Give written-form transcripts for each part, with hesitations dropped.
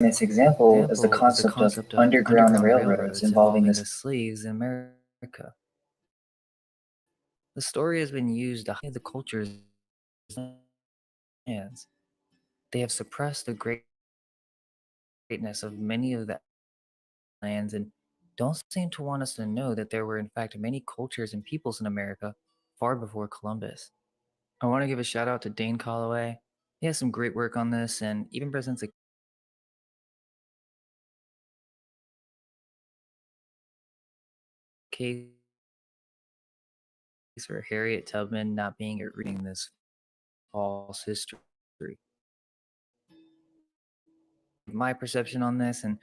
This example is the concept of underground railroads involving the slaves in America. The story has been used to hide the culture's lands. They have suppressed the greatness of many of the lands and don't seem to want us to know that there were in fact many cultures and peoples in America far before Columbus. I want to give a shout out to Dane Calloway. He has some great work on this and even presents a case for Harriet Tubman not being at reading this false history. My perception on this and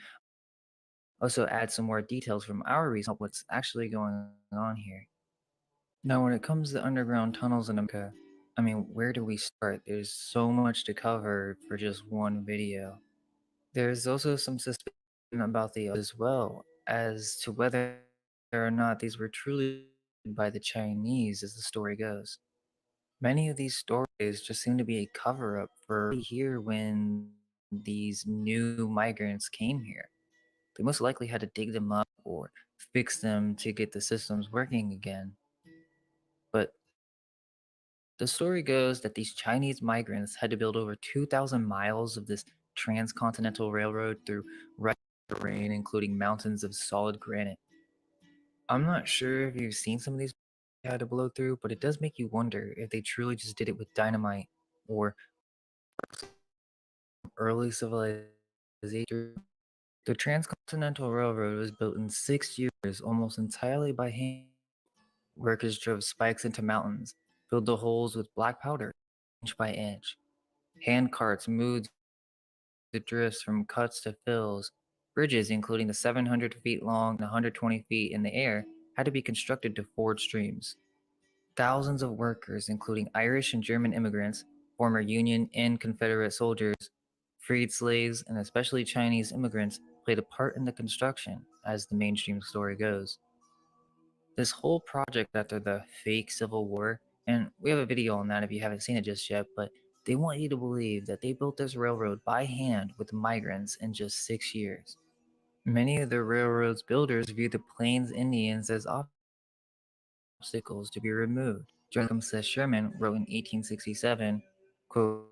also add some more details from our research on what's actually going on here. Now, when it comes to underground tunnels in America, I mean, where do we start? There's so much to cover for just one video. There's also some suspicion about the as well as to whether or not these were truly by the Chinese as the story goes. Many of these stories just seem to be a cover up for here when these new migrants came here. They most likely had to dig them up or fix them to get the systems working again. But the story goes that these Chinese migrants had to build over 2,000 miles of this transcontinental railroad through Russian terrain, including mountains of solid granite. I'm not sure if you've seen some of these they had to blow through, but it does make you wonder if they truly just did it with dynamite or early civilization. The Transcontinental Railroad was built in 6 years, almost entirely by hand. Workers drove spikes into mountains, filled the holes with black powder, inch by inch. Hand carts moved the drifts from cuts to fills. Bridges, including the 700 feet long and 120 feet in the air, had to be constructed to ford streams. Thousands of workers, including Irish and German immigrants, former Union and Confederate soldiers, freed slaves, and especially Chinese immigrants, played a part in the construction, as the mainstream story goes. This whole project after the fake Civil War, and we have a video on that if you haven't seen it just yet, but they want you to believe that they built this railroad by hand with migrants in just 6 years. Many of the railroad's builders viewed the Plains Indians as obstacles to be removed. Jotham says Sherman wrote in 1867, quote,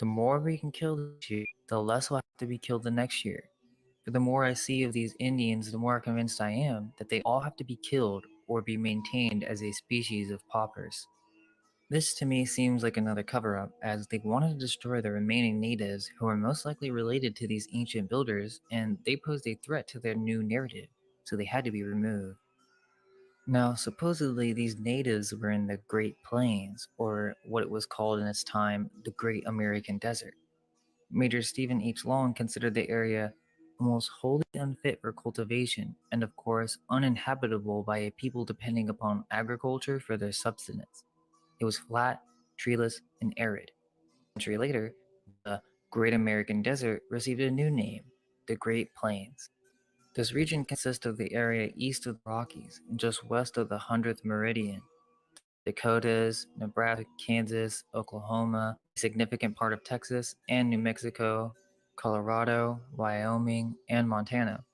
"The more we can kill this year, the less will have to be killed the next year. For the more I see of these Indians, the more convinced I am that they all have to be killed or be maintained as a species of paupers." This to me seems like another cover up, as they wanted to destroy the remaining natives who are most likely related to these ancient builders, and they posed a threat to their new narrative, so they had to be removed. Now, supposedly, these natives were in the Great Plains, or what it was called in its time, the Great American Desert. Major Stephen H. Long considered the area almost wholly unfit for cultivation and, of course, uninhabitable by a people depending upon agriculture for their subsistence. It was flat, treeless, and arid. A century later, the Great American Desert received a new name, the Great Plains. This region consists of the area east of the Rockies and just west of the 100th meridian. Dakotas, Nebraska, Kansas, Oklahoma, a significant part of Texas and New Mexico, Colorado, Wyoming, and Montana.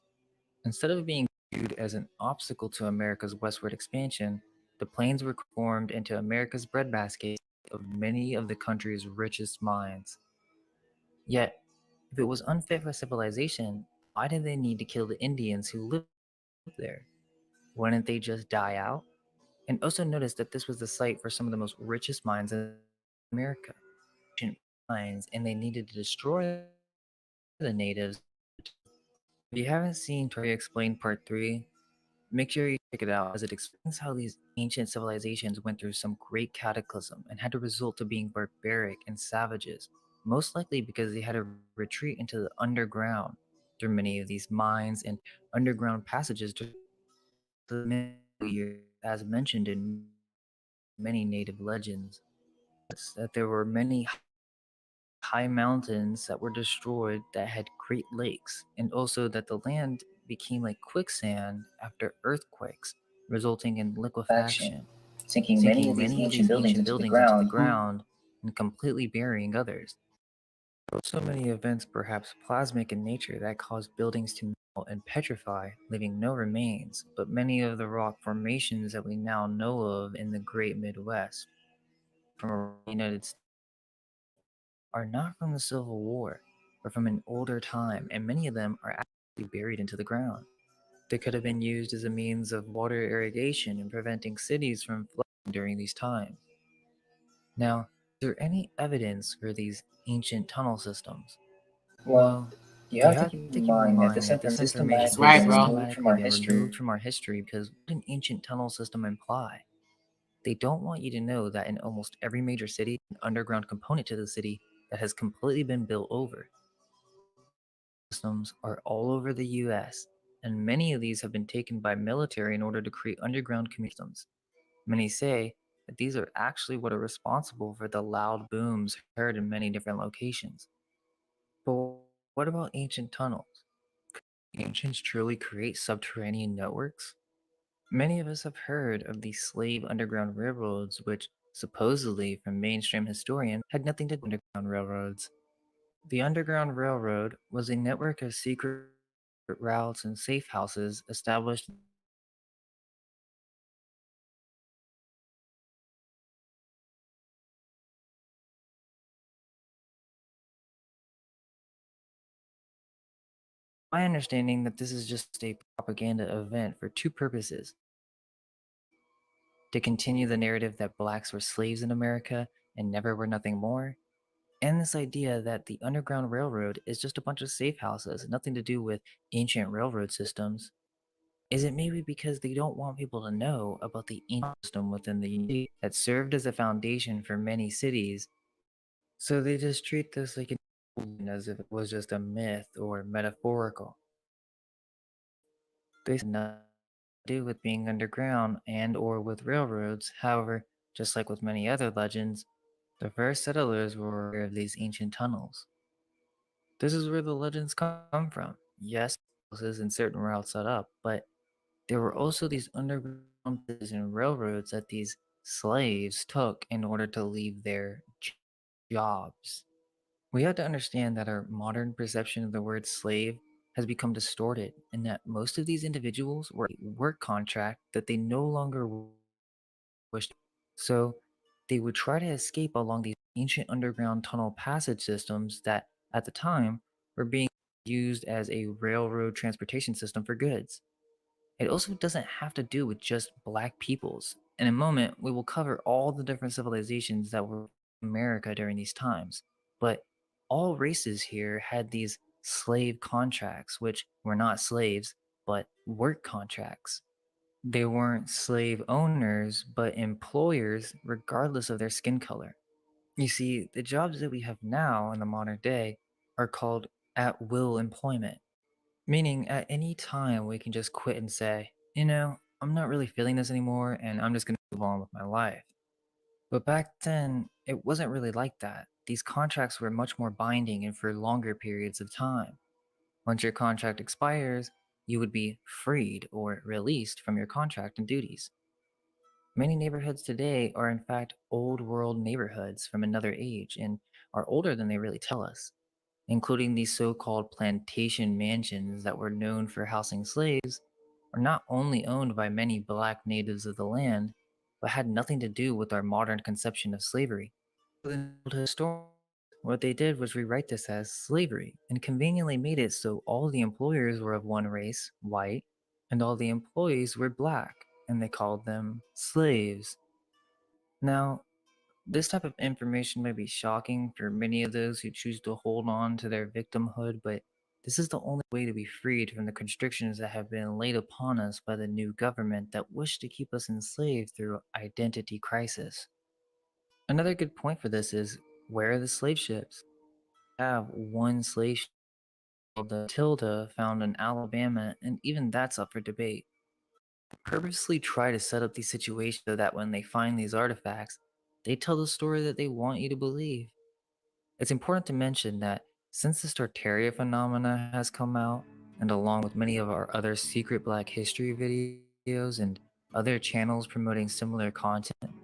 Instead of being viewed as an obstacle to America's westward expansion, the plains were formed into America's breadbasket of many of the country's richest mines. Yet, if it was unfit for civilization, why did they need to kill the Indians who lived there? Wouldn't they just die out? And also notice that this was the site for some of the most richest mines in America. Ancient mines, and they needed to destroy the natives. If you haven't seen Tori Explain Part 3, make sure you check it out as it explains how these ancient civilizations went through some great cataclysm and had to resort to being barbaric and savages, most likely because they had to retreat into the underground through many of these mines and underground passages to the years, as mentioned in many native legends. That there were many high mountains that were destroyed that had great lakes, and also that the land became like quicksand after earthquakes, resulting in action, liquefaction, sinking many sinking of these many of ancient these buildings ancient into the buildings into the ground. ground and completely burying others. So many events, perhaps plasmic in nature, that caused buildings to melt and petrify, leaving no remains, but many of the rock formations that we now know of in the great Midwest from the United States are not from the Civil War, but from an older time, and many of them are actually buried into the ground. They could have been used as a means of water irrigation and preventing cities from flooding during these times. Now, is there any evidence for these ancient tunnel systems? Well, Well, you you have to have keep to in keep in mind that mind this that this information That's information has has right, been bro. removed from systematically our been history. removed from our history because what an ancient tunnel system imply? They don't want you to know that in almost every major city, an underground component to the city that has completely been built over. Systems are all over the US, and many of these have been taken by military in order to create underground communications. Many say that these are actually what are responsible for the loud booms heard in many different locations. But what about ancient tunnels? Ancients truly create subterranean networks? Many of us have heard of the slave underground railroads, which supposedly, from mainstream historians, had nothing to do with underground railroads. The Underground Railroad was a network of secret routes and safe houses established. My understanding that this is just a propaganda event for two purposes: to continue the narrative that blacks were slaves in America and never were nothing more, and this idea that the Underground Railroad is just a bunch of safe houses, nothing to do with ancient railroad systems. Is it maybe because they don't want people to know about the ancient system within the unity that served as a foundation for many cities, so they just treat this like as if it was just a myth or metaphorical? They had nothing to do with being underground and or with railroads. However, just like with many other legends, the first settlers were aware of these ancient tunnels. This is where the legends come from. Yes, houses and certain routes set up, but there were also these underground bridges and railroads that these slaves took in order to leave their jobs. We have to understand that our modern perception of the word slave has become distorted, and that most of these individuals were a work contract that they no longer wished. So they would try to escape along these ancient underground tunnel passage systems that, at the time, were being used as a railroad transportation system for goods. It also doesn't have to do with just black peoples. In a moment, we will cover all the different civilizations that were in America during these times. But all races here had these slave contracts, which were not slaves, but work contracts. They weren't slave owners, but employers, regardless of their skin color. You see, the jobs that we have now in the modern day are called at will employment, meaning at any time we can just quit and say, I'm not really feeling this anymore and I'm just going to move on with my life. But back then, it wasn't really like that. These contracts were much more binding and for longer periods of time. Once your contract expires, you would be freed or released from your contract and duties. Many neighborhoods today are, in fact, old world neighborhoods from another age and are older than they really tell us, including these so called plantation mansions that were known for housing slaves, are not only owned by many black natives of the land, but had nothing to do with our modern conception of slavery. The historians, what they did was rewrite this as slavery and conveniently made it so all the employers were of one race, white, and all the employees were black, and they called them slaves. Now, this type of information may be shocking for many of those who choose to hold on to their victimhood, but this is the only way to be freed from the constrictions that have been laid upon us by the new government that wish to keep us enslaved through identity crisis. Another good point for this is, where are the slave ships? We have one slave ship called the Tilda found in Alabama, and even that's up for debate. They purposely try to set up these situations so that when they find these artifacts, they tell the story that they want you to believe. It's important to mention that since the Startaria phenomena has come out, and along with many of our other secret black history videos and other channels promoting similar content,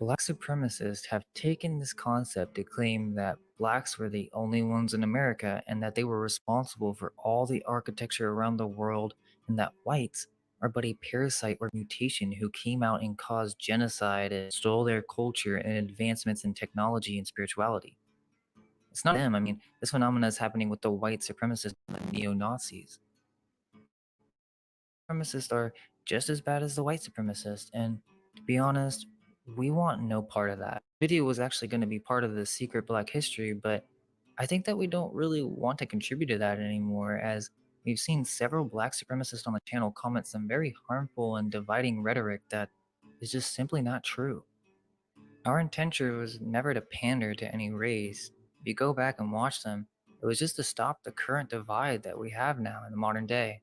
black supremacists have taken this concept to claim that blacks were the only ones in America and that they were responsible for all the architecture around the world, and that whites are but a parasite or mutation who came out and caused genocide and stole their culture and advancements in technology and spirituality. It's not them. I mean, this phenomena is happening with the white supremacists and the neo Nazis. Supremacists are just as bad as the white supremacists, and to be honest, we want no part of that. Video was actually going to be part of the secret Black history, but I think that we don't really want to contribute to that anymore, as we've seen several Black supremacists on the channel comment some very harmful and dividing rhetoric that is just simply not true. Our intention was never to pander to any race. If you go back and watch them, it was just to stop the current divide that we have now in the modern day,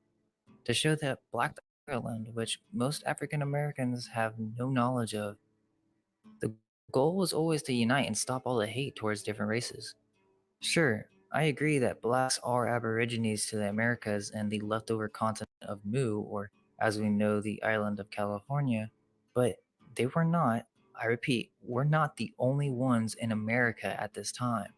to show that Black Ireland, which most African Americans have no knowledge of, the goal was always to unite and stop all the hate towards different races. Sure, I agree that blacks are aborigines to the Americas and the leftover continent of Mu, or as we know, the island of California, but they were not, I repeat, we're not the only ones in America at this time.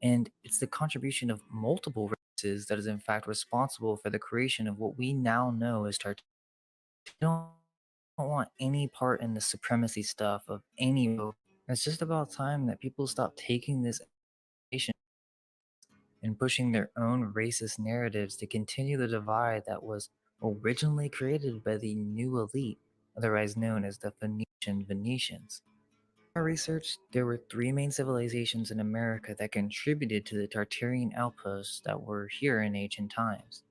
And it's the contribution of multiple races that is in fact responsible for the creation of what we now know as Tartarians. We don't want any part in the supremacy stuff of any race. It's just about time that people stop taking this information and pushing their own racist narratives to continue the divide that was originally created by the new elite, otherwise known as the Phoenician Venetians. In our research, there were three main civilizations in America that contributed to the Tartarian outposts that were here in ancient times.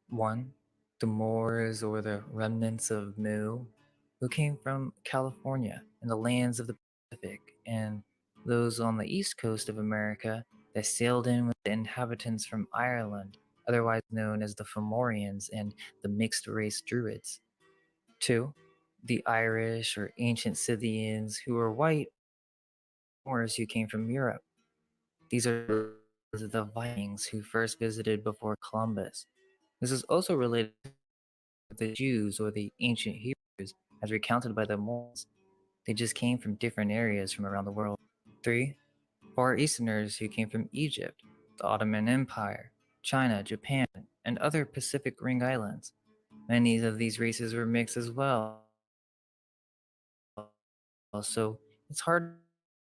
One, the Moors or the remnants of Mu, who came from California and the lands of the Pacific, and those on the east coast of America that sailed in with the inhabitants from Ireland, otherwise known as the Fomorians and the mixed race Druids. Two, the Irish or ancient Scythians, who were white Moors who came from Europe. These are the Vikings who first visited before Columbus. This is also related the Jews or the ancient Hebrews, as recounted by the Mormons. They just came from different areas from around the world. 3. Far Easterners who came from Egypt, the Ottoman Empire, China, Japan, and other Pacific Ring islands. Many of these races were mixed as well, so it's hard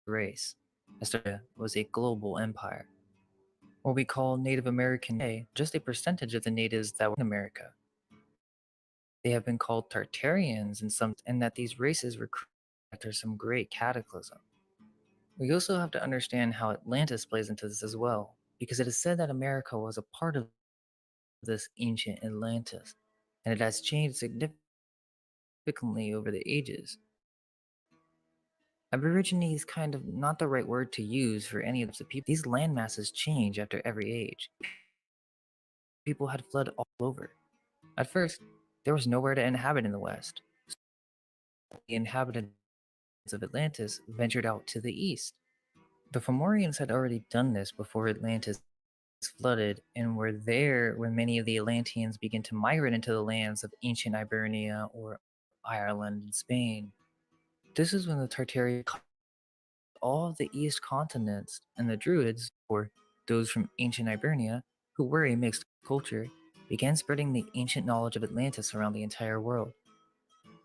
to race. Australia was a global empire. What we call Native American today, just a percentage of the natives that were in America. They have been called Tartarians in some, and that these races were created after some great cataclysm. We also have to understand how Atlantis plays into this as well, because it is said that America was a part of this ancient Atlantis, and it has changed significantly over the ages. Aborigine is kind of not the right word to use for any of the people. These land masses change after every age. People had fled all over. At first, there was nowhere to inhabit in the West. The inhabitants of Atlantis ventured out to the east. The Fomorians had already done this before Atlantis flooded and were there when many of the Atlanteans began to migrate into the lands of ancient Ibernia or Ireland and Spain. This is when the Tartarians conquered all of the east continents, and the Druids, or those from ancient Ibernia, who were a mixed culture, began spreading the ancient knowledge of Atlantis around the entire world.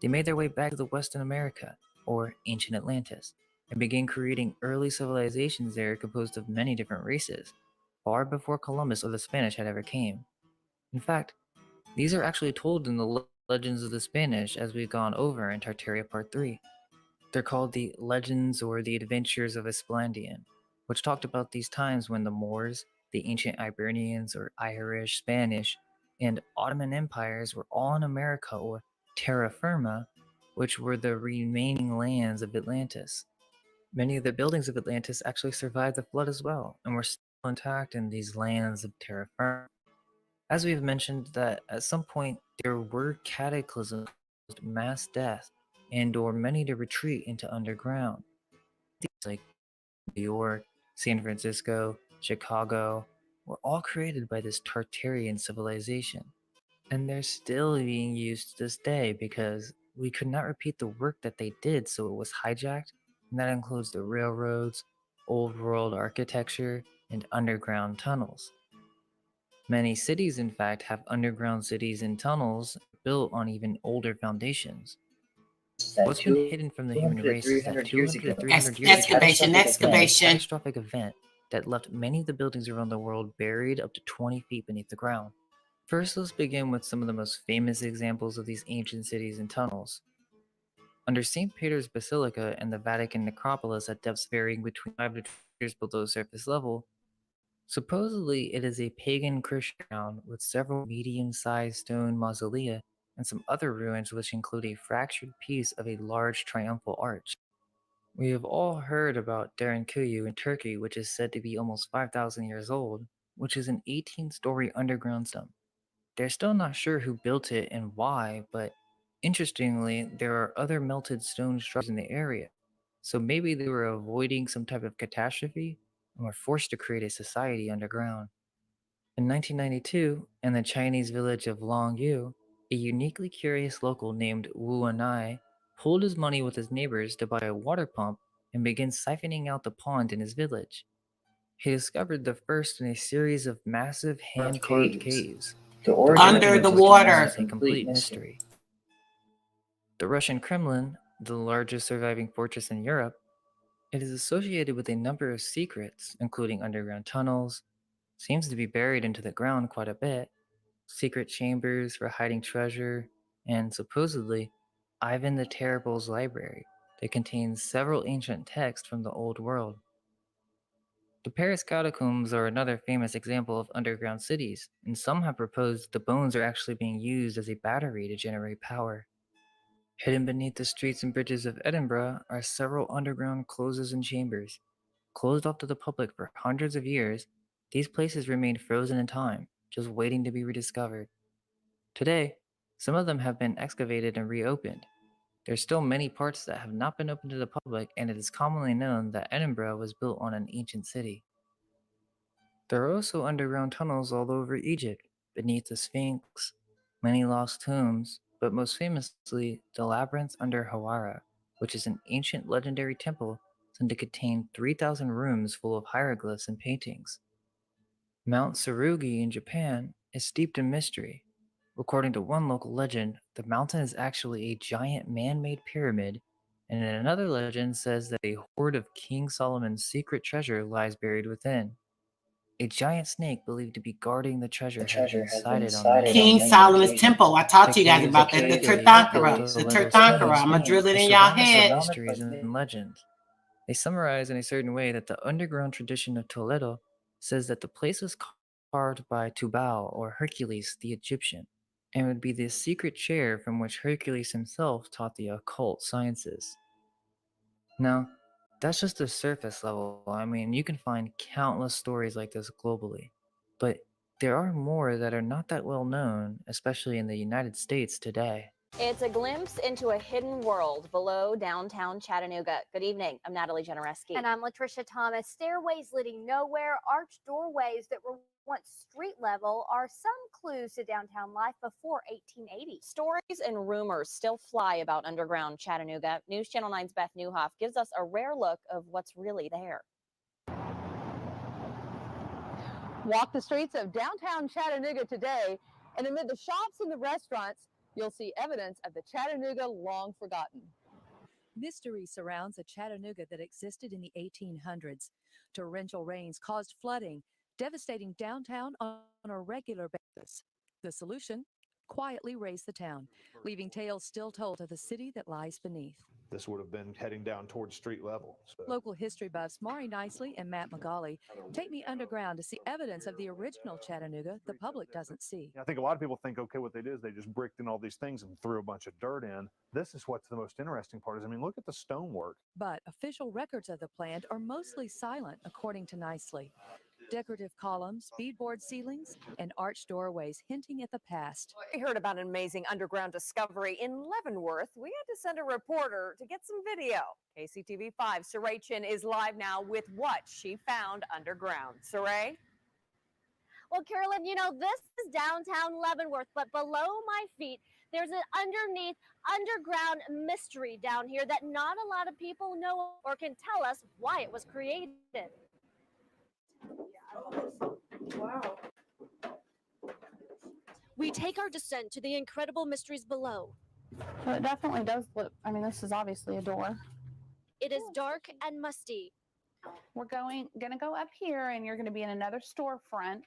They made their way back to the Western America, or ancient Atlantis, and began creating early civilizations there composed of many different races, far before Columbus or the Spanish had ever came. In fact, these are actually told in the legends of the Spanish as we've gone over in Tartaria Part 3. They're called the Legends or the Adventures of Esplandian, which talked about these times when the Moors, the ancient Ibernians or Irish, Spanish, and Ottoman empires were all in America or terra firma, which were the remaining lands of Atlantis. Many of the buildings of Atlantis actually survived the flood as well, and were still intact in these lands of terra firma. As we have mentioned, that at some point there were cataclysms, mass death, and or many to retreat into underground. These like New York, San Francisco, Chicago were all created by this Tartarian civilization. And they're still being used to this day because we could not repeat the work that they did, so it was hijacked, and that includes the railroads, old world architecture, and underground tunnels. Many cities, in fact, have underground cities and tunnels built on even older foundations. That What's been hidden from the 200 human to race is that 300 years 200 to ago, 300 years ago, catastrophic a event. catastrophic event that left many of the buildings around the world buried up to 20 feet beneath the ground. First, let's begin with some of the most famous examples of these ancient cities and tunnels. Under St. Peter's Basilica and the Vatican necropolis at depths varying between 5 to 20 meters below surface level, supposedly it is a pagan Christian town with several medium-sized stone mausolea and some other ruins which include a fractured piece of a large triumphal arch. We have all heard about Derinkuyu in Turkey, which is said to be almost 5,000 years old, which is an 18-story underground stone. They're still not sure who built it and why, but interestingly, there are other melted stone structures in the area. So maybe they were avoiding some type of catastrophe and were forced to create a society underground. In 1992, in the Chinese village of Longyu, a uniquely curious local named Wu Anai pooled his money with his neighbors to buy a water pump and begin siphoning out the pond in his village. He discovered the first in a series of massive hand-carved caves. The The origin of origin Under of the these this water. caves is is a complete mystery. The Russian Kremlin, the largest surviving fortress in Europe, it is associated with a number of secrets, including underground tunnels, seems to be buried into the ground quite a bit, secret chambers for hiding treasure, and supposedly Ivan the Terrible's library that contains several ancient texts from the old world. The Paris Catacombs are another famous example of underground cities, and some have proposed the bones are actually being used as a battery to generate power. Hidden beneath the streets and bridges of Edinburgh are several underground closes and chambers. Closed off to the public for hundreds of years, these places remained frozen in time, just waiting to be rediscovered. Today, some of them have been excavated and reopened. There's still many parts that have not been opened to the public, and it is commonly known that Edinburgh was built on an ancient city. There are also underground tunnels all over Egypt, beneath the Sphinx, many lost tombs, but most famously, the labyrinth under Hawara, which is an ancient legendary temple said to contain 3,000 rooms full of hieroglyphs and paintings. Mount Sarugi in Japan is steeped in mystery. According to one local legend, the mountain is actually a giant man-made pyramid, and another legend says that a hoard of King Solomon's secret treasure lies buried within. A giant snake believed to be guarding the treasure has been sighted on many King occasions. Solomon's Temple. I talked The to you guys caves about of that. The Hercules built Tirthankara. The Toledo's Tirthankara. I'm Sphinx going to drill it are in y'all surrounded by head. mysteries and legends. They summarize in a certain way that the underground tradition of Toledo says that the place was carved by Tubal or Hercules the Egyptian, and would be the secret chair from which Hercules himself taught the occult sciences. Now, that's just the surface level. I mean, you can find countless stories like this globally, but there are more that are not that well known, especially in the United States today. It's a glimpse into a hidden world below downtown Chattanooga. Good evening. I'm Natalie Genereski. And I'm Latricia Thomas. Stairways leading nowhere, arched doorways that were once street level are some clues to downtown life before 1880. Stories and rumors still fly about underground Chattanooga. News Channel 9's Beth Newhoff gives us a rare look of what's really there. Walk the streets of downtown Chattanooga today, and amid the shops and the restaurants, you'll see evidence of the Chattanooga long forgotten. Mystery surrounds a Chattanooga that existed in the 1800s. Torrential rains caused flooding, devastating downtown on a regular basis. The solution? Quietly raise the town, leaving tales still told of the city that lies beneath. This would have been heading down towards street level. So. Local history buffs Mari Nicely and Matt McGauley take me underground to see evidence of the original Chattanooga the public doesn't see. I think a lot of people think, okay, what they did is they just bricked in all these things and threw a bunch of dirt in. This is what's the most interesting part is, I mean, look at the stonework. But official records of the plant are mostly silent, according to Nicely. Decorative columns, beadboard ceilings, and arched doorways hinting at the past. We heard about an amazing underground discovery in Leavenworth. We had to send a reporter to get some video. KCTV5 Saray Chin is live now with what she found underground. Saray? Well, Carolyn, you know, this is downtown Leavenworth, but below my feet, there's an underground mystery down here that not a lot of people know or can tell us why it was created. Wow. We take our descent to the incredible mysteries below. Well, it definitely does look, I mean, this is obviously a door. It is dark and musty. We're gonna go up here and you're gonna be in another storefront.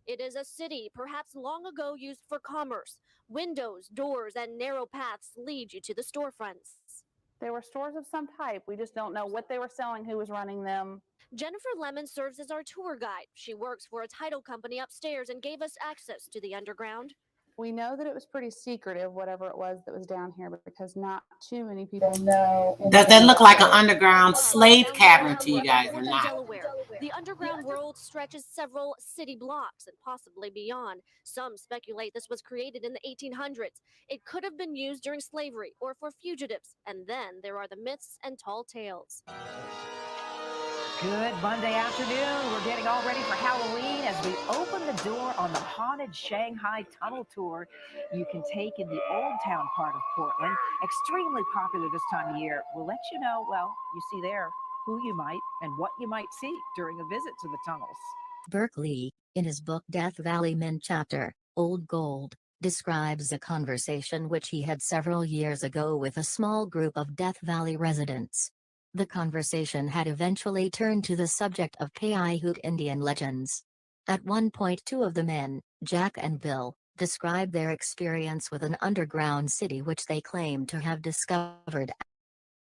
It is a city, perhaps long ago used for commerce. Windows, doors, and narrow paths lead you to the storefronts. There were stores of some type. We just don't know what they were selling, who was running them. Jennifer Lemon serves as our tour guide. She works for a title company upstairs and gave us access to the underground. We know that it was pretty secretive, whatever it was that was down here, because not too many people know. Does that look like an underground slave cavern to you guys or not? Delaware. The underground world stretches several city blocks and possibly beyond. Some speculate this was created in the 1800s. It could have been used during slavery or for fugitives. And then there are the myths and tall tales. Good Monday afternoon. We're getting all ready for Halloween as we open the door on the haunted Shanghai Tunnel tour you can take in the Old Town part of Portland. Extremely popular this time of year. We'll let you know, well, you see there, who you might and what you might see during a visit to the tunnels. Berkeley, in his book Death Valley Men chapter, Old Gold, describes a conversation which he had several years ago with a small group of Death Valley residents. The conversation had eventually turned to the subject of Paiute Indian legends. At one point, two of the men, Jack and Bill, described their experience with an underground city which they claimed to have discovered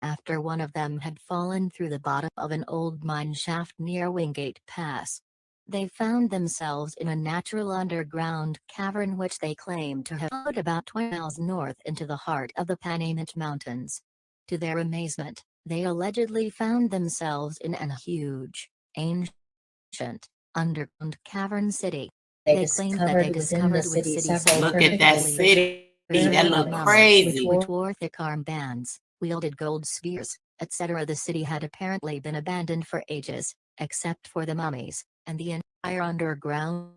after one of them had fallen through the bottom of an old mine shaft near Wingate Pass. They found themselves in a natural underground cavern which they claimed to have flowed about 20 miles north into the heart of the Panamint Mountains. To their amazement, they allegedly found themselves in a huge, ancient, underground cavern city. They claimed that they discovered the city Look at that city. That look crazy. Which wore thick armbands, wielded gold spears, etc. The city had apparently been abandoned for ages, except for the mummies, and the entire underground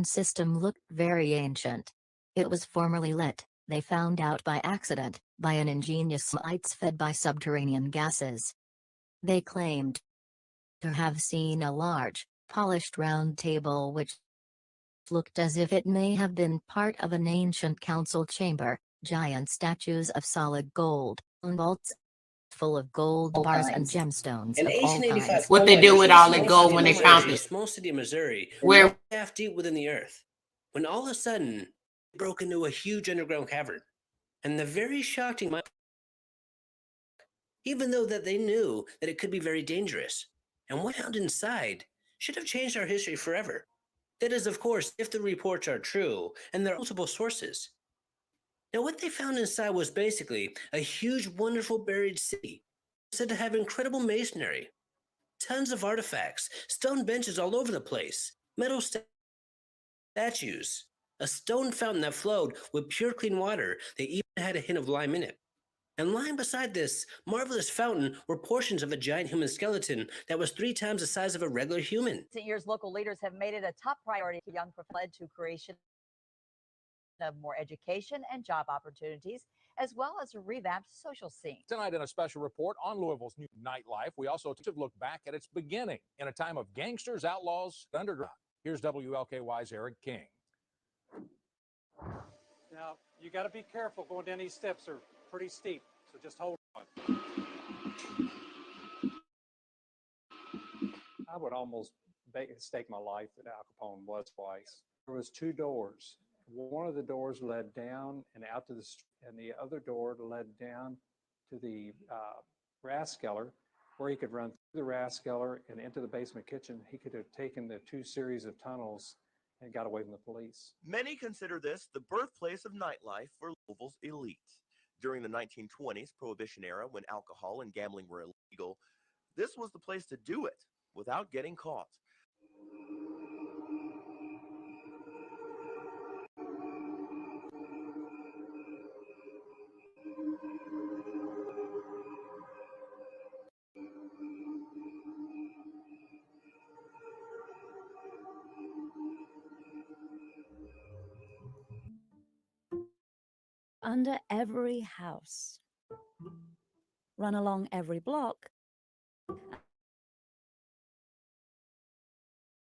system looked very ancient. It was formerly lit, they found out by accident, by an ingenious lights fed by subterranean gases. They claimed to have seen a large, polished round table which looked as if it may have been part of an ancient council chamber, giant statues of solid gold, and vaults full of gold bars and gemstones In of all 1885, kinds. What they do with all the gold when they found a it? small city of Missouri, Where? half deep within the earth, when all of a sudden it broke into a huge underground cavern, and the very shocking, even though that they knew that it could be very dangerous, and what found inside should have changed our history forever. That is, of course, if the reports are true, and there are multiple sources. Now, what they found inside was basically a huge, wonderful buried city, said to have incredible masonry, tons of artifacts, stone benches all over the place, metal statues, a stone fountain that flowed with pure clean water that even had a hint of lime in it. And lying beside this marvelous fountain were portions of a giant human skeleton that was 3 times the size of a regular human. Recent years, local leaders have made it a top priority for young professionals, led to creation of more education and job opportunities, as well as a revamped social scene. Tonight in a special report on Louisville's new nightlife, we also took a look back at its beginning in a time of gangsters, outlaws, underground. Here's WLKY's Eric King. Now, you got to be careful going down these steps. Are pretty steep, so just hold on. I would almost stake my life that Al Capone was twice. There was 2 doors. One of the doors led down and out to the street, and the other door led down to the Rathskeller, where he could run through the Rathskeller and into the basement kitchen. He could have taken the 2 series of tunnels and got away from the police. Many consider this the birthplace of nightlife for Louisville's elite. During the 1920s Prohibition era, when alcohol and gambling were illegal, this was the place to do it without getting caught. under every house, run along every block,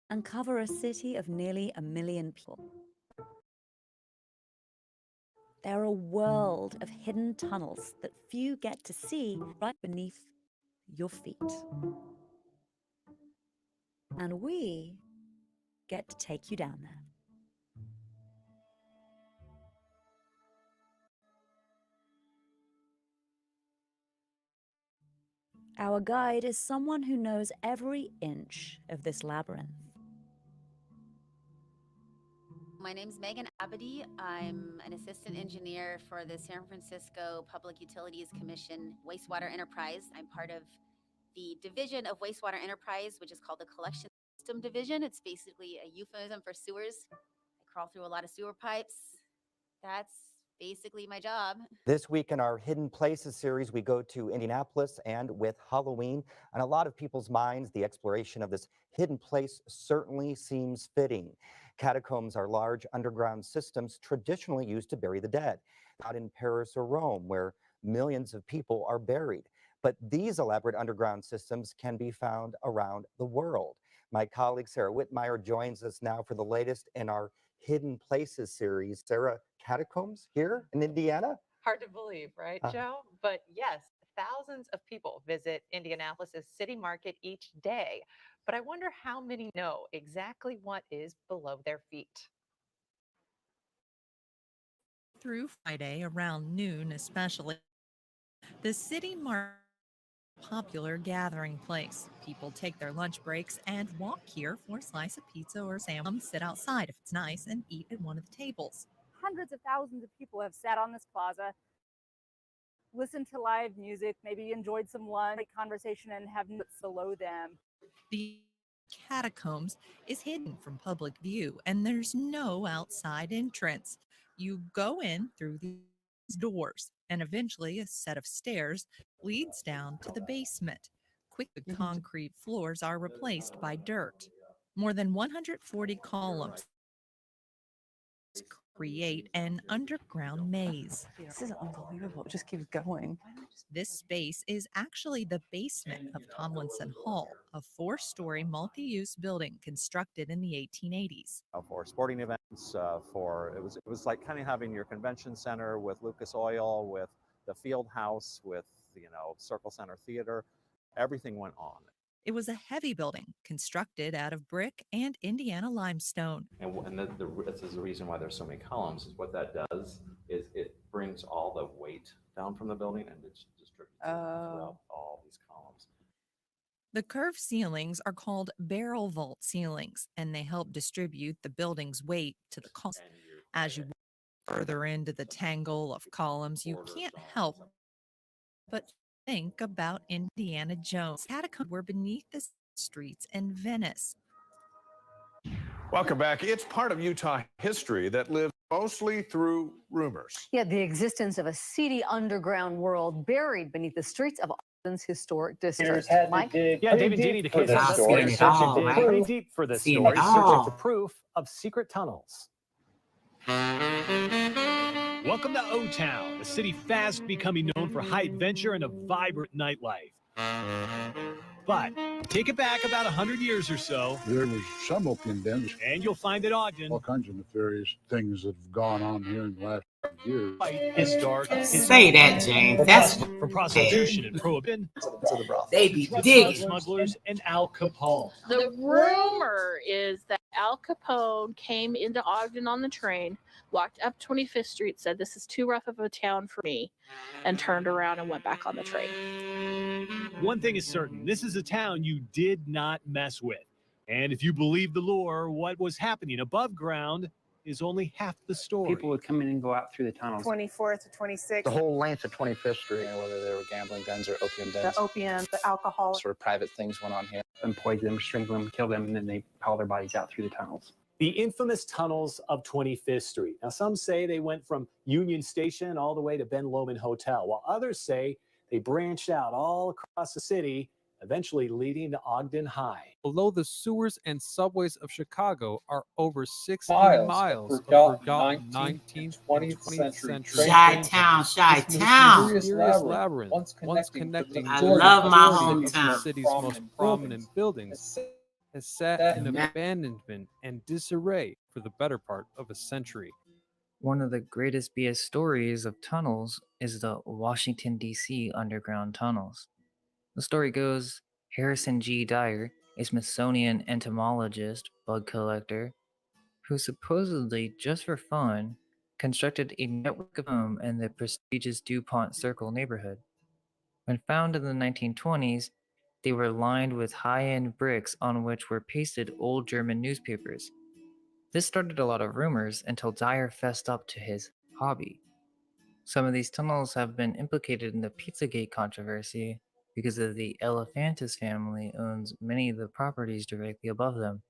and cover a city of nearly 1 million people. They're a world of hidden tunnels that few get to see right beneath your feet. And we get to take you down there. Our guide is someone who knows every inch of this labyrinth. My name's Megan Abedy. I'm an assistant engineer for the San Francisco Public Utilities Commission wastewater enterprise. I'm part of the division of wastewater enterprise, which is called the collection system division. It's basically a euphemism for sewers. I crawl through a lot of sewer pipes. That's basically my job. This week in our Hidden Places series, we go to Indianapolis, and with Halloween on a lot of people's minds, the exploration of this hidden place certainly seems fitting. Catacombs are large underground systems traditionally used to bury the dead, not in Paris or Rome, where millions of people are buried. But these elaborate underground systems can be found around the world. My colleague Sarah Whitmire joins us now for the latest in our Hidden Places series. Sarah, catacombs here in Indiana? Hard to believe, right, Joe? But yes, thousands of people visit Indianapolis's city market each day. But I wonder how many know exactly what is below their feet. Through Friday around noon especially, the city market is a popular gathering place. People take their lunch breaks and walk here for a slice of pizza or sandwich, sit outside if it's nice, and eat at one of the tables. Hundreds of thousands of people have sat on this plaza, listened to live music, maybe enjoyed some lunch, conversation, and have notes below them. The catacombs is hidden from public view, and there's no outside entrance. You go in through these doors, and eventually a set of stairs leads down to the basement. Quick concrete floors are replaced by dirt. More than 140 columns create an underground maze. This is unbelievable. It just keeps going. This space is actually the basement of Tomlinson Hall, a 4-story multi-use building constructed in the 1880s. For sporting events, it was like kind of having your convention center with Lucas Oil, with the Field House, with Circle Center Theater. Everything went on. It was a heavy building constructed out of brick and Indiana limestone. And this is the reason why there's so many columns. Is what that does is it brings all the weight down from the building and it distributes it throughout all these columns. The curved ceilings are called barrel vault ceilings, and they help distribute the building's weight to the columns. As you walk further into the tangle of columns, you can't help but think about Indiana Jones. Catacombs were beneath the streets in Venice. Welcome back. It's part of Utah history that lives mostly through rumors. Yeah, the existence of a seedy underground world buried beneath the streets of Austin's historic district. Mike? Yeah, David Dini, the case is searching pretty deep for this story, searching for proof of secret tunnels. Welcome to O-Town, a city fast becoming known for high adventure and a vibrant nightlife. But take it back about 100 years or so. There was some opium dens. And you'll find that Ogden. All kinds of nefarious things that have gone on here in the last years. Is dark. Say that, James. That's from prostitution and prohibition. They be digging. Smugglers and Al Capone. The rumor is that Al Capone came into Ogden on the train, walked up 25th Street, said, "This is too rough of a town for me," and turned around and went back on the train. One thing is certain, this is a town you did not mess with. And if you believe the lore, what was happening above ground is only half the story. People would come in and go out through the tunnels. 24th to 26th. The whole length of 25th Street, whether they were gambling dens or opium dens. The opium, the alcohol. Sort of private things went on here. And poison them, strangle them, kill them, and then they haul their bodies out through the tunnels. The infamous tunnels of 25th Street. Now, some say they went from Union Station all the way to Ben Lomond Hotel, while others say they branched out all across the city eventually leading to Ogden High. Below the sewers and subways of Chicago are over 60 miles miles of of forgotten forgotten 19th 19th and and 20th 20th century century train Chi-town, This Chi-town. mysterious labyrinth, once connecting I the love my majority of the hometown. city's most prominent buildings, has sat in abandonment and disarray for the better part of a century. One of the greatest BS stories of tunnels is the Washington, D.C. underground tunnels. The story goes Harrison G. Dyer, a Smithsonian entomologist, bug collector, who supposedly, just for fun, constructed a network of them in the prestigious DuPont Circle neighborhood. When found in the 1920s, they were lined with high-end bricks on which were pasted old German newspapers. This started a lot of rumors until Dyer fessed up to his hobby. Some of these tunnels have been implicated in the Pizzagate controversy because of the Elephantis family owns many of the properties directly above them.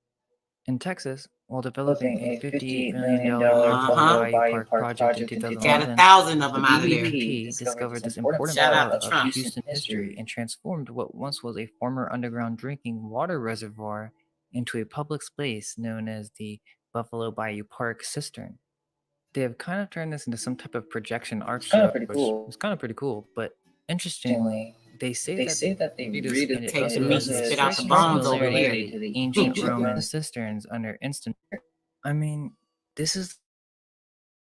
In Texas, while developing a $58 million Buffalo Bayou Park project in Got 2011, 1,000 of them the out of there. BVP discovered this important Shout out part to of Trump. Houston history and transformed what once was a former underground drinking water reservoir into a public space known as the Buffalo Bayou Park Cistern. They have kind of turned this into some type of projection art show, which was kind of pretty cool, but interestingly, they say that they read it Take the meat and spit out the bones over here. to the ancient Roman cisterns under instant. I mean, this is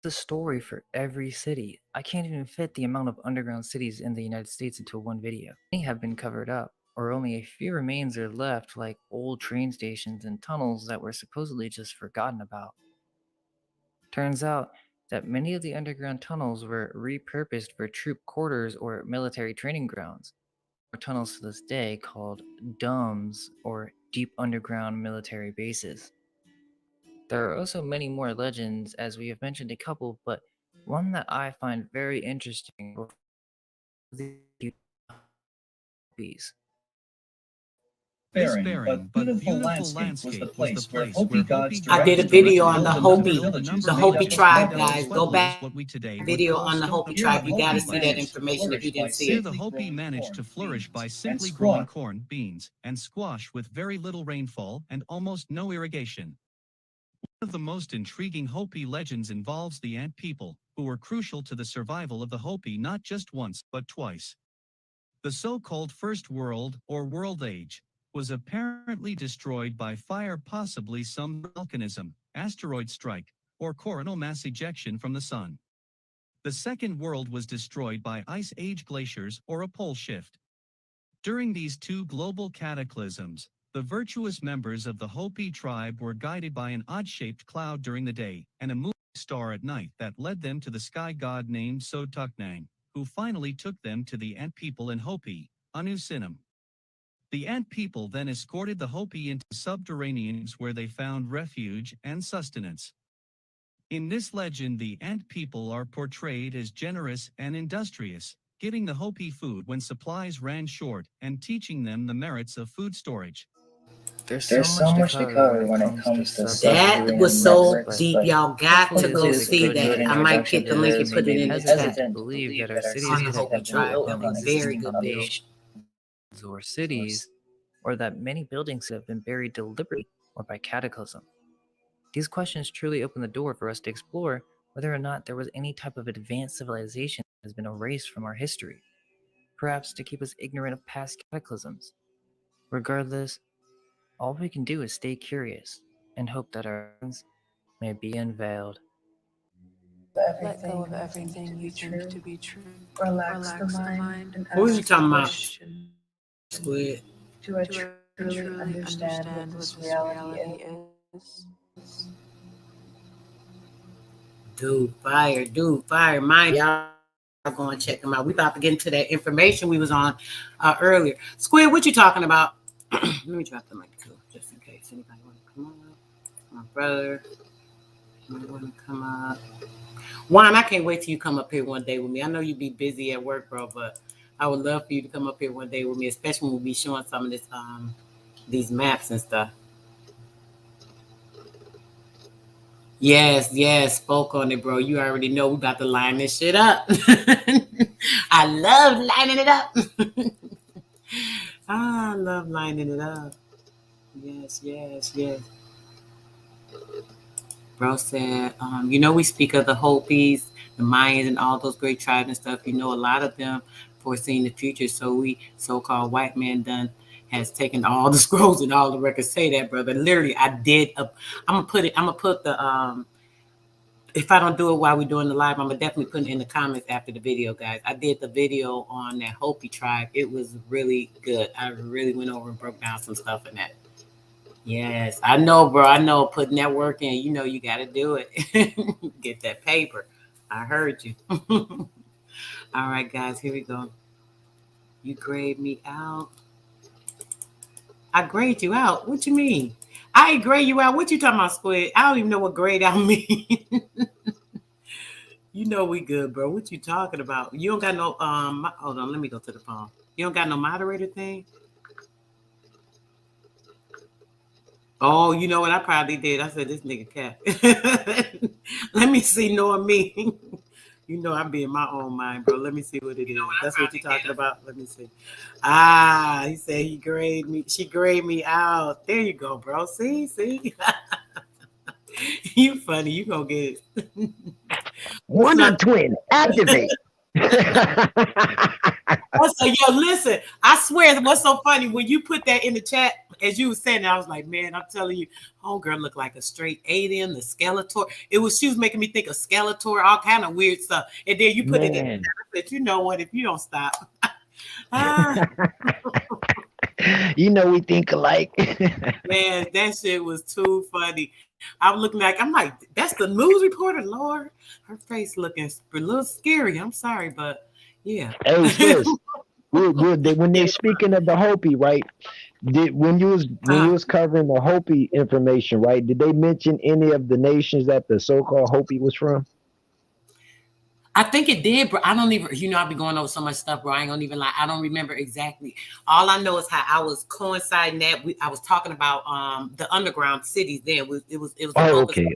the story for every city. I can't even fit the amount of underground cities in the United States into one video. Many have been covered up, or only a few remains are left, like old train stations and tunnels that were supposedly just forgotten about. Turns out that many of the underground tunnels were repurposed for troop quarters or military training grounds. There are tunnels to this day called DUMBs, or deep underground military bases. There are also many more legends, as we have mentioned a couple, but one that I find very interesting are the Hopis. This barren but beautiful landscape was the place where Hopi gods I did a video on the Hopi tribe, guys. Go back what we today video on the Hopi tribe. You got to see that information if you didn't see Here it. the Hopi managed to flourish by simply growing corn, beans, and squash with very little rainfall and almost no irrigation. One of the most intriguing Hopi legends involves the Ant people, who were crucial to the survival of the Hopi not just once, but twice. The so-called First World, or World Age, was apparently destroyed by fire, possibly some volcanism, asteroid strike, or coronal mass ejection from the sun. The Second World was destroyed by ice age glaciers or a pole shift. During these two global cataclysms, the virtuous members of the Hopi tribe were guided by an odd-shaped cloud during the day and a moving star at night that led them to the sky god named Sotuknang, who finally took them to the Ant people in Hopi, Anusinum. The Ant people then escorted the Hopi into subterraneans where they found refuge and sustenance. In this legend, the Ant people are portrayed as generous and industrious, giving the Hopi food when supplies ran short and teaching them the merits of food storage. There's so much to cover when it comes to That was so deep. Y'all got to go see that. I might get the link and put it in the chat. Believe that our cities On the could Hopi have tribe. built That on was very existing good bill. foundations or cities, or that many buildings have been buried deliberately or by cataclysm. These questions truly open the door for us to explore whether or not there was any type of advanced civilization that has been erased from our history, perhaps to keep us ignorant of past cataclysms. Regardless, all we can do is stay curious and hope that our minds may be unveiled. Let go of everything you think to be true. Relax the mind and Who are you ask talking the about? question. Squid. Do I truly understand what this reality is? Dude, fire. Mind y'all go and check them out. We about to get into that information we was on earlier. Squid, what you talking about? Let me drop the mic too, just in case anybody want to come up. My brother might want to come up. Juan, I can't wait till you come up here one day with me. I know you be busy at work, bro, but I would love for you to come up here one day with me, especially when we be showing some of this these maps and stuff. Yes, spoke on it, bro. You already know we about to line this shit up. I love lining it up. I love lining it up. Yes, yes, yes. Bro said, we speak of the Hopis, the Mayans, and all those great tribes and stuff. A lot of them foreseeing the future. So we, so-called white man, done has taken all the scrolls and all the records. Say that, brother. Literally, I did. I'm gonna put it. I'm gonna put the. If I don't do it while we're doing the live, I'm gonna definitely put it in the comments after the video, guys. I did the video on that Hopi tribe. It was really good. I really went over and broke down some stuff in that. Yes, I know, bro. I know putting that work in, you got to do it. Get that paper. I heard you. All right, guys, here we go. You grade me out. I grade you out. What you mean? I ain't grade you out. What you talking about, Squid? I don't even know what grade out mean. We good, bro. What you talking about? You don't got no hold on, let me go to the phone. You don't got no moderator thing? Oh, you know what? I probably did. I said, this nigga cat. Let me see, knowing me. I be in my own mind, bro. Let me see what it is. That's what you're talking about. Let me see. He said he grade me. She grade me out. There you go, bro. See? You funny. You gonna get it. Wonder Twin, activate. Also, yo, listen, I swear what's so funny when you put that in the chat, as you were saying, I was like, man, I'm telling you, homegirl looked like a straight alien, the Skeletor. She was making me think of Skeletor, all kind of weird stuff. And then you put it in the chat. I said, you know what, if you don't stop. We think alike. Man, that shit was too funny. I'm like, that's the news reporter, Lord. Her face looking a little scary. I'm sorry, but yeah. Hey, sis, when they're speaking of the Hopi, right? When you was covering the Hopi information, right? Did they mention any of the nations that the so-called Hopi was from? I think it did, bro. I don't even, I be going over so much stuff, bro. I ain't gonna even lie. I don't remember exactly. All I know is how I was coinciding that. I was talking about the underground cities then. It was Oh, okay.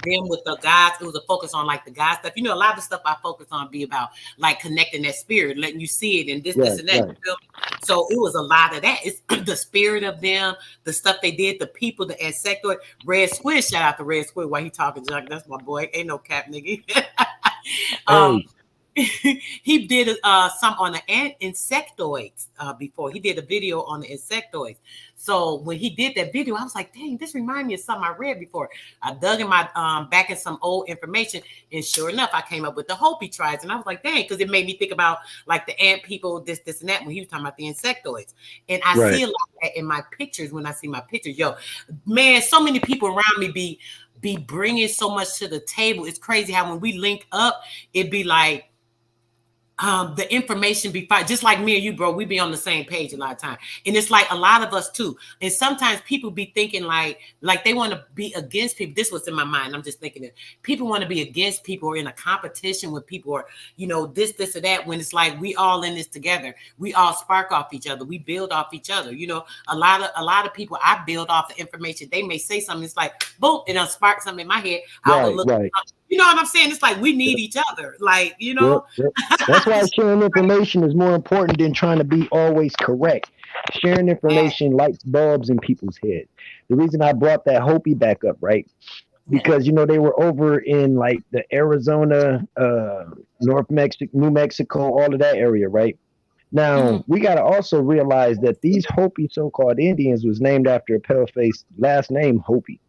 Then with the guys, it was a focus on like the guy stuff. A lot of the stuff I focus on be about like connecting that spirit, letting you see it and this and that. Right. So it was a lot of that. It's the spirit of them, the stuff they did, the people, the insectoid. Red Squid, shout out to Red Squid while he talking junk. That's my boy. Ain't no cap, nigga. He did some on the insectoids before. He did a video on the insectoids. So when he did that video, I was like, dang, this reminds me of something I read before. I dug in my back in some old information, and sure enough, I came up with the Hopi tribes. And I was like, dang, because it made me think about like the ant people, this, and that, when he was talking about the insectoids. And I see a lot of that in my pictures when I see my pictures. Yo, man, so many people around me be bringing so much to the table. It's crazy how when we link up, it'd be like, the information be fine. Just like me and you, bro, we be on the same page a lot of time. And it's like a lot of us too. And sometimes people be thinking like they want to be against people. This was in my mind. I'm just thinking that people want to be against people or in a competition with people or, this or that, when it's like we all in this together. We all spark off each other. We build off each other. A lot of people, I build off the information. They may say something. It's like, boom, it'll spark something in my head. I will look. You know what I'm saying? It's like we need each other. Like, Yep. That's why sharing information is more important than trying to be always correct. Sharing information lights bulbs in people's heads. The reason I brought that Hopi back up, right? Because they were over in like the Arizona, North Mexico, New Mexico, all of that area, right? Now we got to also realize that these Hopi so-called Indians was named after a paleface last name Hopi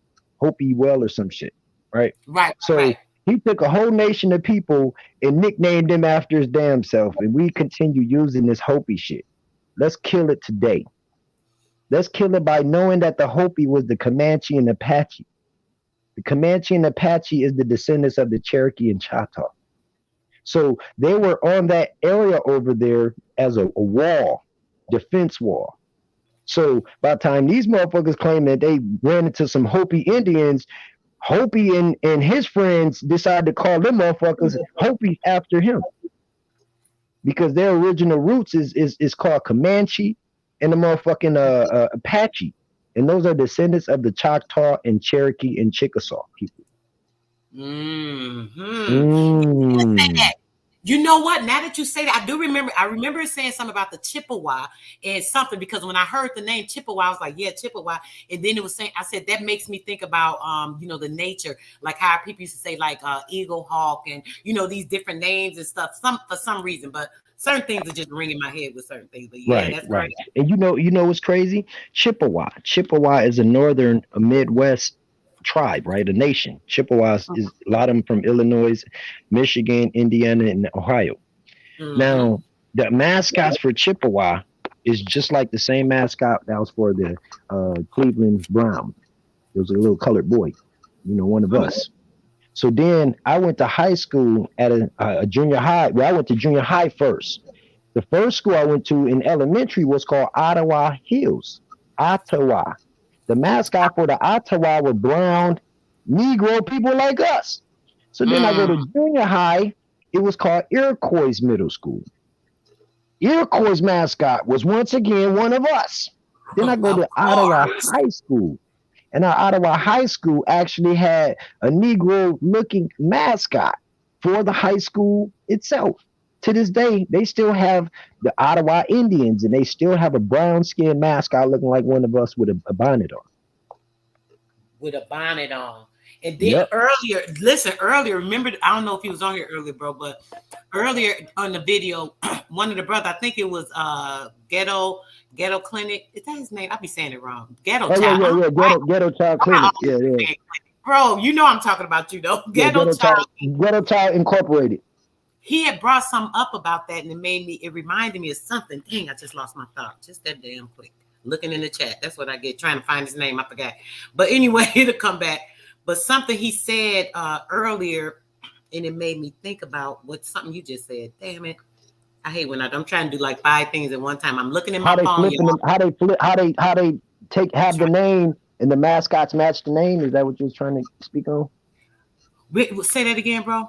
Well or some shit, right? Right. So he took a whole nation of people and nicknamed them after his damn self, and we continue using this Hopi shit. Let's kill it today. Let's kill it by knowing that the Hopi was the Comanche and Apache. The Comanche and Apache is the descendants of the Cherokee and Choctaw. So they were on that area over there as a wall, defense wall. So by the time these motherfuckers claim that they ran into some Hopi Indians, Hopi and his friends decided to call them motherfuckers Hopi after him, because their original roots is called Comanche and the motherfucking Apache, and those are descendants of the Choctaw and Cherokee and Chickasaw people. You know what? Now that you say that, I do remember. I remember saying something about the Chippewa and something, because when I heard the name Chippewa, I was like, yeah, Chippewa. And then it was saying, I said, that makes me think about, the nature, like how people used to say like eagle, hawk, and, these different names and stuff, for some reason. But certain things are just ringing my head with certain things. But yeah, that's Right. great. And you know what's crazy? Chippewa. Chippewa is a northern, a Midwest tribe, right? A nation. Chippewas is a lot of them from Illinois, Michigan, Indiana, and Ohio. Now, the mascots for Chippewa is just like the same mascot that was for the Cleveland Browns. It was a little colored boy, one of us. So then I went to high school at a junior high. Well, I went to junior high first. The first school I went to in elementary was called Ottawa Hills. Ottawa. The mascot for the Ottawa were brown Negro people like us. So then I go to junior high. It was called Iroquois Middle School. Iroquois mascot was once again one of us. Then I go to Ottawa High School. And our Ottawa High School actually had a Negro-looking mascot for the high school itself. To this day, they still have the Ottawa Indians, and they still have a brown-skinned mascot looking like one of us with a bonnet on. With a bonnet on. And then earlier, remember, I don't know if he was on here earlier, bro, but earlier on the video, one of the brothers, I think it was Ghetto Clinic. Is that his name? I'll be saying it wrong. Ghetto Child. Ghetto Child Clinic. Yeah. Bro, you know I'm talking about you, though. Ghetto Child Incorporated. He had brought something up about that, and it reminded me of something. Dang, I just lost my thought. Just that damn quick. Looking in the chat. That's what I get, trying to find his name. I forgot. But anyway, it'll come back. But something he said earlier, and it made me think about something you just said. Damn it. I hate when I'm trying to do like 5 things at one time. I'm looking at my phone. How they have the name and the mascots match the name. Is that what you was trying to speak on? Say that again, bro.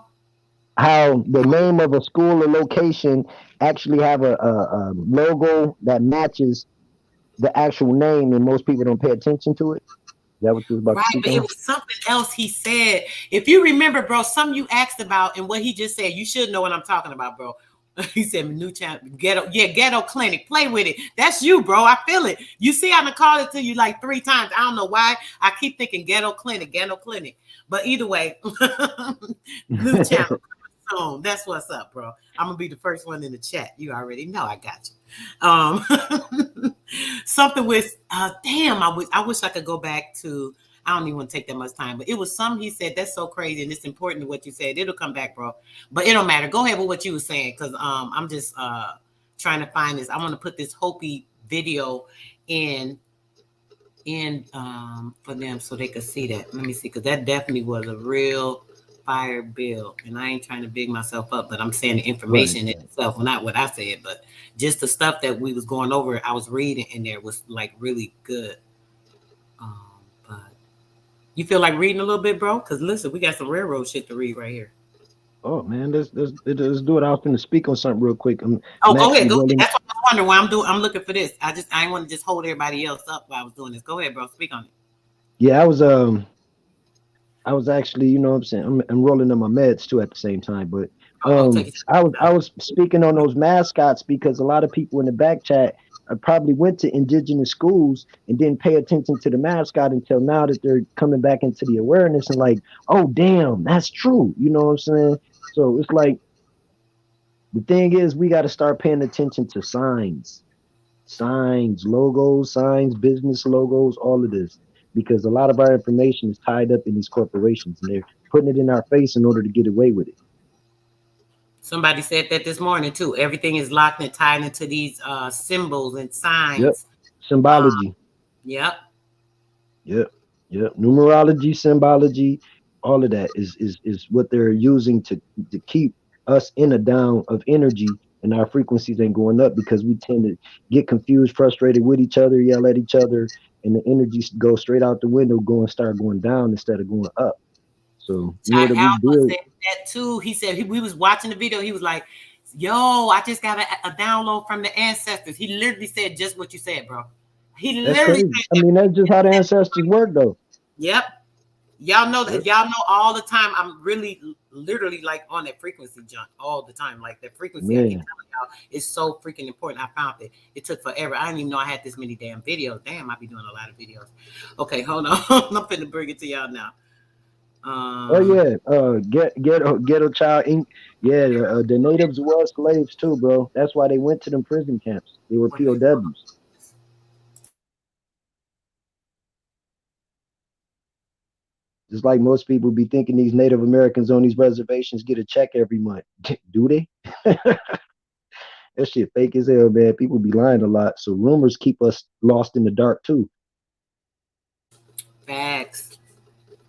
How the name of a school or location actually have a logo that matches the actual name, and most people don't pay attention to it. Is that what you was about to speak on? It was something else he said. If you remember, bro, something you asked about and what he just said, you should know what I'm talking about, bro. He said new channel, Ghetto Clinic. Play with it. That's you, bro. I feel it. You see, I'm gonna call it to you like 3 times. I don't know why. I keep thinking Ghetto Clinic. But either way, new channel. So that's what's up, bro. I'm gonna be the first one in the chat. You already know I got you. Something with damn, I wish I could go back to, I don't even want to take that much time, but it was something he said that's so crazy, and it's important to what you said. It'll come back, bro. But it don't matter. Go ahead with what you were saying, because I'm just trying to find this. I want to put this Hopi video in for them so they could see that. Let me see, because that definitely was a real fire bill, and I ain't trying to big myself up, but I'm saying the information itself, well, not what I said, but just the stuff that we was going over, I was reading in there was like really good. But you feel like reading a little bit, bro? Because listen, we got some railroad shit to read right here. Oh man, let's do it. I was going to speak on something real quick. Go ahead. That's what I was wondering why I'm looking for this. I didn't want to just hold everybody else up while I was doing this. Go ahead, bro. Speak on it. Yeah, I was actually, you know what I'm saying, I'm rolling on my meds too at the same time, but I was speaking on those mascots because a lot of people in the back chat probably went to indigenous schools and didn't pay attention to the mascot until now that they're coming back into the awareness and like, oh damn, that's true. You know what I'm saying? So it's like, the thing is, we got to start paying attention to signs, logos, business logos, all of this. Because a lot of our information is tied up in these corporations, and they're putting it in our face in order to get away with it. Somebody said that this morning too. Everything is locked and tied into these symbols and signs. Yep. Symbology. Yep. Numerology, symbology, all of that is what they're using to keep us in a down of energy, and our frequencies ain't going up because we tend to get confused, frustrated with each other, yell at each other, and the energy goes straight out the window, start going down instead of going up. So said that too. He said we was watching the video. He was like, "Yo, I just got a download from the ancestors." He literally said just what you said, bro. He literally. That's just how the ancestors work, though. Yep. Y'all know that. Y'all know all the time. I'm really literally like on that frequency junk all the time. Like that frequency I keep Man. telling y'all is so freaking important. I found it. It took forever. I didn't even know I had this many damn videos. Damn, I be doing a lot of videos. Okay, hold on. I'm finna bring it to y'all now. Oh yeah, ghetto child Inc. Yeah, the natives were slaves too, bro. That's why they went to them prison camps. They were POWs. Just like most people be thinking these Native Americans on these reservations get a check every month. Do they? That shit fake as hell, man. People be lying a lot. So rumors keep us lost in the dark too. Facts.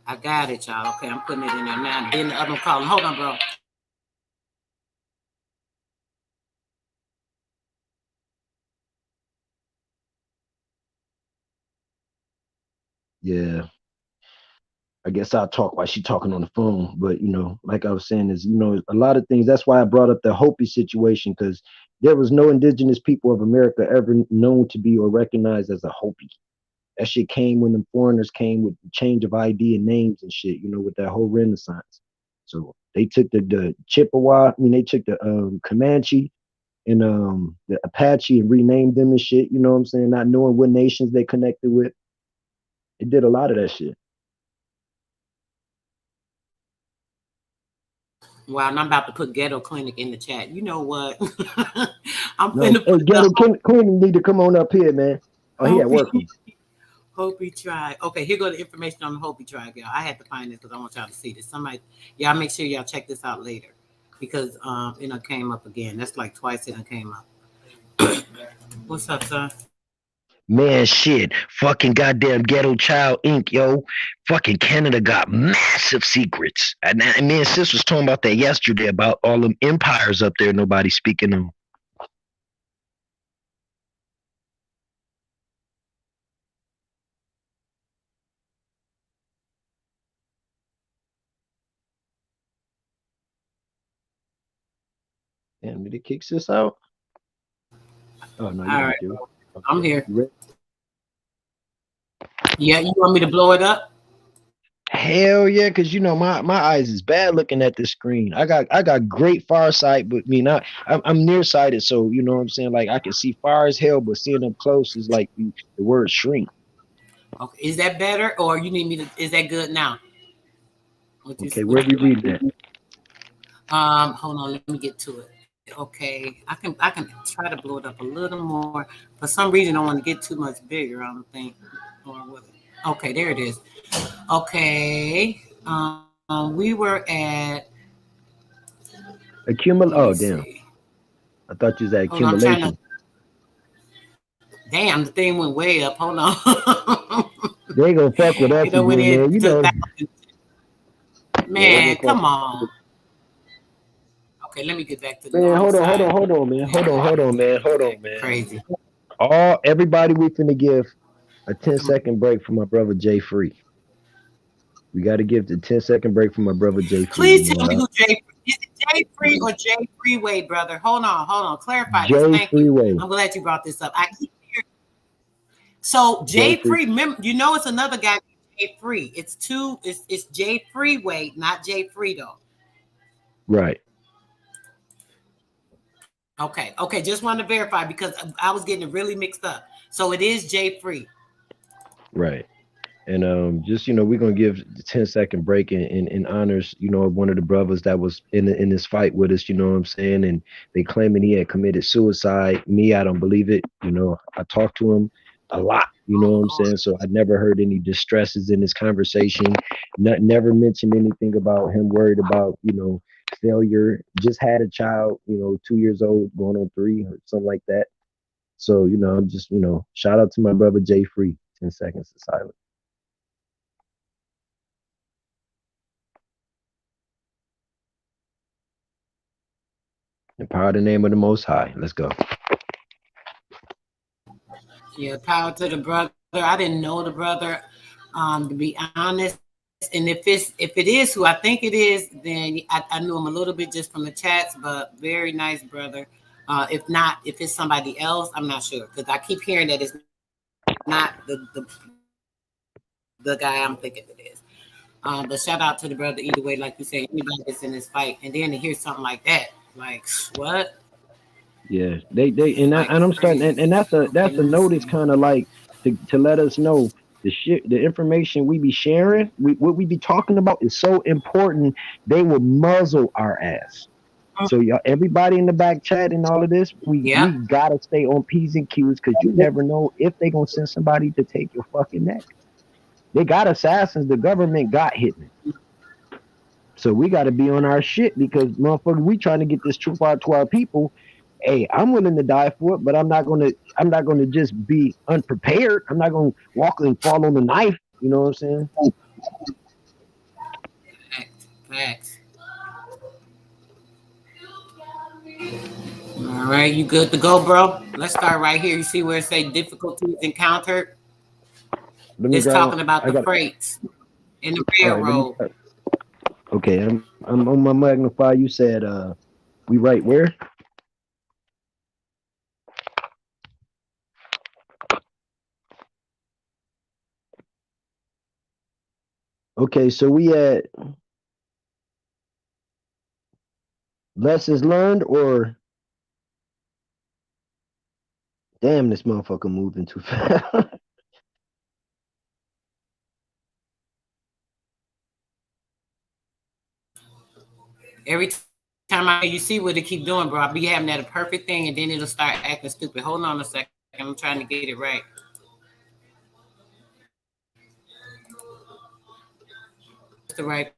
I got it, y'all. Okay, I'm putting it in there now. Then the other one calling. Hold on, bro. Yeah. I guess I'll talk while she's talking on the phone. But like I was saying, is a lot of things. That's why I brought up the Hopi situation, because there was no indigenous people of America ever known to be or recognized as a Hopi. That shit came when the foreigners came with the change of ID and names and shit, with that whole Renaissance. So they took the Chippewa, they took the Comanche and the Apache and renamed them and shit, you know what I'm saying? Not knowing what nations they connected with. It did a lot of that shit. Wow, and I'm about to put ghetto clinic in the chat. You know what? I'm No, finna put Ghetto Queen need to come on up here, man. Oh, he at work. Hopi tribe. Okay, here go the information on the Hopi tribe, y'all. I had to find this because I want y'all to see this. Y'all make sure y'all check this out later, because it came up again. That's like twice it came up. What's up, sir? Man, shit. Fucking goddamn Ghetto Child Inc., yo. Fucking Canada got massive secrets. And me and sis was talking about that yesterday, about all them empires up there nobody speaking of. Damn, did it kick sis out? Oh, no, you right, dude. Okay. I'm here. Yeah, you want me to blow it up? Hell yeah, because my eyes is bad looking at the screen. I got great far sight, but I'm nearsighted, so you know what I'm saying. Like I can see far as hell, but seeing up close is like the word shrink. Okay, is that better, or you need me to? Is that good now? Okay, where we read that? Hold on, let me get to it. Okay, I can try to blow it up a little more. For some reason, I don't want to get too much bigger. I don't think. Okay, there it is. Okay, we were at Oh damn! I thought you was at accumulation. Damn, the thing went way up. Hold on. They ain't gonna fuck with us again, man. You know. Man, come on. Okay, let me get back to the man. Hold on, man. Hold on, man. Crazy. Everybody, we finna give a 10-second break for my brother Jay Free. We got to give the 10-second break for my brother Jay Free. Please tell me who Jay Free is. It Jay Free or Jay Freeway, brother? Hold on. Clarify this. Thank Freeway. you. I'm glad you brought this up. I keep hearing. So Jay Free, remember, it's another guy, Jay Free. It's Jay Freeway, not Jay Frito. Right. Okay. Just wanted to verify because I was getting it really mixed up. So it is Jay Free. Right. And just we're gonna give the 10-second break in honors, of one of the brothers that was in this fight with us, you know what I'm saying? And they claiming he had committed suicide. Me, I don't believe it. I talked to him a lot, you know what I'm saying? So I never heard any distresses in this conversation. Never mentioned anything about him worried about, failure. Just had a child, 2 years old, going on 3 or something like that. So, I'm just, shout out to my brother Jay Free. 10 seconds of silence. And power the name of the Most High. Let's go. Yeah, power to the brother. I didn't know the brother, to be honest. And if it is who I think it is, then I knew him a little bit just from the chats. But very nice brother. If not, if it's somebody else, I'm not sure because I keep hearing that it's not the guy I'm thinking it is. But shout out to the brother either way, like you say, anybody that's in this fight, and then to hear something like that, like what? Yeah, and I'm starting, and that's a notice, kind of like to let us know the information we be sharing, what we be talking about is so important. They will muzzle our ass. So y'all, everybody in the back chat and all of this, we gotta stay on P's and Q's, because you never know if they gonna send somebody to take your fucking neck. They got assassins. The government got hitmen. So we got to be on our shit, because motherfucker, we trying to get this truth out to our people. Hey, I'm willing to die for it, but I'm not gonna just be unprepared. I'm not gonna walk and fall on the knife. You know what I'm saying? Facts. All right, you good to go, bro? Let's start right here. You see where it say difficulties encountered? It's talking about the freights in the railroad. Right, okay, I'm on my magnifier. You said we right where? Okay, so we at lessons learned, or damn, this motherfucker moving too fast. Every time you see what it keep doing, bro, I'll be having that a perfect thing, and then it'll start acting stupid. Hold on a second. I'm trying to get it right. The right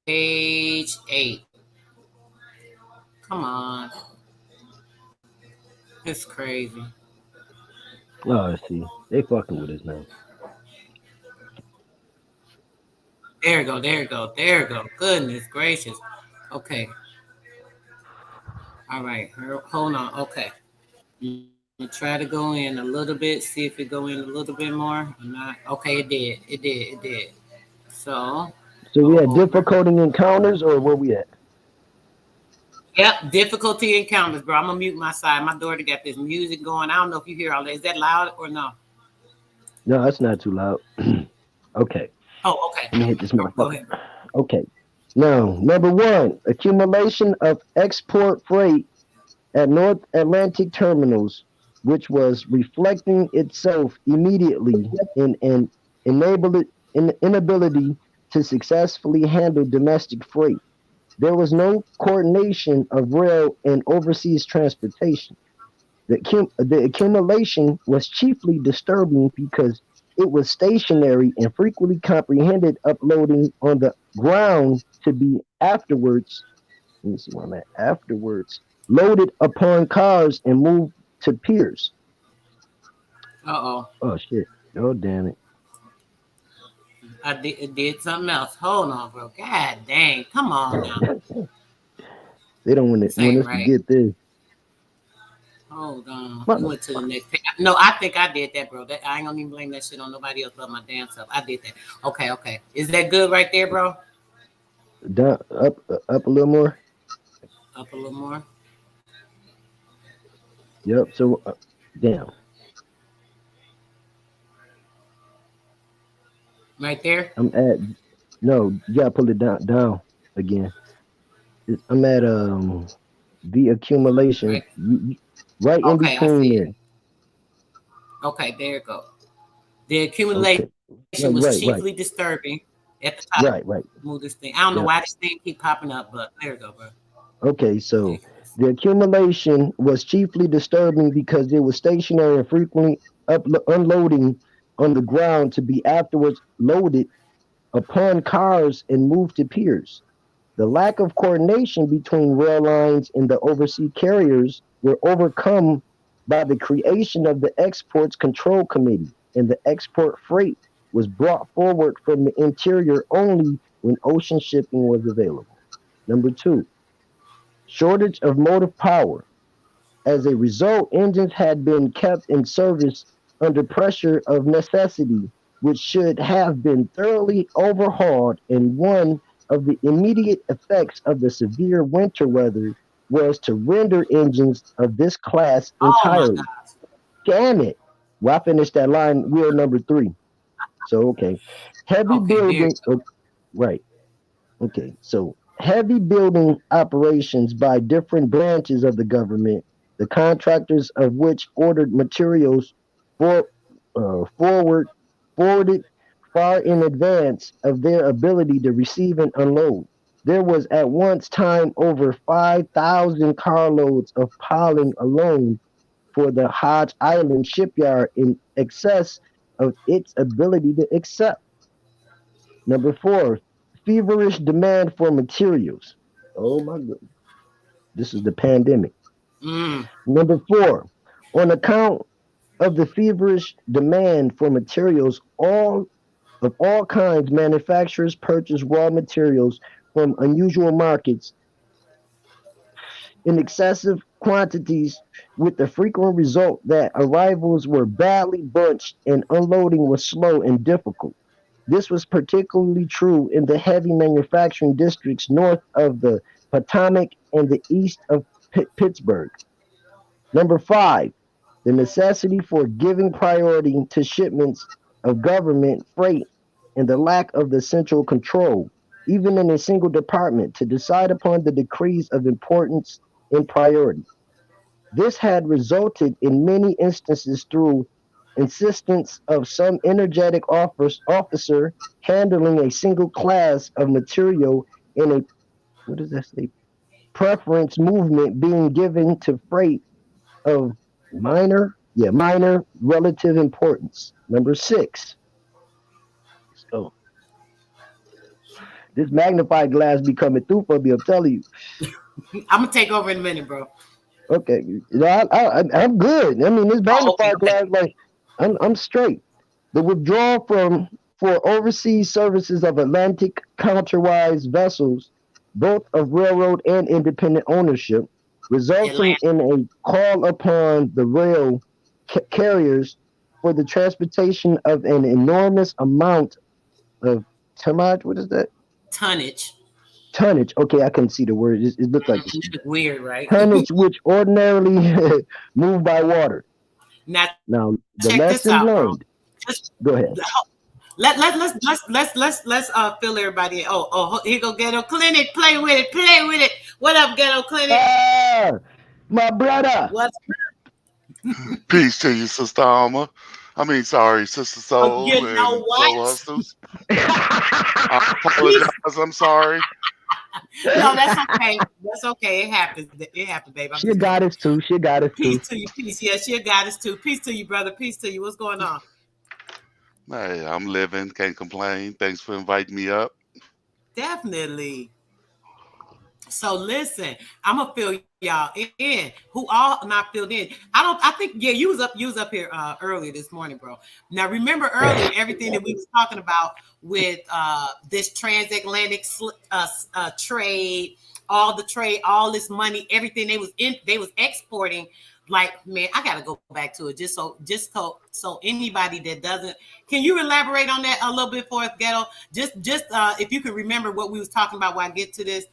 page 8. Come on. It's crazy. Oh, see, they fucking with us now. There you go. Goodness gracious. Okay. All right. Hold on. Okay. I'm gonna try to go in a little bit, see if it go in a little bit more or not. Okay, it did. So we had difficulty encounters, or where we at? Yep, difficulty encounters, bro. I'm gonna mute my side. My daughter got this music going. I don't know if you hear all that. Is that loud or no? No, that's not too loud. Okay. Oh, okay. Let me hit this motherfucker. Go ahead. Okay. Now, number 1, accumulation of export freight at North Atlantic terminals, which was reflecting itself immediately in an inability to successfully handle domestic freight. There was no coordination of rail and overseas transportation. The accumulation was chiefly disturbing because it was stationary and frequently comprehended uploading on the ground to be afterwards. Let me see where I'm at. Afterwards, loaded upon cars and moved to piers. Oh shit! Oh damn it! I did something else. Hold on, bro. God dang! Come on now. They don't want us to get this. Hold on. We went to the next page. No, I think I did that, bro. I ain't gonna even blame that shit on nobody else but my damn self. I did that. Okay. Is that good right there, bro? Down, up a little more. Up a little more. Yep. So, down. Right there. I'm at. No, you gotta pull it down again. I'm at the accumulation. Right in between there. Okay, there you go. The accumulation was chiefly disturbing at the top. Right. Move this thing. I don't know why this thing keep popping up, but there you go, bro. Okay, so the accumulation was chiefly disturbing because it was stationary and frequently unloading on the ground to be afterwards loaded upon cars and moved to piers. The lack of coordination between rail lines and the overseas carriers were overcome by the creation of the Exports Control Committee, and the export freight was brought forward from the interior only when ocean shipping was available. Number 2, shortage of motive power. As a result, engines had been kept in service under pressure of necessity, which should have been thoroughly overhauled, and one of the immediate effects of the severe winter weather was to render engines of this class entirely. Damn it. Well, I finished that line. We're number 3. So, okay. Heavy building. Right. Okay. So heavy building operations by different branches of the government, the contractors of which ordered materials for forward forwarded far in advance of their ability to receive and unload. There was at once time over 5,000 carloads of piling alone for the Hodge Island shipyard in excess of its ability to accept. Number four, feverish demand for materials. Oh my goodness. This is the pandemic. Number four, on account of the feverish demand for materials, all kinds, manufacturers purchase raw materials from unusual markets in excessive quantities, with the frequent result that arrivals were badly bunched and unloading was slow and difficult. This was particularly true in the heavy manufacturing districts north of the Potomac and the east of Pittsburgh. Number five, the necessity for giving priority to shipments of government freight and the lack of the central control, even in a single department, to decide upon the decrees of importance and priority. This had resulted in many instances through insistence of some energetic officer handling a single class of material in a what does that say? Preference movement being given to freight of minor relative importance. Number six. So this magnifying glass be coming through for me, I'm telling you. I'm gonna take over in a minute, bro. Okay, I'm good. I mean, this magnifying glass, like, I'm straight. The withdrawal for overseas services of Atlantic counterwise vessels, both of railroad and independent ownership, resulting in a call upon the rail carriers for the transportation of an enormous amount of tonnage. What is that? Tonnage. Tonnage. Okay, I couldn't see the word. It looked like weird, right? tonnage which ordinarily move by water. Now the check this lesson out, learned. Go ahead. Let's fill everybody in. Oh, here go Ghetto Clinic. Play with it. What up, Ghetto Clinic? My brother. What's Peace to you, Sister Alma. Sister Soul you know and what? Soul Hustles. I apologize. I'm sorry. No, that's okay. That's okay. It happens. Babe. She a goddess too. Peace to you. Peace. Yeah, she a goddess too. Peace to you, brother. Peace to you. What's going on? Hey, I'm living. Can't complain. Thanks for inviting me up. Definitely. So listen, I'm gonna fill y'all in. Who all not filled in? I think you was up here earlier this morning, bro. Now remember earlier everything that we was talking about with this transatlantic trade, all this money, everything they was exporting. Like, man, I gotta go back to it just so anybody that doesn't, can you elaborate on that a little bit for us, Ghetto? Just if you can remember what we was talking about while I get to this.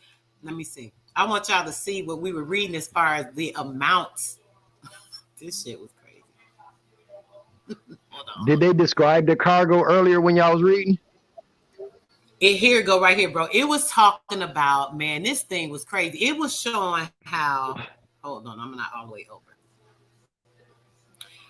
Let me see. I want y'all to see what we were reading as far as the amounts. This shit was crazy. Did they describe the cargo earlier when y'all was reading? Here go right here, bro. It was talking about, man, this thing was crazy. It was showing how, hold on, I'm not all the way over.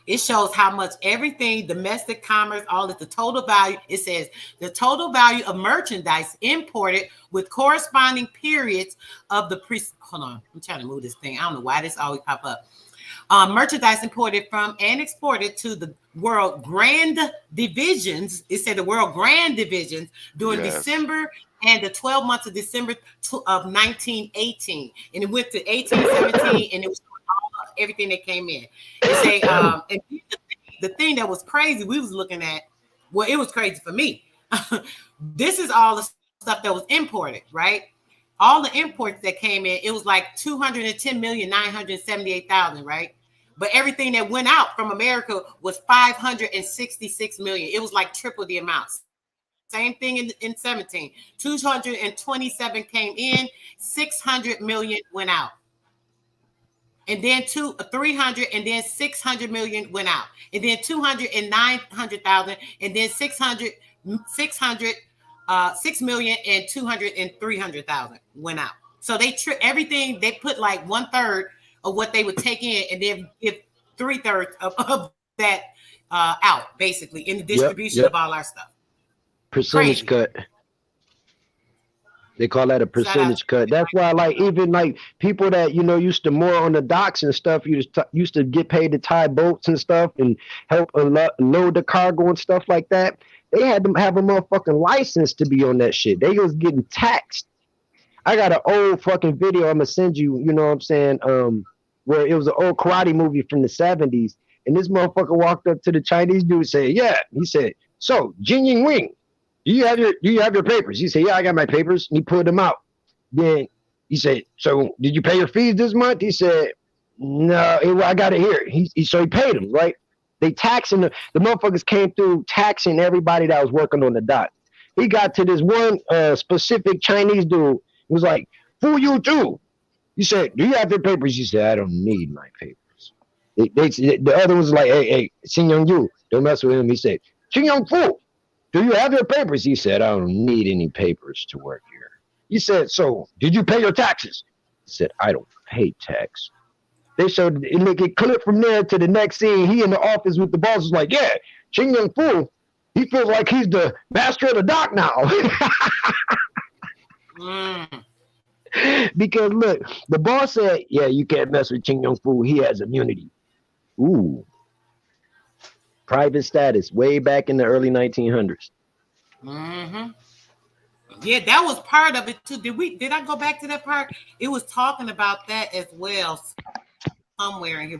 It shows how much everything, domestic commerce, all of the total value. It says the total value of merchandise imported with corresponding periods of the hold on, I'm trying to move this thing. I don't know why this always pop up. Merchandise imported from and exported to the World Grand Divisions. It said the World Grand Divisions during December and the 12 months of December of 1918. And it went to 1817 and it was everything that came in. It say, and the thing that was crazy, we was looking at, well, it was crazy for me. This is all the stuff that was imported, right? All the imports that came in, it was like 210,978,000, right? But everything that went out from America was 566 million. It was like triple the amounts. Same thing in 17. 227 came in, 600 million went out. And then 300, and then 600 million went out, and then 200 and 900,000, and then 600 6,200,000 and 300,000 went out. So they everything. They put like 1/3 of what they would take in, and then give 3/3 of that out, basically in the distribution of all our stuff. Percentage cut. They call that a percentage cut. That's why, like, even like people that used to moor on the docks and stuff, used to get paid to tie boats and stuff and help load the cargo and stuff like that. They had to have a motherfucking license to be on that shit. They was getting taxed. I got an old fucking video I'm gonna send you. You know what I'm saying? Where it was an old karate movie from the 70s, and this motherfucker walked up to the Chinese dude and said, "Yeah," he said, "So Jin Ying Wing, do you have your papers?" He said, "Yeah, I got my papers." And he pulled them out. Then he said, "So did you pay your fees this month?" He said, "No, I got it here." So he paid them, right? They taxing the motherfuckers came through taxing everybody that was working on the dock. He got to this one specific Chinese dude. He was like, "Fool you too." He said, "Do you have your papers?" He said, "I don't need my papers." The other was like, "Hey, Xin Young Yu, don't mess with him." He said, "Xin Young Fu, do you have your papers?" He said, "I don't need any papers to work here." He said, "So did you pay your taxes?" He said, "I don't pay tax." They showed it clipped from there to the next scene. He in the office with the boss was like, "Yeah, Xin Young Fu, he feels like he's the master of the dock now." Because look, the boss said, "Yeah, you can't mess with Ching Yong Fu. He has immunity." Ooh, private status way back in the early 1900s. Yeah, that was part of it too. Did I go back to that part? It was talking about that as well somewhere in here.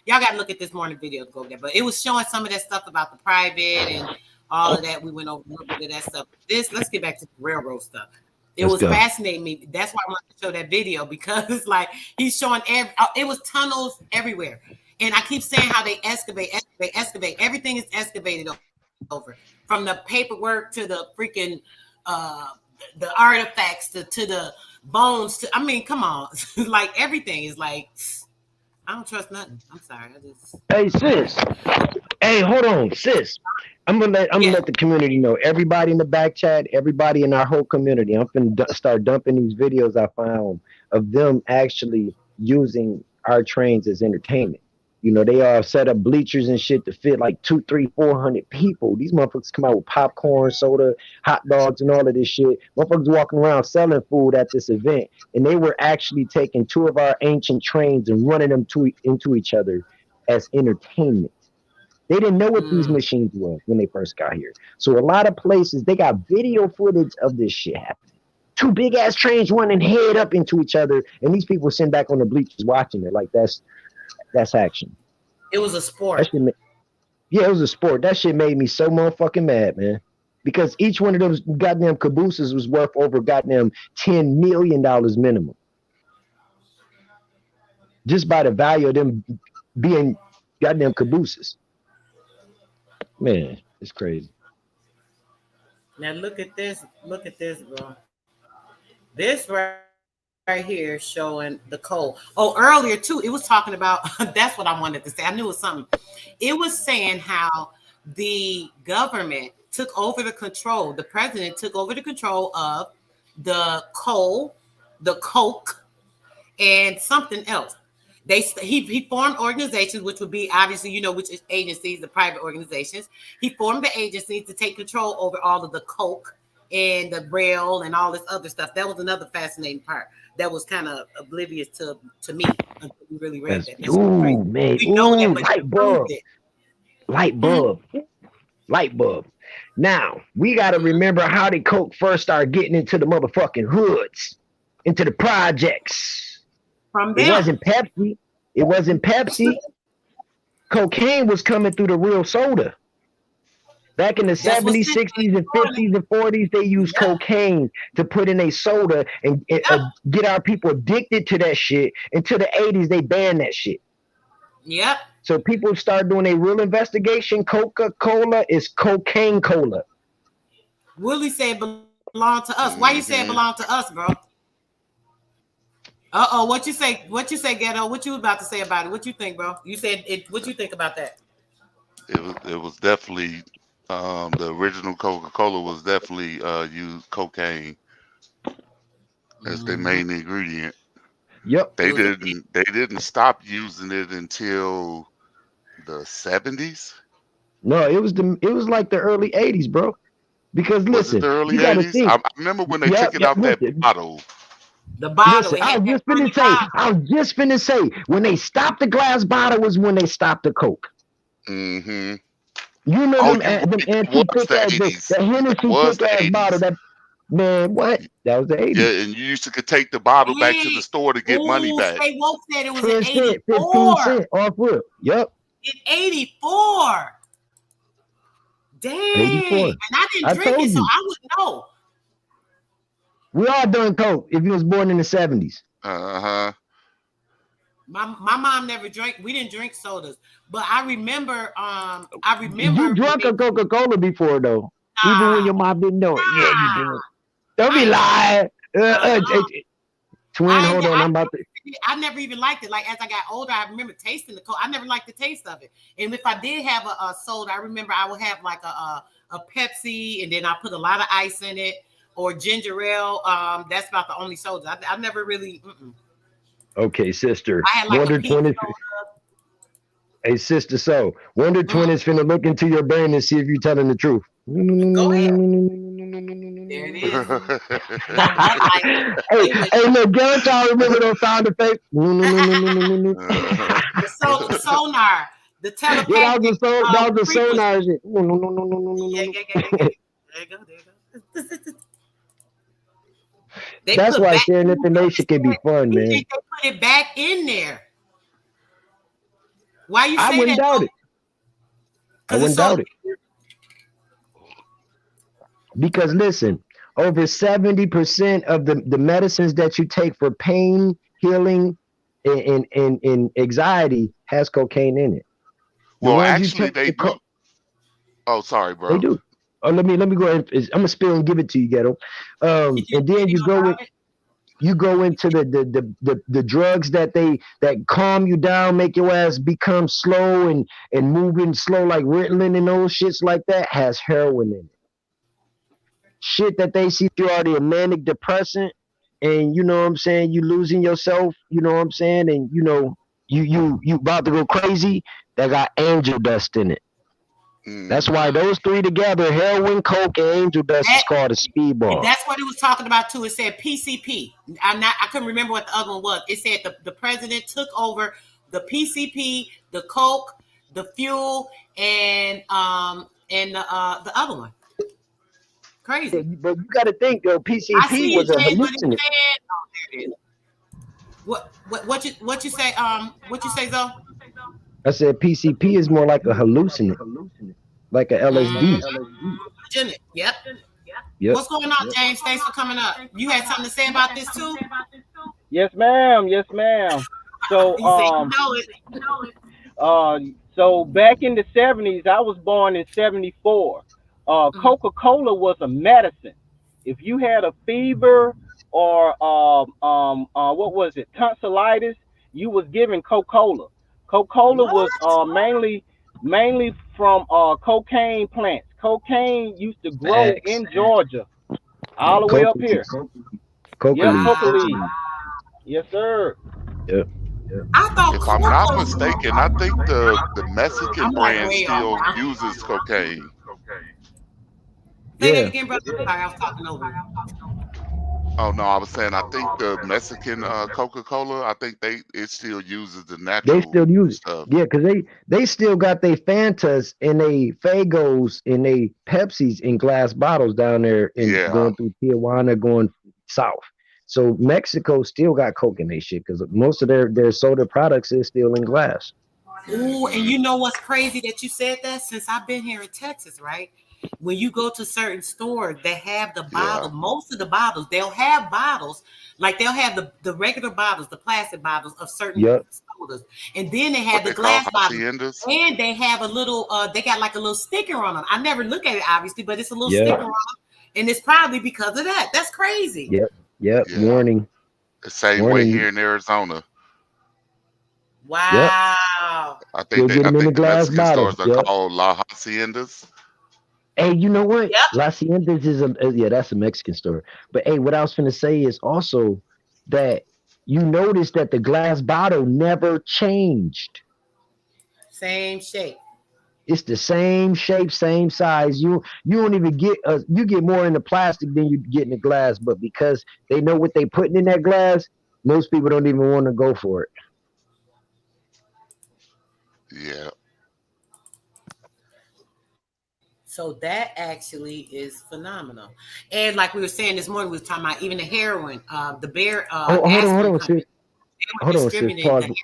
Y'all got to look at this morning video to go there. But it was showing some of that stuff about the private and all of that. We went over a little bit of that stuff. Let's get back to the railroad stuff. It was fascinating me. That's why I wanted to show that video, because it's like he's showing it was tunnels everywhere. And I keep saying how they excavate. Everything is excavated over, from the paperwork to the freaking the artifacts to the bones. I mean, come on. Like everything is like, I don't trust nothing. I'm sorry. Hey, sis. Hey, hold on, sis. I'm gonna let the community know. Everybody in the back chat, everybody in our whole community. I'm gonna start dumping these videos I found of them actually using our trains as entertainment. They all set up bleachers and shit to fit like 200, 300, 400 people. These motherfuckers come out with popcorn, soda, hot dogs, and all of this shit. Motherfuckers walking around selling food at this event, and they were actually taking 2 of our ancient trains and running them into each other as entertainment. They didn't know what these machines were when they first got here. So a lot of places, they got video footage of this shit happening. 2 big ass trains running head up into each other, and these people sitting back on the bleachers watching it. Like that's action. It was a sport. It was a sport. That shit made me so motherfucking mad, man. Because each one of those goddamn cabooses was worth over goddamn $10 million minimum. Just by the value of them being goddamn cabooses. Man, it's crazy. Now look at this. Look at this, bro. This right here showing the coal. Oh, earlier too, it was talking about, that's what I wanted to say. I knew it was something. It was saying how the government took over the control. The president took over the control of the coal, the coke, and something else. He formed organizations, which would be obviously, which is agencies, the private organizations. He formed the agencies to take control over all of the coke and the rail and all this other stuff. That was another fascinating part that was kind of oblivious to me until we really read that. Ooh, man. We know that, light bulb. Now, we got to remember how the coke first started getting into the motherfucking hoods, into the projects. It wasn't Pepsi. Cocaine was coming through the real soda. Back in the 70s, 60s, and 50s and 40s, they used cocaine to put in a soda and get our people addicted to that shit. Until the 80s, they banned that shit. Yep. So people start doing a real investigation. Coca-Cola is cocaine cola. Willie said it belonged to us. Why you say it belonged to us, bro? What you say, Ghetto? What you about to say about it? What you think, bro? You said it. What you think about that? It was definitely The original Coca-Cola was definitely used cocaine as their main ingredient. Yep. They didn't stop using it until the 70s. No, it was like the early 80s, bro. Because Was it listen, the early you gotta 80s? think. I remember when they took it out that listen, bottle. The bottle. listen, I was just finna say, when they stopped the glass bottle was when they stopped the Coke. Mm-hmm. You know Oh, them that antique was thick the ass, 80s. the Hennessy Was thick the ass 80s. bottle. That man, what? That was the 80s. Yeah, and you used to could take the bottle back to the store to get money back. Stay Woke said it was 10 in cent, 15 '84. cent off rip. Yep. In '84. Dang. 84. And I didn't I drink told it, so you. I wouldn't know. We all done Coke if you was born in the 70s. Uh-huh. My mom never drank. We didn't drink sodas, but I remember. You drunk a Coca-Cola before though, even when your mom didn't know it. Yeah, you did. Don't be lying. Twin, hold on, I'm about to. I never even liked it. Like as I got older, I remember tasting the Coke. I never liked the taste of it. And if I did have a soda, I remember I would have like a Pepsi, and then I put a lot of ice in it, or ginger ale. That's about the only soda. I never really. Okay, sister. I had like Wonder a peach Twin is. soda. Hey, sister, so Wonder Twin is finna look into your brain and see if you're telling the truth. Go ahead. There it is. hey, look, don't y'all remember those sound effects? The sonar, the telepathic. Yeah, that was the sonar shit. Yeah. There you go. That's why sharing information can be fun, man. They put it back in there. Why you say I wouldn't that? doubt it. I wouldn't doubt it. Because listen, over 70% of the medicines that you take for pain, healing, and anxiety has cocaine in it. Well, actually, they do. Oh, sorry, bro. They do. Oh, let me go ahead. I'm gonna spill and give it to you, Ghetto. And then you go into the drugs that calm you down, make your ass become slow and moving slow, like Ritalin and those shits like that, has heroin in it. Shit that they see you're already a manic depressant, and you know what I'm saying, you losing yourself, you know what I'm saying, and you know you about to go crazy, that got angel dust in it. That's why those three together, heroin, coke, and angel dust, is called a speedball. That's what it was talking about too. It said PCP. I couldn't remember what the other one was. It said the president took over the PCP, the coke, the fuel, and the other one. Crazy. But you got to think though, PCP was a hallucinant. What you say? What you say, Zoe? I said PCP is more like a hallucinant, like a LSD. Yep. What's going on, James? Thanks for coming up. You had something to say about this too? Yes, ma'am. Yes, ma'am. So, so back in the 70s, I was born in 74. Coca-Cola was a medicine. If you had a fever or what was it, tonsillitis, you was given Coca-Cola. Coca-Cola was mainly from cocaine plants. Cocaine used to grow in Georgia, all the way up here. Coca leaves. Yes, sir. Yep. If I'm not mistaken, I think the Mexican brand still uses cocaine. Say that again, brother. Sorry, I was talking over you. Oh no, I was saying I think the Mexican Coca-Cola, I think it still uses the natural. They still use stuff. it. Yeah, because they still got their Fantas and they Fagos and they Pepsis in glass bottles down there going through Tijuana, going south. So Mexico still got Coke in their shit because most of their soda products is still in glass. Ooh, and you know what's crazy that you said that? Since I've been here in Texas, right? When you go to certain stores that have the bottle, most of the bottles, they'll have bottles, like they'll have the regular bottles, the plastic bottles of certain sodas. And then they have the glass bottles. And they have a little, they got like a little sticker on them. I never look at it, obviously, but it's a little sticker on them. And it's probably because of that. That's crazy. Yep. Warning. The same way here in Arizona. Wow. I think the Mexican stores are called La Haciendas. Hey, you know what? Yep. La Haciendas is yeah, that's a Mexican story. But hey, what I was gonna say is also that you notice that the glass bottle never changed. Same shape. It's the same shape, same size. You don't even get you get more in the plastic than you get in the glass, but because they know what they putting in that glass, most people don't even want to go for it. Yeah. So that actually is phenomenal. And like we were saying this morning, we were talking about even the heroin, the bear Oh, hold aspirin on, company. sis. They were Hold on, sis. distributing the Pause. heroin.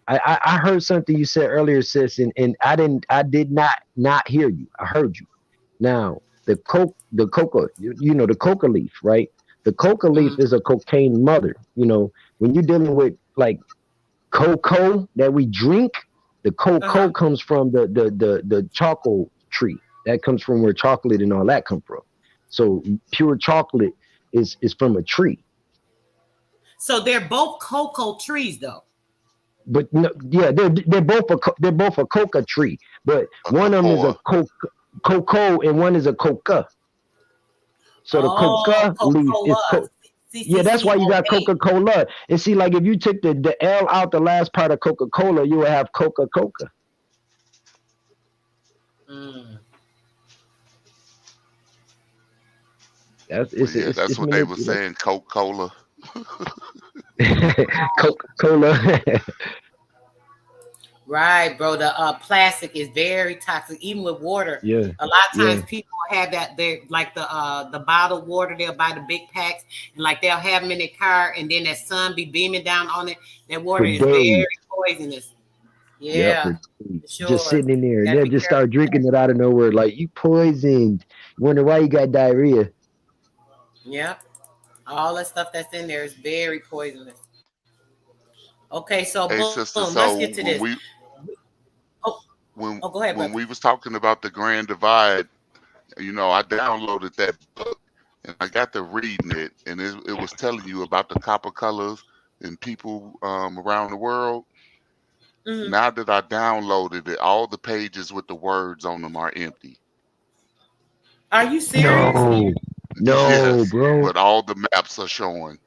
I heard something you said earlier, sis, and I did not hear you. I heard you. Now the coca, you know the coca leaf, right? The coca leaf is a cocaine mother. You know, when you're dealing with like cocoa that we drink, the cocoa comes from the chocolate tree. That comes from where chocolate and all that come from. So pure chocolate is from a tree. So they're both cocoa trees, though. But no, yeah, they're both a coca tree, but one of them is a cocoa and one is a coca. So the coca leaf is yeah, that's why you got Coca-Cola. And see, like if you took the L out the last part of Coca-Cola, you would have Coca-Cola. That's what they were saying. Coca-Cola. Coca-Cola. Right, bro. The plastic is very toxic, even with water. Yeah. A lot of times people have that. They're like the bottled water. They'll buy the big packs, and like they'll have them in their car, and then that sun be beaming down on it. That water is very poisonous. Yeah, sure. Just sitting in there, and they'll just start drinking it out of nowhere. Like you poisoned. Wonder why you got diarrhea. Yep. All that stuff that's in there is very poisonous. Okay, so Hey, boom, sister, let's get to this. Go ahead, when we was talking about the Grand Divide, you know, I downloaded that book and I got to reading it, and it was telling you about the copper colors and people around the world. Now that I downloaded it, all the pages with the words on them are empty. Are you serious? No, yes, bro. but all the maps are showing.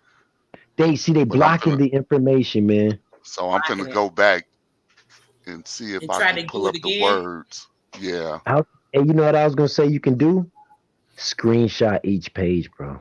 They blocking the information, man. So I'm gonna go back and see if I can pull up the words. Yeah. And you know what I was gonna say? You can do screenshot each page, bro.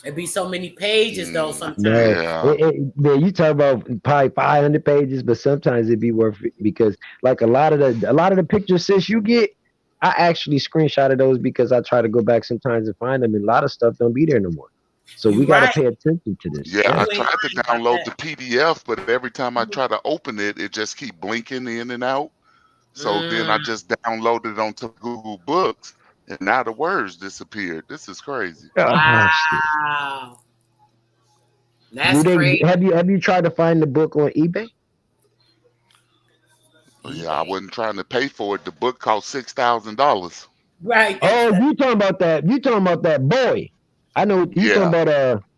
It'd be so many pages though. Sometimes. No, man, you talk about probably 500 pages, but sometimes it'd be worth it because, like a lot of the pictures, sis, you get, I actually screenshotted those because I try to go back sometimes and find them, and a lot of stuff don't be there no more. So we got to pay attention to this. Yeah, I tried to download the PDF, but every time I try to open it, it just keep blinking in and out. So then I just downloaded it onto Google Books, and now the words disappeared. This is crazy. Wow. That's crazy. Have you tried to find the book on eBay? Yeah, I wasn't trying to pay for it. The book cost $6,000. Right. Oh, you talking about that? You talking about that boy? I know you talking about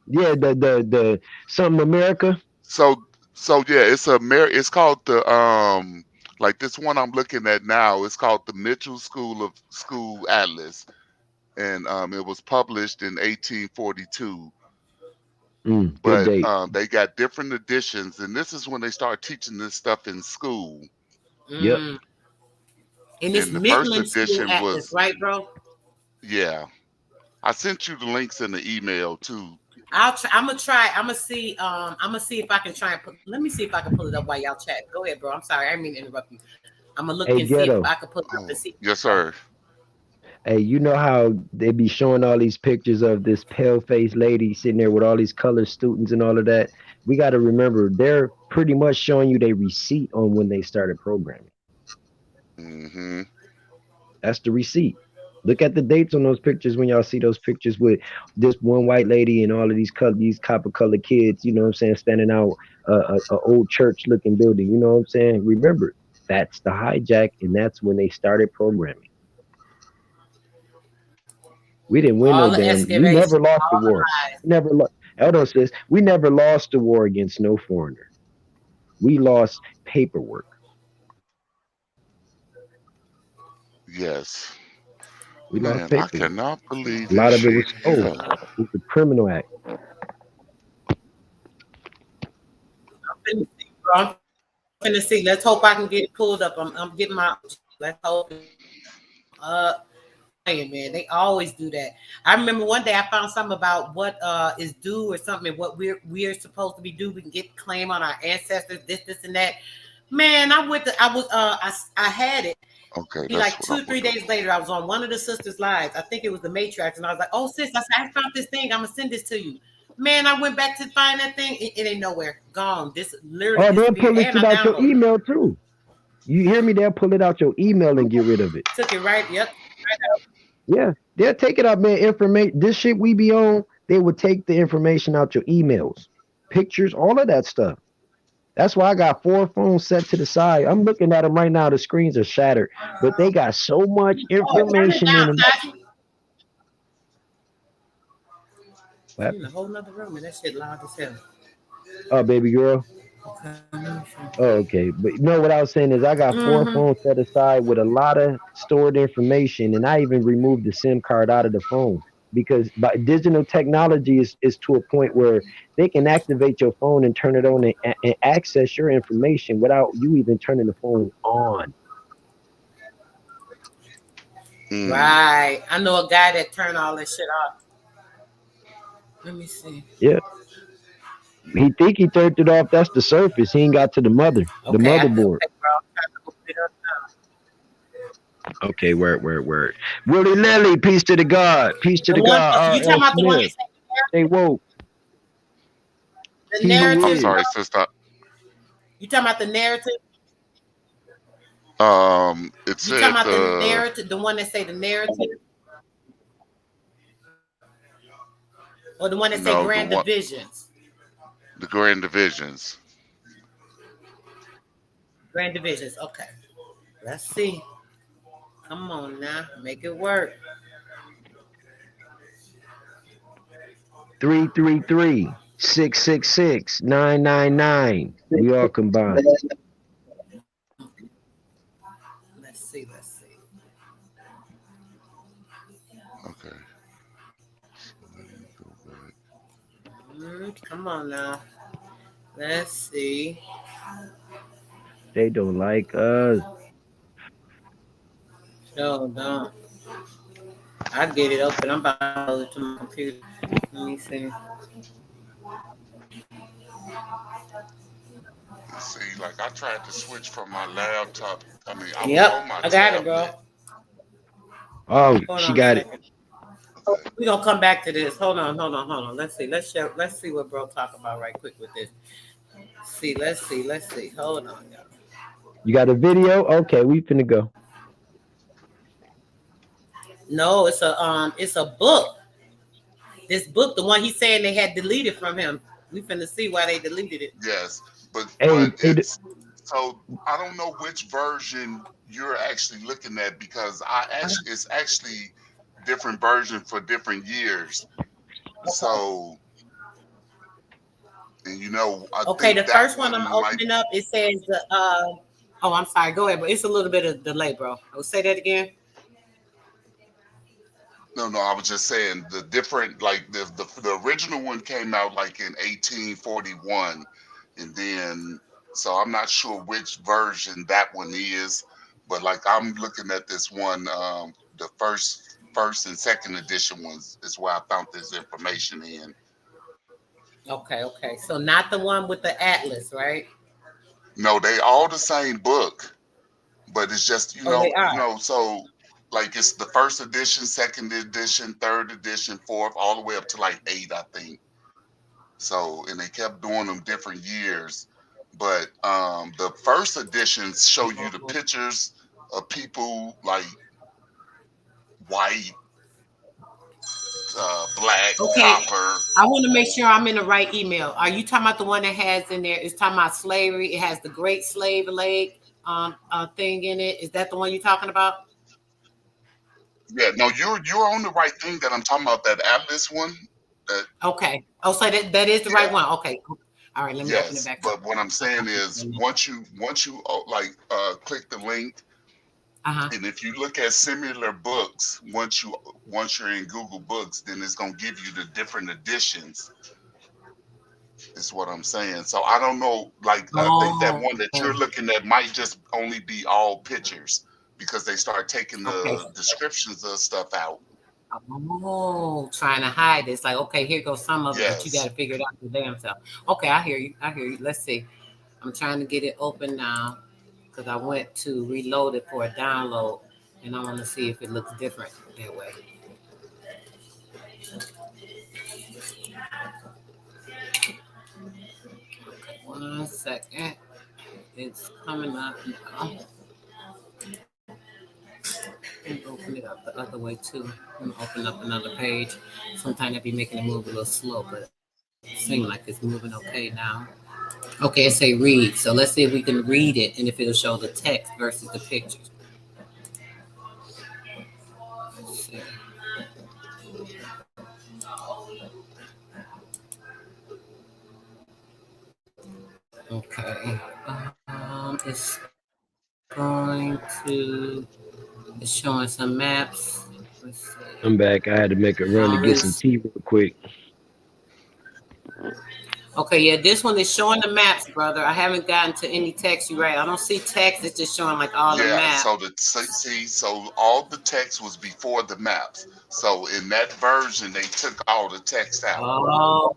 the something America. So yeah, it's called the like this one I'm looking at now. It's called the Mitchell School Atlas, and it was published in 1842. But they got different editions, and this is when they start teaching this stuff in school. Yep. And this Midland School Atlas, right, bro? Yeah. I sent you the links in the email too. I'm gonna try. I'm gonna see if I can try and let me see if I can pull it up while y'all chat. Go ahead, bro. I'm sorry. I didn't mean to interrupt you. I'm gonna look and see if I can pull it up and see. Yes, sir. Hey, you know how they be showing all these pictures of this pale-faced lady sitting there with all these colored students and all of that? We got to remember they're pretty much showing you their receipt on when they started programming. That's the receipt. Look at the dates on those pictures when y'all see those pictures with this one white lady and all of these copper-colored kids, you know what I'm saying, standing out a old church-looking building, you know what I'm saying? Remember, that's the hijack, and that's when they started programming. We didn't win no damn. We never lost the war. Hold on, sis. We never lost the war against no foreigner. We lost paperwork. Yes. We lost Man, I paper. cannot believe A lot this of it was shit. stolen. Yeah. It's a criminal act. I'm finna see. Let's hope I can get it pulled up. I'm getting my. Let's hope. Man, they always do that. I remember one day I found something about what is due or something, and what we're supposed to be due. We can get claim on our ancestors, this, and that. Man, I had it. Okay, Be that's like what 2 or I'm 3 looking days for. later, I was on one of the sisters' lives. I think it was the matriarch, and I was like, "Oh, sis," I said, "I found this thing. I'm gonna send this to you." Man, I went back to find that thing. It ain't nowhere. Gone. This literally Oh, they'll disappeared. pull this And shit I out your downloaded it. email too. You hear me? They'll pull it out your email and get rid of it. Took it right. Yep. Right out. Yeah, they'll take it out, man. Information. This shit we be on, they would take the information out your emails, pictures, all of that stuff. That's why I got 4 phones set to the side. I'm looking at them right now. The screens are shattered, but they got so much Oh, turn it information in down, them. Taji. What? I'm in a whole nother room, and that shit loud as hell. Oh, baby girl. Oh, okay. But no, what I was saying is I got 4 phones set aside with a lot of stored information, and I even removed the SIM card out of the phone because digital technology is to a point where they can activate your phone and turn it on and access your information without you even turning the phone on. Right. I know a guy that turned all this shit off. Let me see. Yeah. He think he turned it off. That's the surface. He ain't got to the Okay, motherboard. okay, bro. I'm trying to look it up now. Okay, word. Willie Lilly, peace to the God. Peace to The the one God. you talking R.L. about, the one Smith. that said Stay woke. the He who narrative? I'm is. sorry, sister. You talking about the narrative? It You talking said about the narrative, the one that say the narrative, or the one that say no, grand divisions? the grand divisions. Grand divisions. Okay. Let's see. Come on now, make it work. 333-666-999. We all combined. Let's see. Okay. So let me go back. Come on now. Let's see. They don't like us. No, no. I get it open. I'm about to load it to my computer. Let me see. See, like I tried to switch from my laptop. I mean, I was Yep, on my I got it, tablet. bro. Oh, Hold she on a got it. second. We're gonna come back to this. Hold on. Let's see. Let's see what bro talk about right quick with this. Let's see. Hold on, y'all. You got a video? Okay, we finna go. No, it's a book. This book, the one he's saying they had deleted from him. We finna see why they deleted it. Yes, but Hey, it's so I don't know which version you're actually looking at because it's actually different version for different years. So, and I Okay, think the that first one I'm one might. opening up, it says oh, I'm sorry. Go ahead, but it's a little bit of delay, bro. I will say that again. No, I was just saying the different, like the original one came out like in 1841, and then so I'm not sure which version that one is, but like I'm looking at this one, the first and second edition ones is where I found this information in. Okay. So not the one with the atlas, right? No, they all the same book, but it's just They are. so like it's the first edition, second edition, third edition, fourth, all the way up to like 8, I think. So, and they kept doing them different years, but the first editions show you the pictures of people like white, black, Okay. copper. I want to make sure I'm in the right email. Are you talking about the one that has in there? It's talking about slavery. It has the Great Slave Lake thing in it. Is that the one you're talking about? Yeah, no, you're on the right thing that I'm talking about. That Atlas one. Okay. Oh, so that is the right one. Okay. All right. Let me open it Yes, back up. but what I'm saying is once you click the link, And if you look at similar books, once you're in Google Books, then it's gonna give you the different editions. Is what I'm saying. So I don't know. Like I think that one that you're looking at might just only be all pictures because they start taking the descriptions of stuff out. Oh, trying to hide this. Like, okay, here goes some of it, but you got to figure it out your damn self. Okay, I hear you. I hear you. Let's see. I'm trying to get it open now because I went to reload it for a download, and I want to see if it looks different that way. Okay, 1 second. It's coming up now. And open it up the other way too. I'm gonna open up another page. Sometimes I be making it move a little slow, but it seems like it's moving okay now. Okay, it say read. So let's see if we can read it and if it'll show the text versus the pictures. Let's see. Okay. It's going to. It's showing some maps. Let's see. I'm back. I had to make a run to get some tea real quick. Okay, yeah, this one is showing the maps, brother. I haven't gotten to any text. You right? I don't see text. It's just showing like all the maps. So all the text was before the maps. So in that version, they took all the text out. Oh.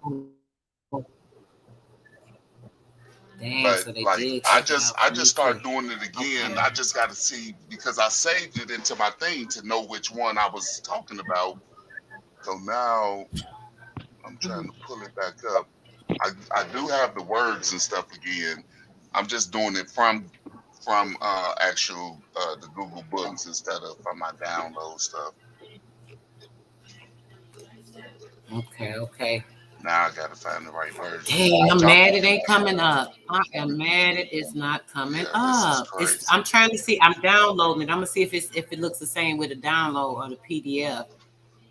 Dang, but so they like did I just started doing it again. Okay. I just got to see because I saved it into my thing to know which one I was talking about. So now I'm trying to pull it back up. I do have the words and stuff again. I'm just doing it from actual the Google Books instead of from my download stuff. Okay. Now I gotta find the right version. Dang, I'm mad it ain't coming up. I am mad it is not coming up. I'm trying to see. I'm downloading it. I'm gonna see if it looks the same with the download or the PDF.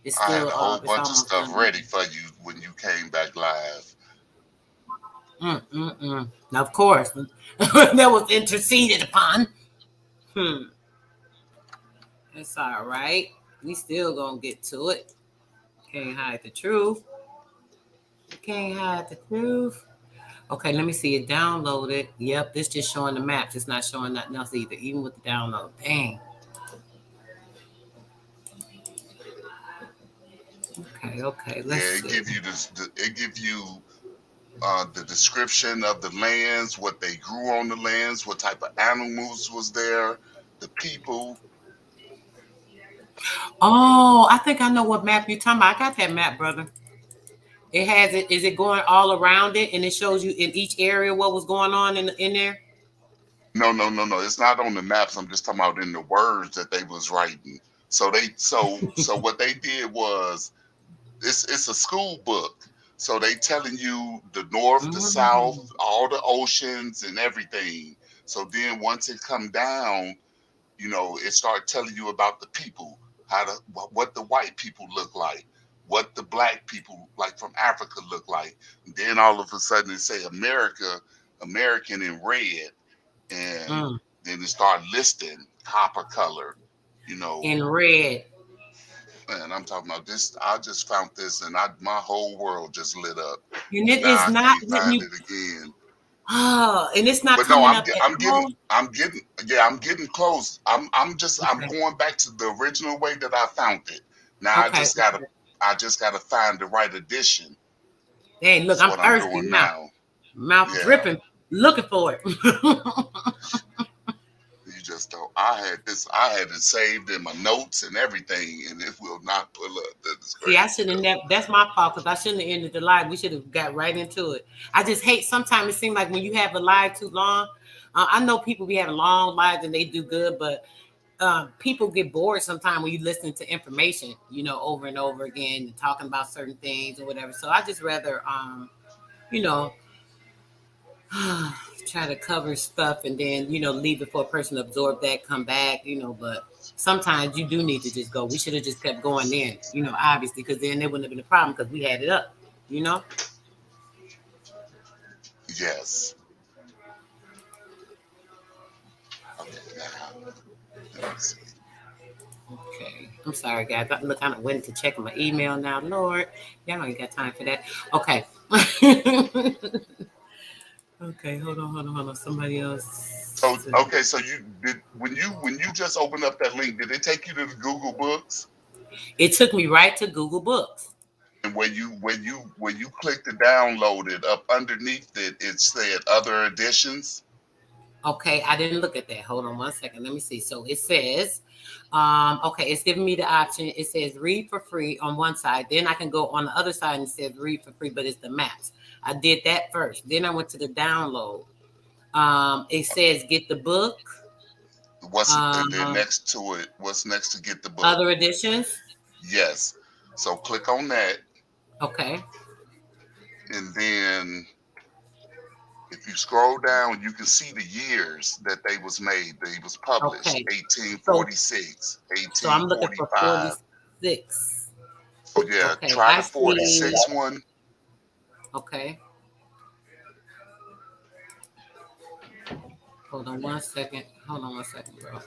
It's still I had a whole bunch of stuff ready for you when you came back live. Now, of course, that was interceded upon. That's all right. We still gonna get to it. Can't hide the truth. Can't hide the truth. Okay, let me see it downloaded. Yep, this just showing the maps. It's not showing nothing else either, even with the download. Dang. Okay. Let's see. It gives you the description of the lands, what they grew on the lands, what type of animals was there, the people. Oh, I think I know what map you're talking about. I got that map, brother. It has it. Is it going all around it, and it shows you in each area what was going on in there? No. It's not on the maps. I'm just talking about in the words that they was writing. So what they did was it's a school book. So they telling you the north, the south, all the oceans and everything. So then once it come down, it start telling you about the people, what the white people look like, what the black people like from Africa look like. And then all of a sudden it say American in red, and then it start listing copper color, in red. And I'm talking about this. I just found this, and my whole world just lit up. And it is not find it again. Oh, and it's not. But coming no, up I'm getting close. I'm going back to the original way that I found it. Now I just gotta find the right edition. Hey, look, I'm thirsty now. Mouth dripping, looking for it. You just don't. I had it saved in my notes and everything, and it will not pull up. See, I shouldn't have. That's my fault because I shouldn't have ended the live. We should have got right into it. I just hate. Sometimes it seems like when you have a live too long. I know people be having long lives and they do good, but people get bored sometimes when you listen to information, over and over again, talking about certain things or whatever. So I just rather, try to cover stuff and then, leave it for a person to absorb that, come back, but sometimes you do need to just go. We should have just kept going then, obviously, because then there wouldn't have been a problem because we had it up, Yes. Okay, now Okay. I'm sorry, guys. Look, I went to check my email now. Lord, y'all ain't got time for that. Okay. Okay, hold on. Somebody else. So okay, so you did when you just opened up that link, did it take you to the Google Books? It took me right to Google Books. And when you clicked to download it, up underneath it said other editions. Okay, I didn't look at that. Hold on one second. Let me see. So it says, okay, it's giving me the option. It says read for free on one side. Then I can go on the other side and it says read for free, but it's the maps. I did that first. Then I went to the download. It says get the book. What's and then next to it? What's next to get the book? Other editions. Yes. So click on that. Okay. And then if you scroll down, you can see the years that they was made. They was published. Okay. 1846, So I'm looking for 46. Oh yeah, Okay, try the 46 one. Okay. Hold on one second, bro.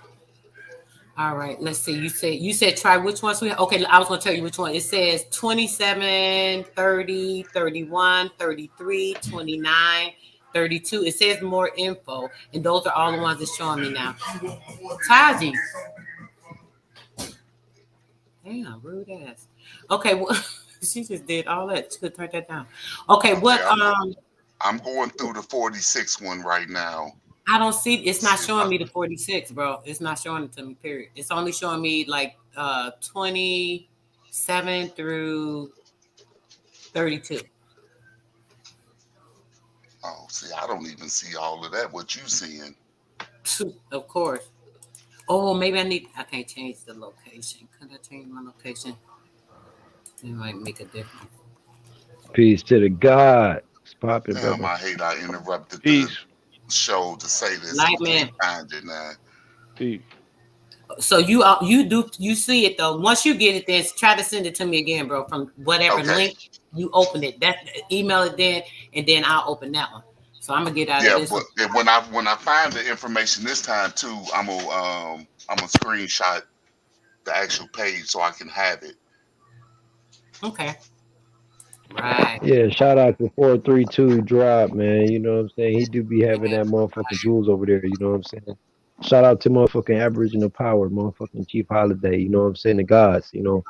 All right, let's see. You said try which ones we have. Okay, I was going to tell you which one. It says 27, 30, 31, 33, 29, 32. It says more info, and those are all the ones it's showing me now. Taji. Damn, rude ass. Okay, well, she just did all that. She could turn that down. Okay, what? I'm going through the 46 one right now. I don't see. It's not showing me the 46, bro. It's not showing it to me. Period. It's only showing me like 27 through 32. Oh, see, I don't even see all of that. What you seeing? Of course. Oh, maybe I can't change the location. Could I change my location? It might make a difference. Peace to the God. It's popping, Damn, brother. I hate I interrupted the show to say this. Nightman. Find it now. Peace. So you see it though. Once you get it, then try to send it to me again, bro. From whatever link you open it. That email it then, and then I'll open that one. So I'm gonna get out of this. Yeah, but when I find the information this time too, I'm gonna screenshot the actual page so I can have it. Okay. Right. Yeah, shout out to 432 Drop, man. You know what I'm saying? He do be having that motherfucking jewels over there. You know what I'm saying? Shout out to motherfucking Aboriginal Power, motherfucking Chief Holiday. You know what I'm saying? The gods, you know,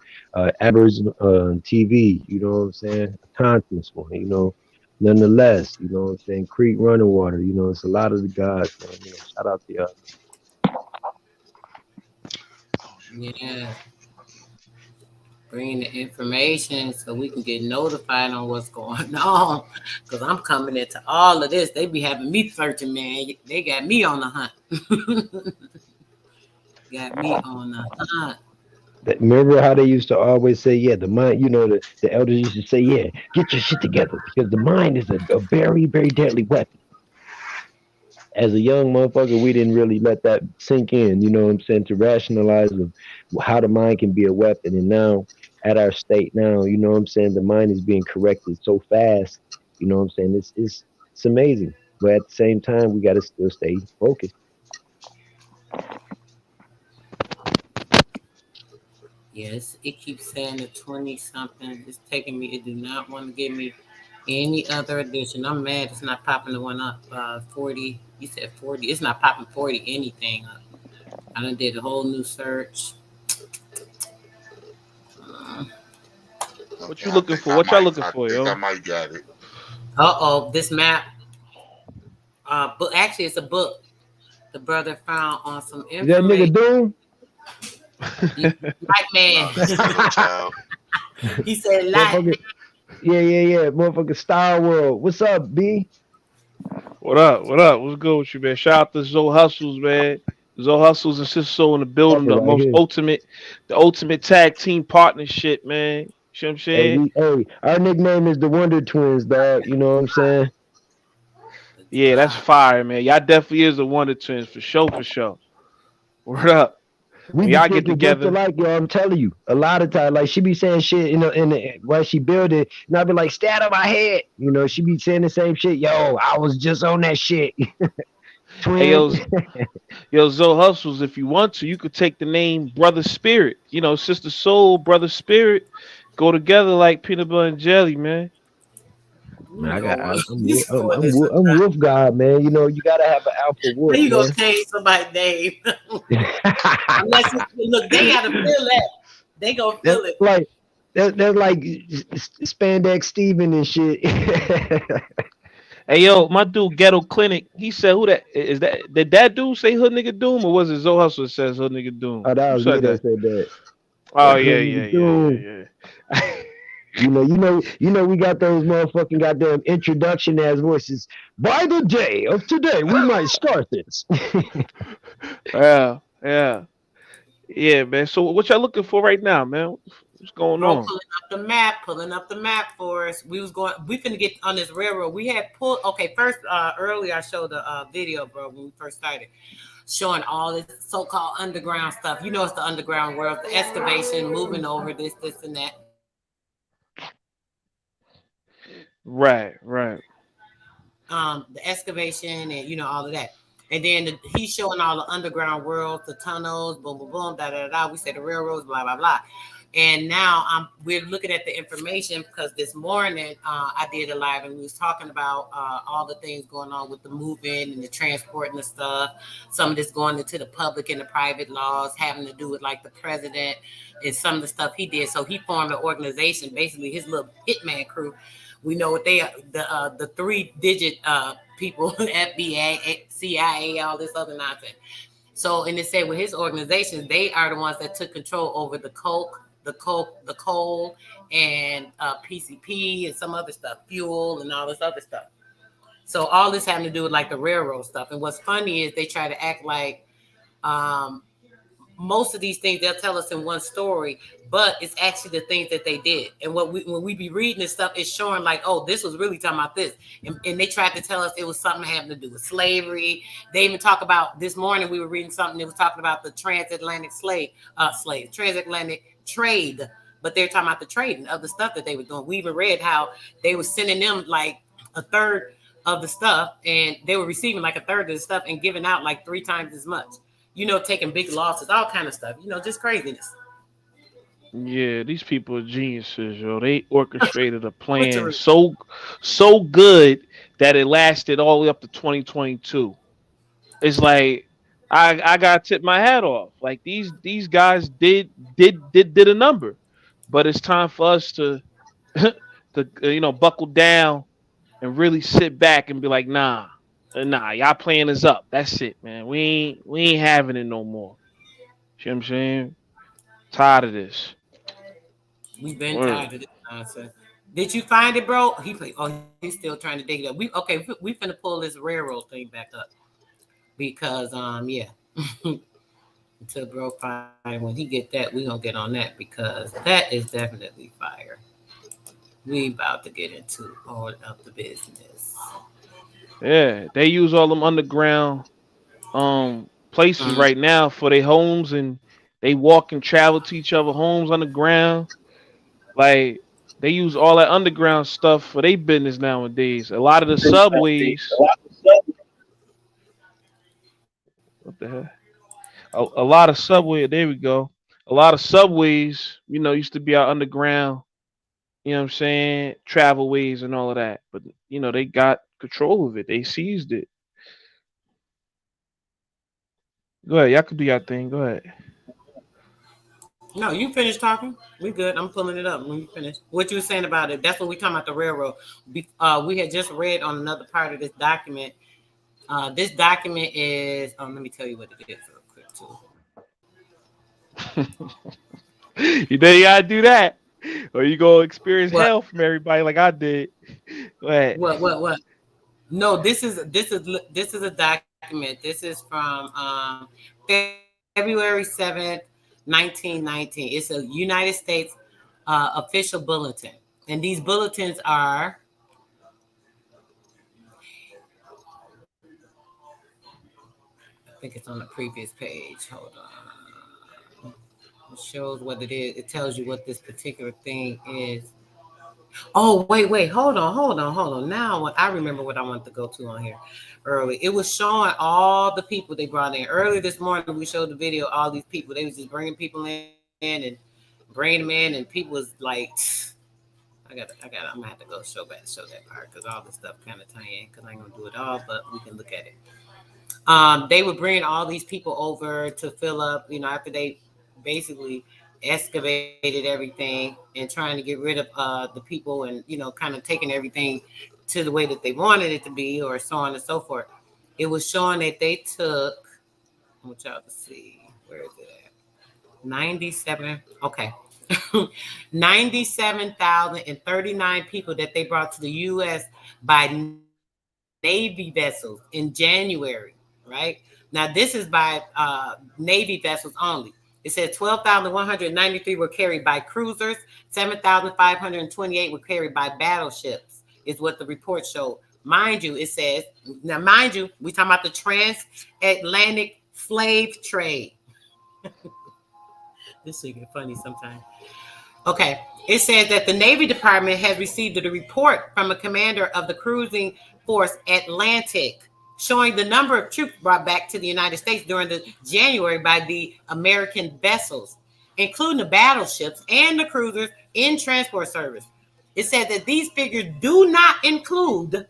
Aboriginal TV. You know what I'm saying? Conscious one. You know, nonetheless. You know what I'm saying? Creek Running Water. You know, it's a lot of the gods, man. You know, shout out to y'all. Yeah. Bringing the information so we can get notified on what's going on. Because I'm coming into all of this. They be having me searching, man. They got me on the hunt. Got me on the hunt. Remember how they used to always say, yeah, the mind, you know, the elders used to say, yeah, get your shit together. Because the mind is a very, very deadly weapon. As a young motherfucker, we didn't really let that sink in, you know what I'm saying, to rationalize of how the mind can be a weapon. And now, at our state now, you know what I'm saying, the mind is being corrected so fast, you know what I'm saying, it's amazing. But at the same time, we got to still stay focused. Yes, it keeps saying the 20-something. It's taking me, it do not want to give me any other edition. I'm mad it's not popping the one up. 40, you said 40. It's not popping 40 anything up. I done did a whole new search. What you looking for? What y'all looking for, yo? I might got it. Uh-oh, this map. But actually, it's a book the brother found on some information. Is that nigga Doom? Light man. He said light. Yeah. Motherfucking Star World. What's up, B? What up? What's good with you, man? Shout out to Zoe Hustles, man. Zoe Hustles and Sister Soul in the building. The most ultimate tag team partnership, man. You know what I'm saying? Hey, our nickname is the Wonder Twins, dog. You know what I'm saying? Yeah, that's fire, man. Y'all definitely is the Wonder Twins for sure. Word up. We y'all get together. Like, yo, I'm telling you, a lot of times, like she be saying shit, while she build it, and I be like, stay out of my head. You know, she be saying the same shit. Yo, I was just on that shit. Hey, twin. yo, Zoe Hustles, if you want to, you could take the name Brother Spirit. You know, Sister Soul, Brother Spirit, go together like peanut butter and jelly, man. Man, I'm Wolf God, man. You know, you gotta have an alpha How wolf, you gonna man. change somebody's name? Unless look, they gotta feel that. They gonna That's feel it. like that's like spandex Steven and shit. Hey, yo, my dude Ghetto Clinic, he said, who that is that? Did that dude say Hood Nigga Doom, or was it Zoe Hustle that says Hood Nigga Doom? Oh, that Who was me said that that? said that. Oh, That yeah, hood yeah, nigga yeah, yeah, dude. yeah. We got those motherfucking goddamn introduction ass voices. By the day of today, we might start this. Yeah, yeah. Yeah, man. So what y'all looking for right now, man? What's going Bro, on? pulling up the map for us. We finna get on this railroad. We had pulled, okay, first, earlier I showed the video, bro, when we first started, showing all this so-called underground stuff. You know, it's the underground world, the excavation, moving over this and that. Right, right. The excavation and, you know, all of that. And then he's showing all the underground worlds, the tunnels, boom, boom, boom, da, da, da. We said the railroads, blah, blah, blah. And now we're looking at the information because this morning I did a live and we was talking about all the things going on with the moving and the transport and the stuff. Some of this going into the public and the private laws having to do with like the president and some of the stuff he did. So he formed an organization, basically his little hitman crew. We know what they are, the 3-digit people, FBI, CIA, all this other nonsense. So, and they say with his organization, they are the ones that took control over the coal, and PCP and some other stuff, fuel and all this other stuff. So all this having to do with like the railroad stuff. And what's funny is they try to act like most of these things they'll tell us in one story, but it's actually the things that they did. And when we be reading this stuff, it's showing like, oh, this was really talking about this. And they tried to tell us it was something having to do with slavery. They even talk about this morning, we were reading something that was talking about the transatlantic transatlantic trade. But they're talking about the trading of the stuff that they were doing. We even read how they were sending them like a third of the stuff, and they were receiving like a third of the stuff and giving out like 3 times as much. You know, taking big losses, all kind of stuff. You know, just craziness. Yeah, these people are geniuses, yo. They orchestrated a plan so good that it lasted all the way up to 2022. It's like I gotta tip my hat off. Like these guys did a number, but it's time for us to to buckle down and really sit back and be like, nah, y'all playing us up. That's it, man. We ain't having it no more. You know what I'm saying? Tired of this. We've been tired of this nonsense. Did you find it, bro? He's still trying to dig it up. We finna pull this railroad thing back up because yeah. Until bro find, when he get that, we gonna get on that because that is definitely fire. We about to get into all of the business. Yeah, they use all them underground places right now for their homes, and they walk and travel to each other homes underground. Like they use all that underground stuff for their business nowadays. A lot of the subways. What the hell? A lot of subway. There we go. A lot of subways, used to be out underground. You know what I'm saying? Travelways and all of that. But they got control of it. They seized it. Go ahead. Y'all can do your thing. Go ahead. No, you finished talking. We good. I'm pulling it up when you finish. What you were saying about it? That's what we talking about the railroad. We had just read on another part of this document. This document is. Let me tell you what it is real quick too. You gotta do that, or you gonna experience hell from everybody like I did. Go ahead. What? No, this is a document. This is from February 7th, 1919. It's a United States official bulletin. And these bulletins are I think it's on the previous page. Hold on. It shows what it is. It tells you what this particular thing is. Oh, wait, hold on. Now I remember what I wanted to go to on here early. It was showing all the people they brought in. Early this morning, we showed the video, all these people. They was just bringing people in and bringing them in, and people was like, I'm gonna have to go show that part because all this stuff kind of tie in because I ain't gonna do it all, but we can look at it. They were bringing all these people over to fill up, after they basically excavated everything and trying to get rid of the people and, kind of taking everything to the way that they wanted it to be or so on and so forth. It was showing that they took, I want y'all to see, where is it at? 97, okay. 97,039 people that they brought to the U.S. by Navy vessels in January, right? Now, this is by Navy vessels only. It said 12,193 were carried by cruisers, 7,528 were carried by battleships, is what the report showed. Mind you, it says, now mind you, we talking about the transatlantic slave trade. This shit get funny sometimes. Okay, it says that the Navy Department has received a report from a commander of the cruising force Atlantic showing the number of troops brought back to the United States during the January by the American vessels, including the battleships and the cruisers in transport service. It said that these figures do not include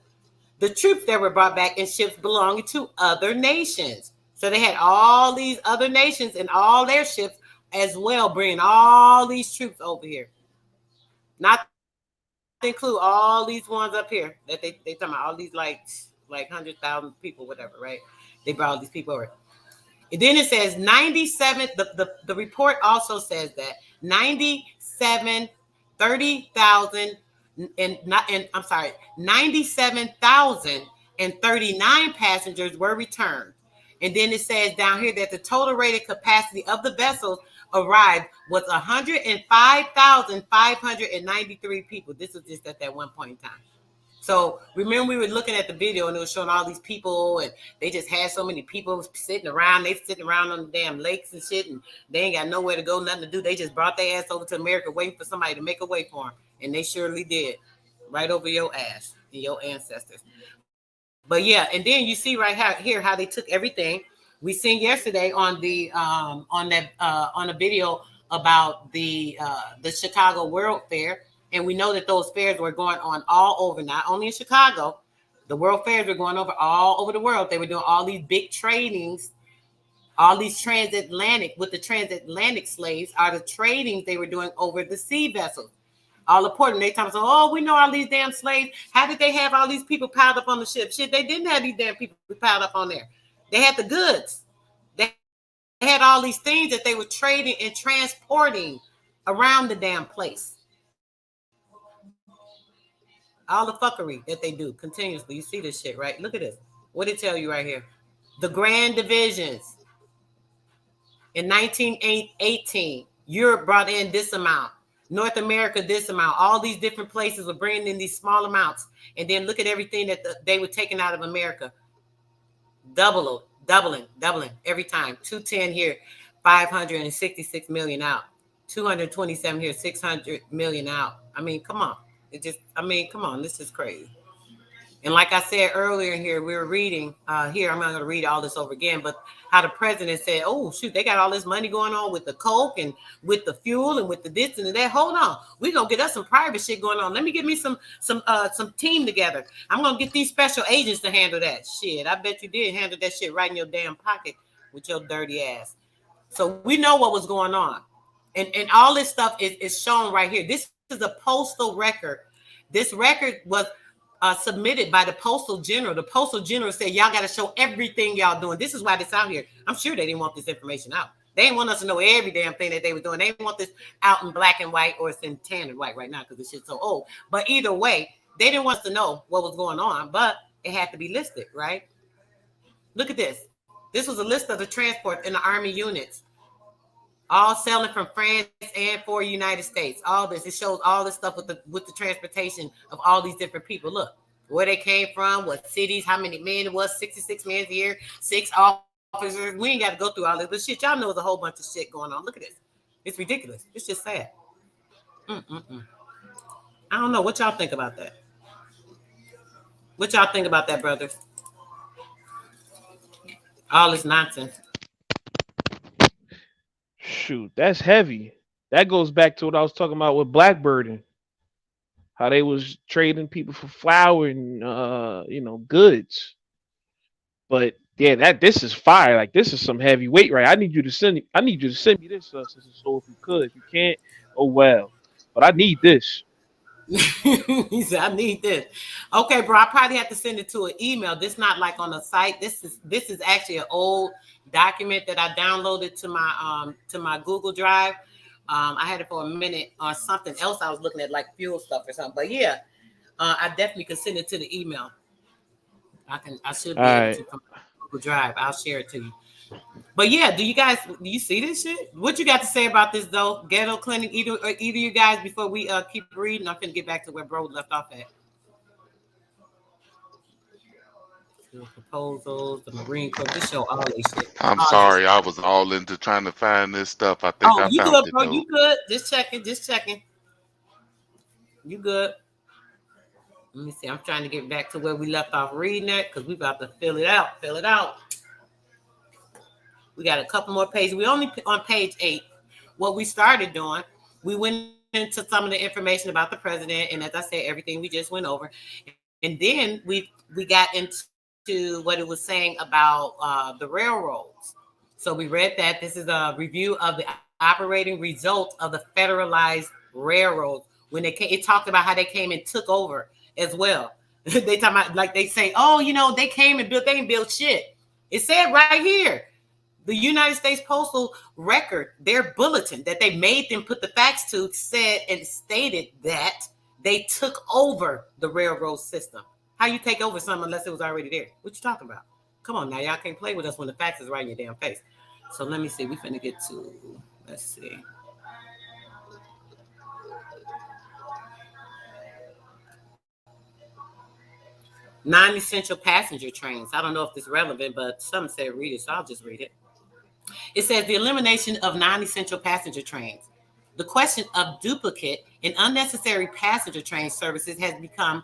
the troops that were brought back in ships belonging to other nations. So they had all these other nations and all their ships as well, bringing all these troops over here. Not to include all these ones up here that they talking about, all these like 100,000 people, whatever, right? They brought all these people over. And then it says 97, the report also says that 97,039 passengers were returned. And then it says down here that the total rated capacity of the vessels arrived was 105,593 people. This was just at that one point in time. So remember we were looking at the video and it was showing all these people and they just had so many people sitting around. They sitting around on the damn lakes and shit and they ain't got nowhere to go, nothing to do. They just brought their ass over to America waiting for somebody to make a way for them. And they surely did. Right over your ass and your ancestors. But yeah, and then you see right here how they took everything. We seen yesterday on the on a video about the Chicago World Fair, and we know that those fairs were going on all over, not only in Chicago. The World Fairs were going over all over the world. They were doing all these big tradings, all these transatlantic with the transatlantic slaves are the tradings they were doing over the sea vessels. All important. They talking, oh, we know all these damn slaves. How did they have all these people piled up on the ship? Shit, they didn't have these damn people piled up on there. They had the goods. They had all these things that they were trading and transporting around the damn place. All the fuckery that they do continuously. You see this shit, right? Look at this. What did it tell you right here? The Grand Divisions. In 1918, Europe brought in this amount. North America, this amount. All these different places were bringing in these small amounts. And then look at everything that they were taking out of America. Doubling every time. 210 here, 566 million out. 227 here, 600 million out. I mean, come on. Come on. This is crazy. And like I said earlier here, we were reading here. I'm not going to read all this over again, but how the president said, "Oh shoot, they got all this money going on with the coke and with the fuel and with the this and that. Hold on, we're gonna get us some private shit going on. Let me get me some team together. I'm gonna get these special agents to handle that shit. I bet you did handle that shit right in your damn pocket with your dirty ass. So we know what was going on, and all this stuff is shown right here. This is a postal record. This record was submitted by the Postal General. The Postal General said, y'all got to show everything y'all doing. This is why this out here. I'm sure they didn't want this information out. They didn't want us to know every damn thing that they were doing. They didn't want this out in black and white, or it's in tan and white right now because this shit's so old. But either way, they didn't want us to know what was going on, but it had to be listed, right? Look at this. This was a list of the transport in the Army units, all selling from France and for United States. All this, it shows all this stuff with the transportation of all these different people. Look, where they came from, what cities, how many men it was, 66 men a year, 6 officers. We ain't got to go through all this, but shit, y'all know there's a whole bunch of shit going on. Look at this. It's ridiculous. It's just sad. I don't know. What y'all think about that? What y'all think about that, brothers? All this nonsense. Shoot, that's heavy. That goes back to what I was talking about with Blackbirding. How they was trading people for flour and goods. But yeah, this is fire. Like this is some heavy weight, right? I need you to send me this, Sister Soul, if you could. If you can't, oh well. But I need this. He said, I need this. Okay, bro. I probably have to send it to an email. This not like on a site. This is actually an old document that I downloaded to my Google Drive. I had it for a minute on something else I was looking at, like fuel stuff or something. But yeah, I definitely can send it to the email. I should be able to from Google Drive. I'll share it to you. But yeah, do you see this shit? What you got to say about this though? Ghetto clinic, either you guys before we keep reading. I'm gonna get back to where bro left off at. The proposals, the Marine Corps, this show all this shit. I'm sorry, I was all into trying to find this stuff. I think I you found good, it bro? though. You good? Just checking. You good? Let me see. I'm trying to get back to where we left off reading that because we about to fill it out. We got a couple more pages. We only on page 8. What we started doing, we went into some of the information about the president, and as I said, everything we just went over, and then we got into what it was saying about the railroads. So we read that this is a review of the operating results of the federalized railroads when they came. It talked about how they came and took over as well. They talk about like they say, oh, they came and built. They didn't build shit. It said right here. The United States Postal Record, their bulletin that they made them put the facts to, said and stated that they took over the railroad system. How you take over something unless it was already there? What you talking about? Come on now, y'all can't play with us when the facts is right in your damn face. So let me see. We finna get to, let's see. Non-essential passenger trains. I don't know if this is relevant, but some said read it, so I'll just read it. It says the elimination of non-essential passenger trains. The question of duplicate and unnecessary passenger train services has become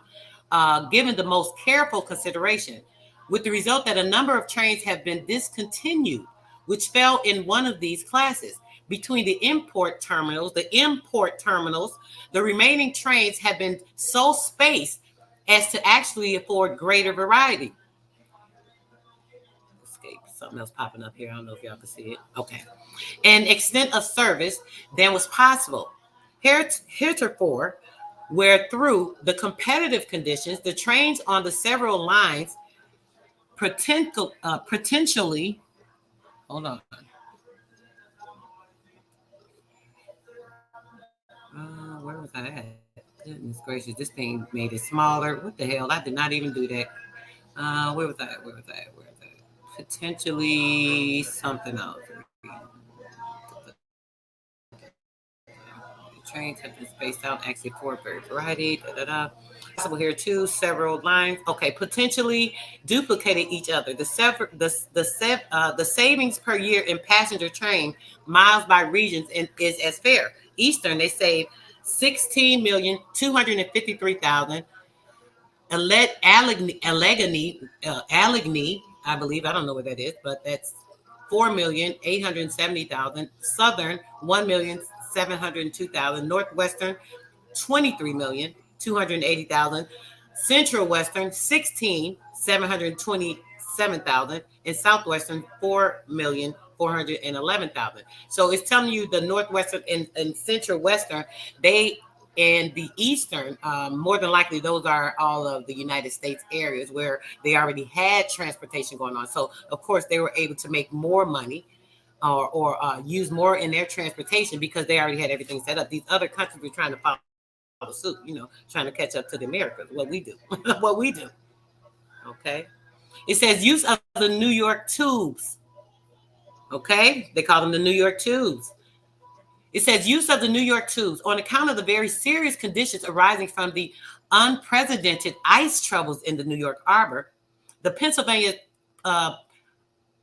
given the most careful consideration, with the result that a number of trains have been discontinued, which fell in one of these classes. Between the import terminals, the remaining trains have been so spaced as to actually afford greater variety. Something else popping up here. I don't know if y'all can see it. Okay. And extent of service than was possible. Heretofore, where through the competitive conditions, the trains on the several lines potentially, hold on. Where was I at? Goodness gracious, this thing made it smaller. What the hell? I did not even do that. Where was I? Potentially something else. The trains have been spaced out actually for very variety. Possible here too. Several lines. Okay, potentially duplicated each other. The savings per year in passenger train miles by regions is as fair. Eastern they save 16,253,000. Allegheny, I believe, I don't know what that is, but that's 4,870,000. Southern, 1,702,000. Northwestern, 23,280,000. Central Western, 16,727,000. And Southwestern, 4,411,000. So it's telling you the Northwestern and Central Western, and the Eastern, more than likely, those are all of the United States areas where they already had transportation going on. So, of course, they were able to make more money or use more in their transportation because they already had everything set up. These other countries were trying to follow suit, trying to catch up to the Americans. What we do. Okay. It says use of the New York tubes. Okay. They call them the New York tubes. It says use of the New York tubes on account of the very serious conditions arising from the unprecedented ice troubles in the New York Harbor. The Pennsylvania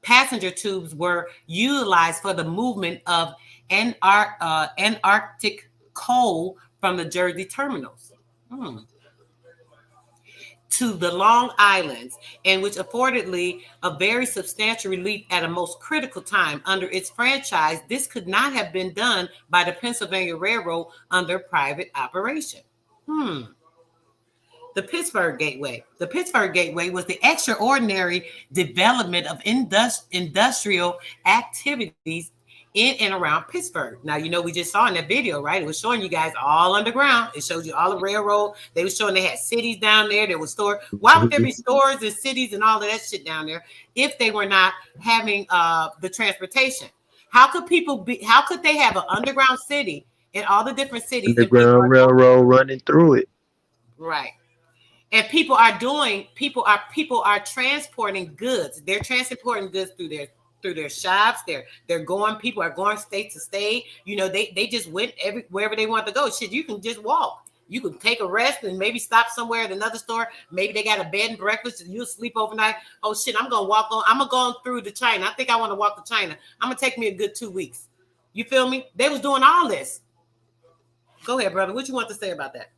passenger tubes were utilized for the movement of Antarctic coal from the Jersey terminals. to the Long Islands, and which affordedly a very substantial relief at a most critical time. Under its franchise, this could not have been done by the Pennsylvania Railroad under private operation. The Pittsburgh Gateway. The Pittsburgh Gateway was the extraordinary development of industrial activities in and around Pittsburgh. Now, you know, we just saw in that video, right? It was showing you guys all underground. It showed you all the railroad. They were showing they had cities down there. There was stores. Why would there be stores and cities and all of that shit down there if they were not having the transportation? How could they have an underground city in all the different cities? Underground railroad running through it. Right. And people are transporting goods. They're transporting goods through their shops. People are going state to state. You know, they just went wherever they want to go. Shit, you can just walk. You can take a rest and maybe stop somewhere at another store. Maybe they got a bed and breakfast and you'll sleep overnight. Oh shit, I'm gonna go through to China. I think I want to walk to China. I'm gonna take me a good 2 weeks. You feel me? They was doing all this. Go ahead, brother. What you want to say about that?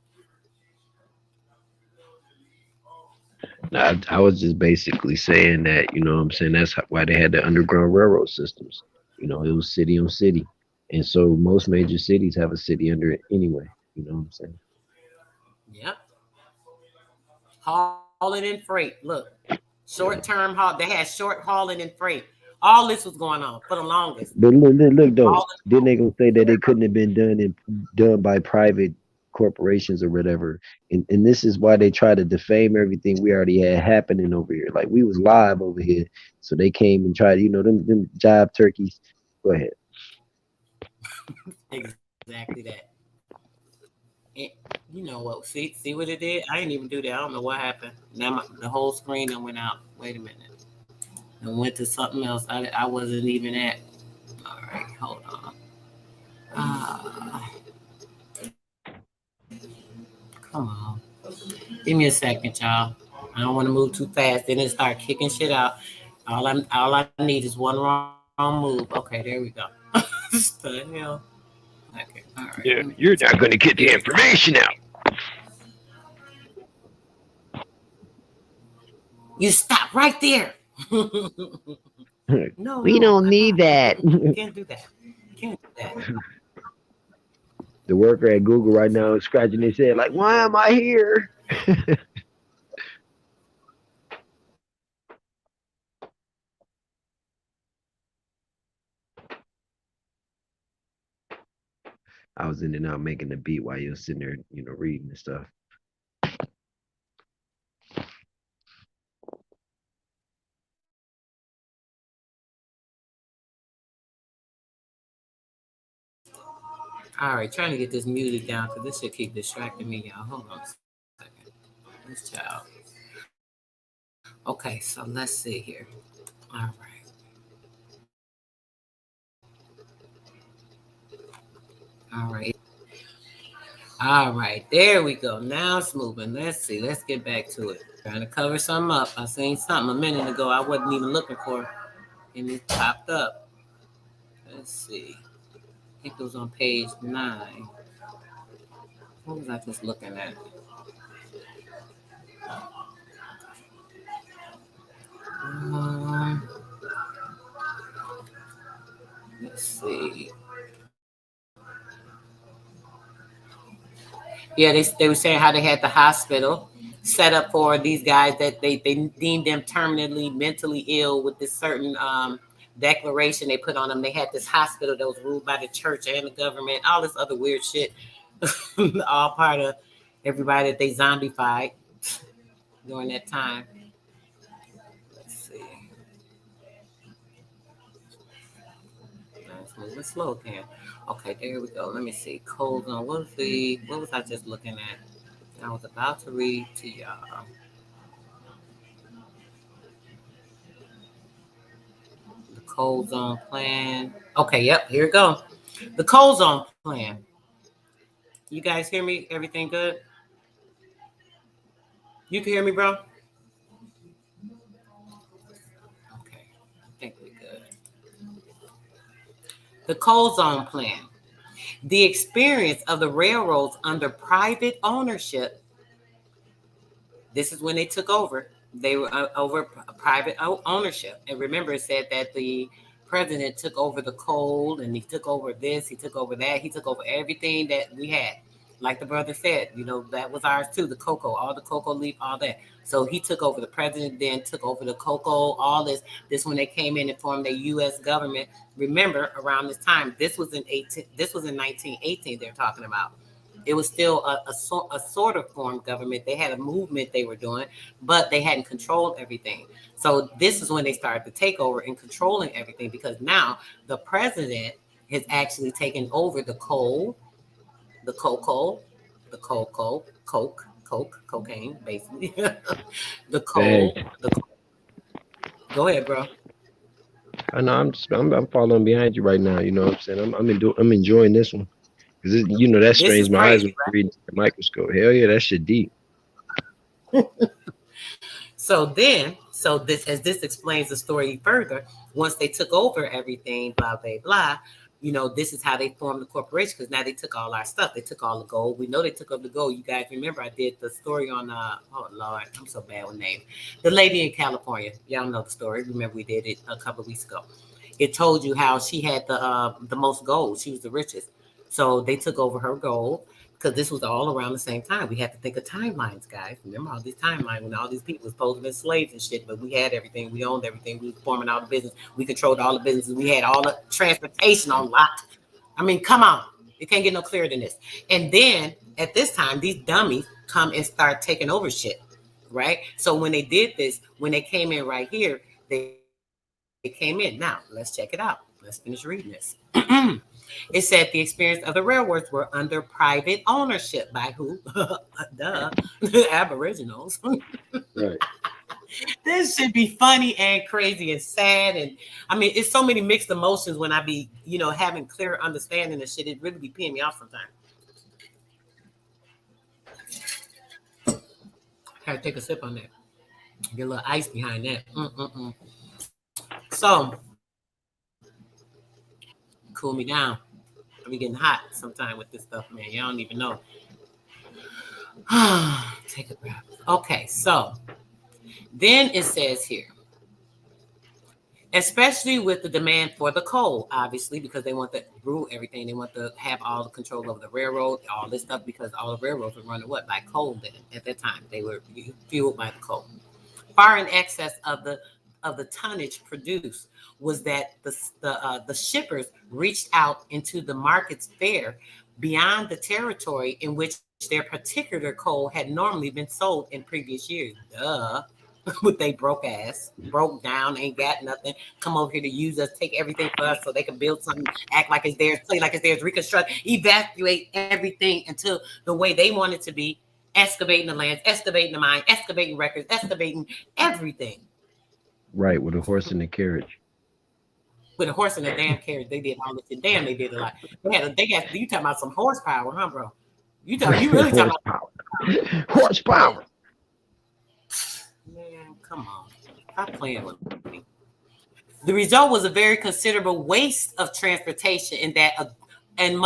I was just basically saying that, you know what I'm saying, that's why they had the underground railroad systems. You know, it was city on city. And so most major cities have a city under it anyway. You know what I'm saying? Yep. Hauling in freight. Look, short-term haul. They had short hauling and freight. All this was going on for the longest. But look though, then they gonna say that it couldn't have been done by private corporations or whatever, and this is why they try to defame everything we already had happening over here. Like, we was live over here, so they came and tried, you know, them jive turkeys. Go ahead. Exactly that. And you know what? See what it did? I didn't even do that. I don't know what happened. Now the whole screen done went out. Wait a minute. And went to something else I wasn't even at. All right, hold on. Come on. Give me a second, y'all. I don't want to move too fast. Then it start kicking shit out. All I need is one wrong move. Okay, there we go. What the hell? Okay, all right. Yeah, you're not going to get the information out. You stop right there. No, we don't need that. You can't do that. You can't do that. The worker at Google right now is scratching his head like, why am I here? I was in and out making the beat while you were sitting there, you know, reading and stuff. All right, trying to get this music down because this should keep distracting me, y'all. Hold on a second. This child. Okay, so let's see here. All right. All right, there we go. Now it's moving. Let's see. Let's get back to it. Trying to cover something up. I seen something a minute ago I wasn't even looking for, and it popped up. Let's see. I think it was on page 9. What was I just looking at? Let's see. Yeah, they were saying how they had the hospital set up for these guys that they deemed them terminally mentally ill with this certain declaration they put on them. They had this hospital that was ruled by the church and the government, all this other weird shit, all part of everybody that they zombified during that time. Let's see. Let's move it slow again. Okay, there we go. Let me see. Cold on. What was I just looking at? I was about to read to y'all. The cold zone plan. Okay, yep, here we go. The cold zone plan. You guys hear me? Everything good? You can hear me, bro? Okay, I think we're good. The cold zone plan. The experience of the railroads under private ownership This is when they took over. They were over private ownership. And remember, it said that the president took over the coal, and he took over this, he took over that, he took over everything that we had. Like the brother said, you know, that was ours too, the cocoa, all the cocoa leaf, all that. So he took over, the president then took over the cocoa, all this. This when they came in and formed the U.S. government. Remember, around this time, this was in 1918 they're talking about. It was still a sort of formed government. They had a movement they were doing, but they hadn't controlled everything. So this is when they started to take over and controlling everything, because now the president has actually taken over the coal, the cocoa, the cocoa, cocaine, basically. The coal. Go ahead, bro. I know I'm following behind you right now. You know what I'm saying? I'm enjoying this one. Because, you know, that strains my eyes when you read the microscope. Hell yeah, that shit deep. So this explains the story further. Once they took over everything, blah, blah, blah, you know, this is how they formed the corporation, because now they took all our stuff. They took all the gold. We know they took up the gold. You guys remember I did the story on, oh, Lord, I'm so bad with names. The lady in California. Y'all know the story. Remember we did it a couple of weeks ago. It told you how she had the most gold. She was the richest. So they took over her gold, because this was all around the same time. We have to think of timelines, guys. Remember all these timelines when all these people were supposed to be slaves and shit, but we had everything. We owned everything. We were forming all the business. We controlled all the businesses. We had all the transportation on lock. I mean, come on. It can't get no clearer than this. And then at this time, these dummies come and start taking over shit, right? So when they did this, when they came in right here, they came in. Now, let's check it out. Let's finish reading this. It said the experience of the railroads were under private ownership by who? Duh, Aboriginals. Right. This should be funny and crazy and sad. And I mean, it's so many mixed emotions when I be, you know, having clear understanding of shit. It really be peeing me off sometimes. Gotta take a sip on that. Get a little ice behind that. So, cool me down. I be getting hot sometime with this stuff, man. Y'all don't even know. Take a breath. Okay, so then it says here, especially with the demand for the coal, obviously, because they want to rule everything. They want to have all the control over the railroad, all this stuff, because all the railroads were running what? By coal then. At that time, they were fueled by the coal. Far in excess of the tonnage produced was that the shippers reached out into the markets fair beyond the territory in which their particular coal had normally been sold in previous years. Duh. With they broke down, ain't got nothing, come over here to use us, take everything for us so they can build something, act like it's theirs, play like it's theirs, reconstruct, evacuate everything until the way they want it to be, excavating the lands, excavating the mine, excavating records, excavating everything. Right, with a horse and a carriage. With a horse and a damn carriage, they did all this shit. Damn, they did a lot. They got you talking about some horsepower, huh, bro? You really talking about horsepower. Man, come on. Stop playing with me. The result was a very considerable waste of transportation in that I'm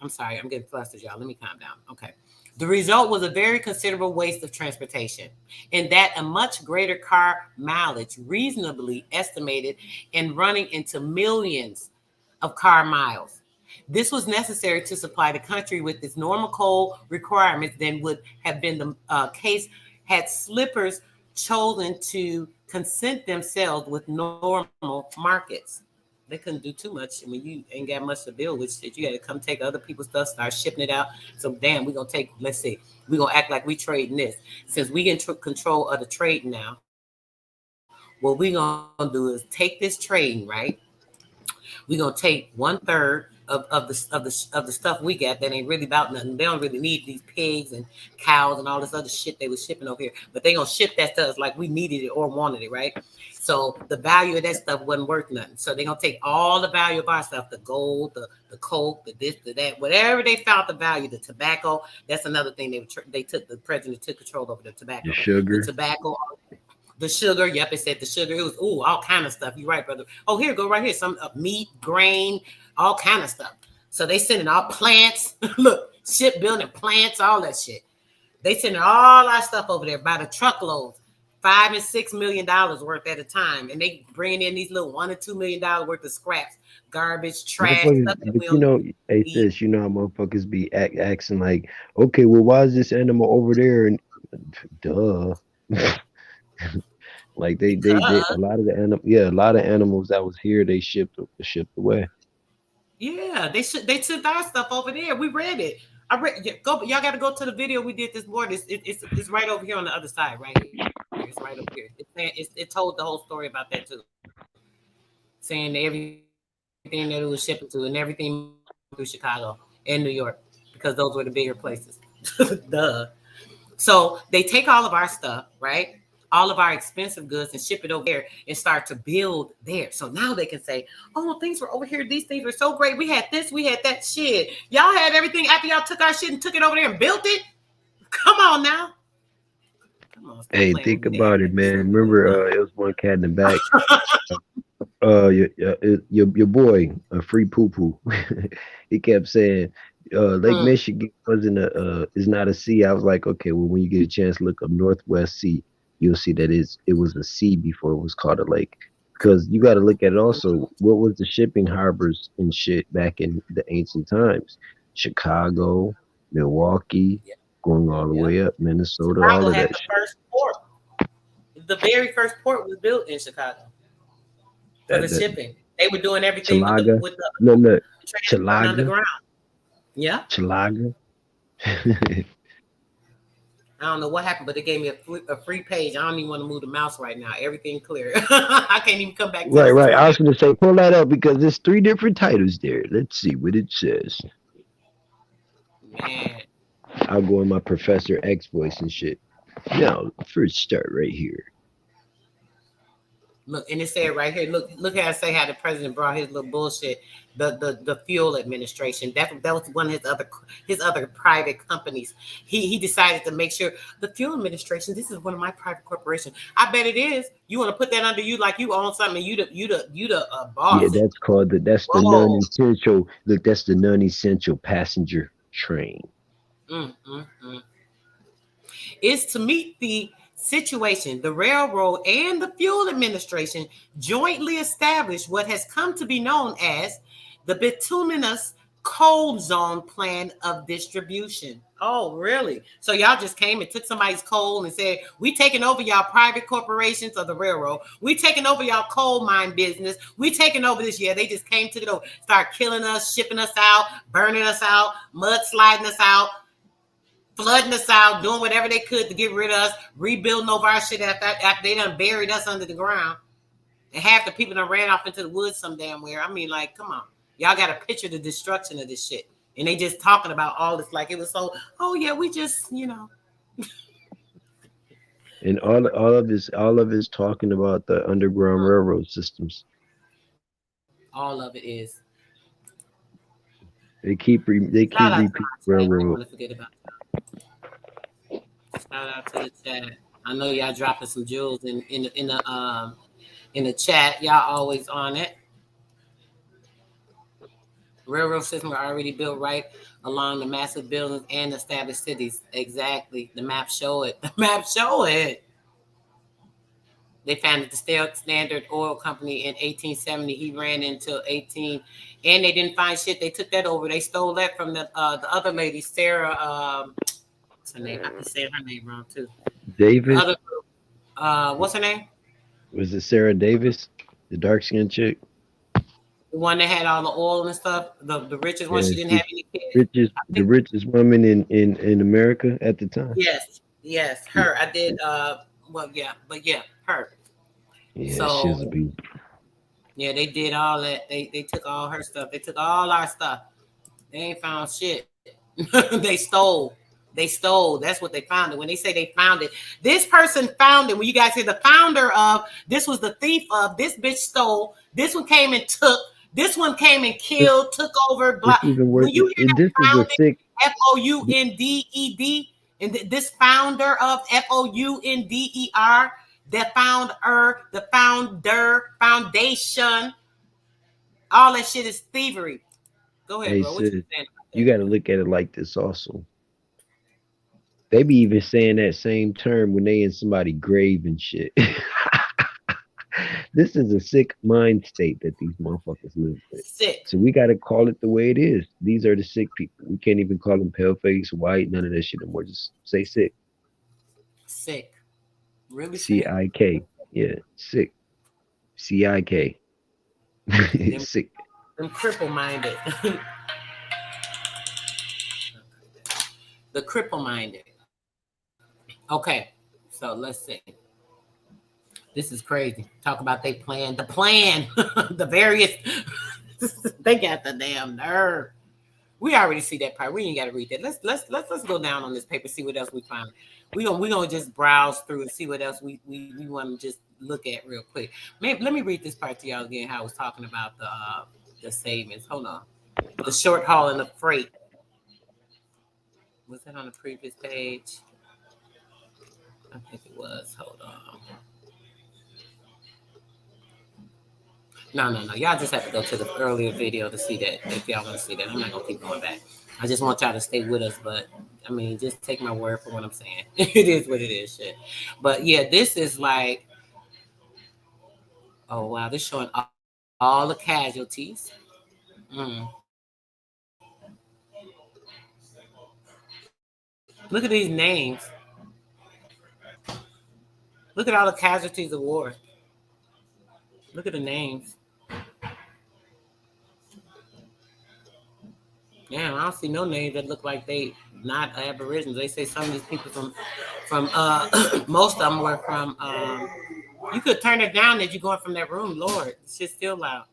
sorry, I'm getting flustered, y'all. Let me calm down. Okay. The result was a very considerable waste of transportation, in that a much greater car mileage, reasonably estimated, and running into millions of car miles. This was necessary to supply the country with its normal coal requirements than would have been the case had slippers chosen to consent themselves with normal markets. They couldn't do too much. I mean, you ain't got much to build with shit. You got to come take other people's stuff, start shipping it out. So, damn, we're going to take, let's see, we're going to act like we trading this. Since we get control of the trade now, what we're going to do is take this trading, right? We're going to take 1/3 of the stuff we got that ain't really about nothing. They don't really need these pigs and cows and all this other shit they was shipping over here. But they going to ship that to us like we needed it or wanted it, right? So the value of that stuff wasn't worth nothing. So they're going to take all the value of our stuff, the gold, the coke, the this, the that, whatever they found the value, the tobacco. That's another thing the president took control over the tobacco. The sugar. The tobacco. The sugar, yep, it said the sugar. It was, all kind of stuff. You're right, brother. Oh, here, go right here. Some meat, grain, all kind of stuff. So they sending all plants. Look, shipbuilding plants, all that shit. They sending all our stuff over there by the truckloads, $5 and $6 million worth at a time, and they bringing in these little $1 or $2 million worth of scraps, garbage, trash, stuff that But we you don't know, hey sis, you know how motherfuckers be acting like, okay, well, why is this animal over there? And duh. Like they a lot of the a lot of animals that was here they shipped away. Yeah, they sent our stuff over there. We read it. I read. Go, y'all got to go to the video we did this morning. It's right over here on the other side, right here. It's right over here. It told the whole story about that too, saying everything that it was shipping to and everything through Chicago and New York because those were the bigger places. Duh. So they take all of our stuff, right? All of our expensive goods and ship it over there and start to build there. So now they can say, oh, things were over here. These things were so great. We had this, we had that shit. Y'all had everything after y'all took our shit and took it over there and built it. Come on now. Come on, Hey, think about it, man. Remember, it was one cat in the back. Your boy, Free Poo Poo. He kept saying, Lake Michigan wasn't is not a sea. I was like, okay, well, when you get a chance, look up Northwest Sea. You'll see that it was a sea before it was called a lake. Because you got to look at it also. What was the shipping harbors and shit back in the ancient times? Chicago, Milwaukee, going all the way up, Minnesota, Chicago all of had that the shit. first port. The very first port was built in Chicago for the shipping. They were doing everything with the No, transport underground. Yeah. Chilaga. I don't know what happened, but they gave me a free page. I don't even want to move the mouse right now. Everything clear. I can't even come back to Right. I was going to say, pull that up because there's 3 different titles there. Let's see what it says. Man. I'll go in my Professor X voice and shit. Now, first start right here. Look, and it said right here, look how I say how the president brought his little bullshit, the fuel administration. That was one of his other private companies. He decided to make sure the fuel administration, this is one of my private corporations. I bet it is. You want to put that under you like you own something, you the boss. Yeah, that's called the non-essential. Look, that's the non-essential passenger train. Is to meet the situation, the railroad and the fuel administration jointly established what has come to be known as the bituminous cold zone plan of distribution. Oh, really? So y'all just came and took somebody's coal and said, we taking over y'all private corporations of the railroad. We taking over y'all coal mine business. We taking over this. Yeah, they just came, took it over, start killing us, shipping us out, burning us out, mudsliding us out, flooding us out, doing whatever they could to get rid of us, rebuilding over our shit after they done buried us under the ground. And half the people done ran off into the woods some damn where. I mean, like, come on. Y'all got to picture the destruction of this shit. And they just talking about all this like it was so, oh yeah, we just, And all of this talking about the underground railroad systems. All of it is. They keep repeating railroad. I want to forget about that. Shout out to the chat. I know y'all dropping some jewels in the chat. Y'all always on it. Railroad systems are already built right along the massive buildings and established cities. Exactly. The map show it. The map show it. They founded the Standard Oil Company in 1870. He ran until 18, and they didn't find shit. They took that over. They stole that from the other lady, Sarah. What's her name? I can say her name wrong too. Davis. What's her name? Was it Sarah Davis, the dark skinned chick? The one that had all the oil and stuff. The richest one. She didn't have any kids. The richest woman in America at the time. Yes, her. I did. Her. Yeah, so, she was a beast. Yeah, they did all that. They took all her stuff. They took all our stuff. They ain't found shit. They stole. That's what they found. When they say they found it, this person found it. When you guys say the founder of, this was the thief of, this bitch stole. This one came and took. This one came and killed, took over. When you hear that founded, Founded, and this founder of FOUNDER, the foundation, all that shit is thievery. Go ahead, bro. What you saying? You got to look at it like this also. They be even saying that same term when they in somebody's grave and shit. This is a sick mind state that these motherfuckers live with. Sick. So we gotta call it the way it is. These are the sick people. We can't even call them pale face, white, none of that shit anymore. Just say sick. Sick. Really sick. CIK. Yeah, sick. CIK. Them, Sick. them cripple-minded. The cripple-minded. Okay, so let's see. This is crazy. Talk about they plan. The plan. The various. They got the damn nerve. We already see that part. We ain't got to read that. Let's go down on this paper. See what else we find. We gonna just browse through and see what else we want to just look at real quick. Maybe let me read this part to y'all again. How I was talking about the savings. Hold on. The short haul and the freight. Was that on the previous page? I think it was. Hold on. No. Y'all just have to go to the earlier video to see that if y'all want to see that. I'm not going to keep going back. I just want y'all to stay with us, but, I mean, just take my word for what I'm saying. It is what it is, shit. But, yeah, this is like, oh, wow, this showing all the casualties. Look at these names. Look at all the casualties of war. Look at the names. Yeah, I don't see no names that look like they not Aborigines. They say some of these people from most of them were from. You could turn it down as you're going from that room. Lord, it's just still loud.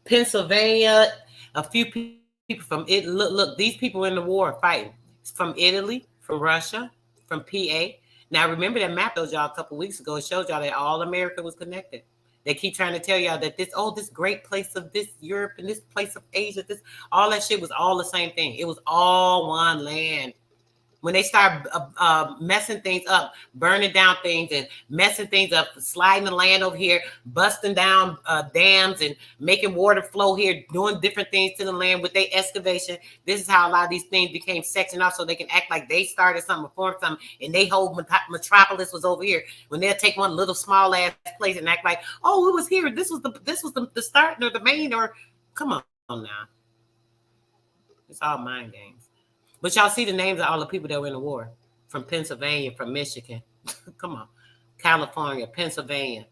Pennsylvania, a few people from it. Look, these people in the war fighting. It's from Italy, from Russia, from PA. Now remember that map those y'all a couple weeks ago. It showed y'all that all America was connected. They keep trying to tell y'all that this great place of this Europe and this place of Asia, all that shit was all the same thing. It was all one land. When they start messing things up, burning down things and messing things up, sliding the land over here, busting down dams and making water flow here, doing different things to the land with their excavation. This is how a lot of these things became sectioned off so they can act like they started something, formed something, and they whole metropolis was over here. When they'll take one little small ass place and act like, oh, it was here. This was the start or the main, or come on now. It's all mind games. But y'all see the names of all the people that were in the war. From Pennsylvania, from Michigan. Come on. California, Pennsylvania,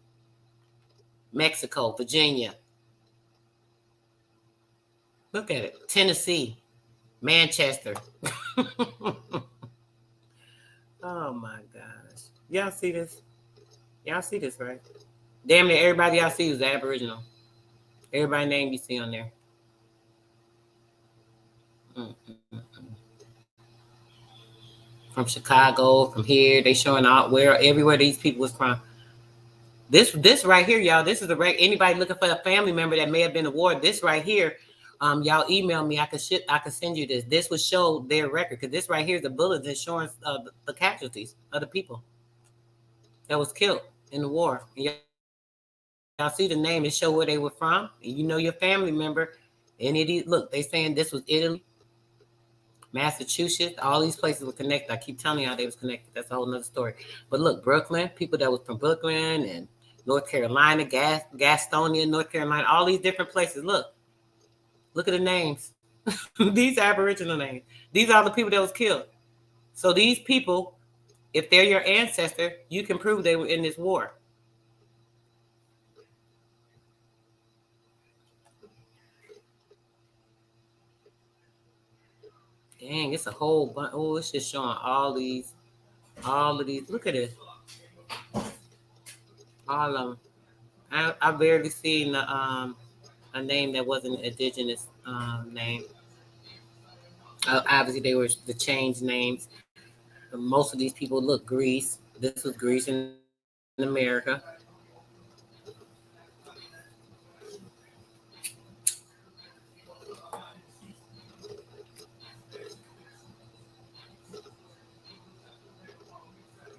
Mexico, Virginia. Look at it. Tennessee, Manchester. Oh my gosh. Y'all see this? Y'all see this, right? Damn near everybody y'all see is Aboriginal. Everybody name you see on there. From Chicago, from here, they showing out everywhere these people was from. This right here, y'all. This is anybody looking for a family member that may have been in war. This right here, y'all email me. I could send you this. This would show their record because this right here is the bulletin showing the casualties of the people that was killed in the war. And y'all see the name. It show where they were from. And you know your family member. And look, they saying this was Italy. Massachusetts, all these places were connected. I keep telling y'all they was connected. That's a whole nother story. But look, Brooklyn, people that was from Brooklyn and North Carolina, Gastonia, North Carolina, all these different places. Look at the names. These Aboriginal names. These are the people that was killed. So these people, if they're your ancestor, you can prove they were in this war. Dang, it's a whole bunch. Oh, it's just showing all of these. Look at it. All of them. I barely seen a name that wasn't an indigenous name. Obviously, they were the changed names. Most of these people look Greece. This was Greece in America.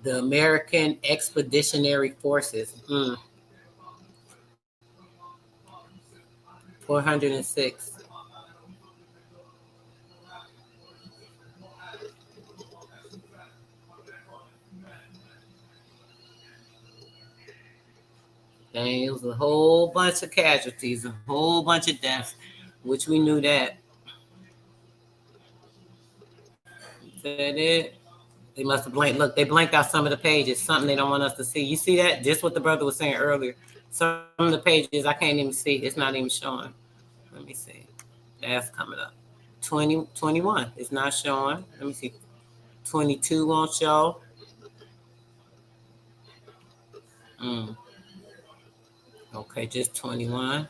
The American Expeditionary Forces. 406. Dang, it was a whole bunch of casualties, a whole bunch of deaths, which we knew that. Is that it? They must have blanked. Look, they blanked out some of the pages. Something they don't want us to see. You see that? Just what the brother was saying earlier. Some of the pages I can't even see. It's not even showing. Let me see. That's coming up. 21. It's not showing. Let me see. 22 won't show. Okay, just 21.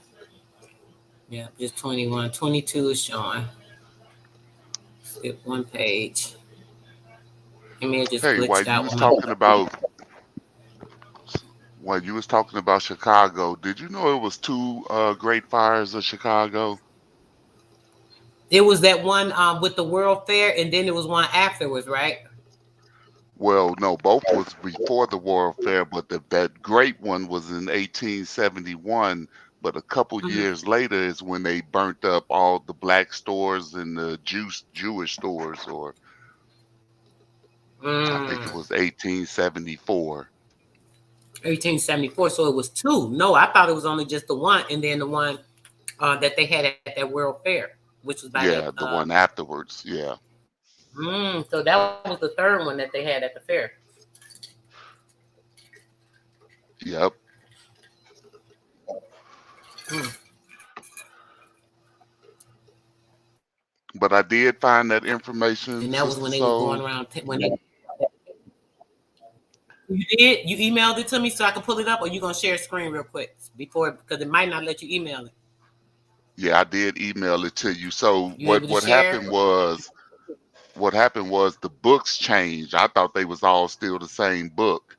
Yeah, just 21. 22 is showing. Skip one page. It may have just Hey, glitched out. While you was talking about Chicago, did you know it was two Great Fires of Chicago? It was that one with the World Fair, and then there was one afterwards, right? Well, no, both was before the World Fair, but that great one was in 1871. But a couple years later is when they burnt up all the black stores and the Jewish stores, or I think it was 1874. 1874. So it was two. No, I thought it was only just the one, and then the one that they had at that World Fair, which was by Yeah, the one afterwards. Yeah. So that was the third one that they had at the fair. Yep. But I did find that information. And that was when they was going around. You did? You emailed it to me so I can pull it up, or you gonna share a screen real quick because it might not let you email it. Yeah, I did email it to you. So what happened was the books changed. I thought they was all still the same book,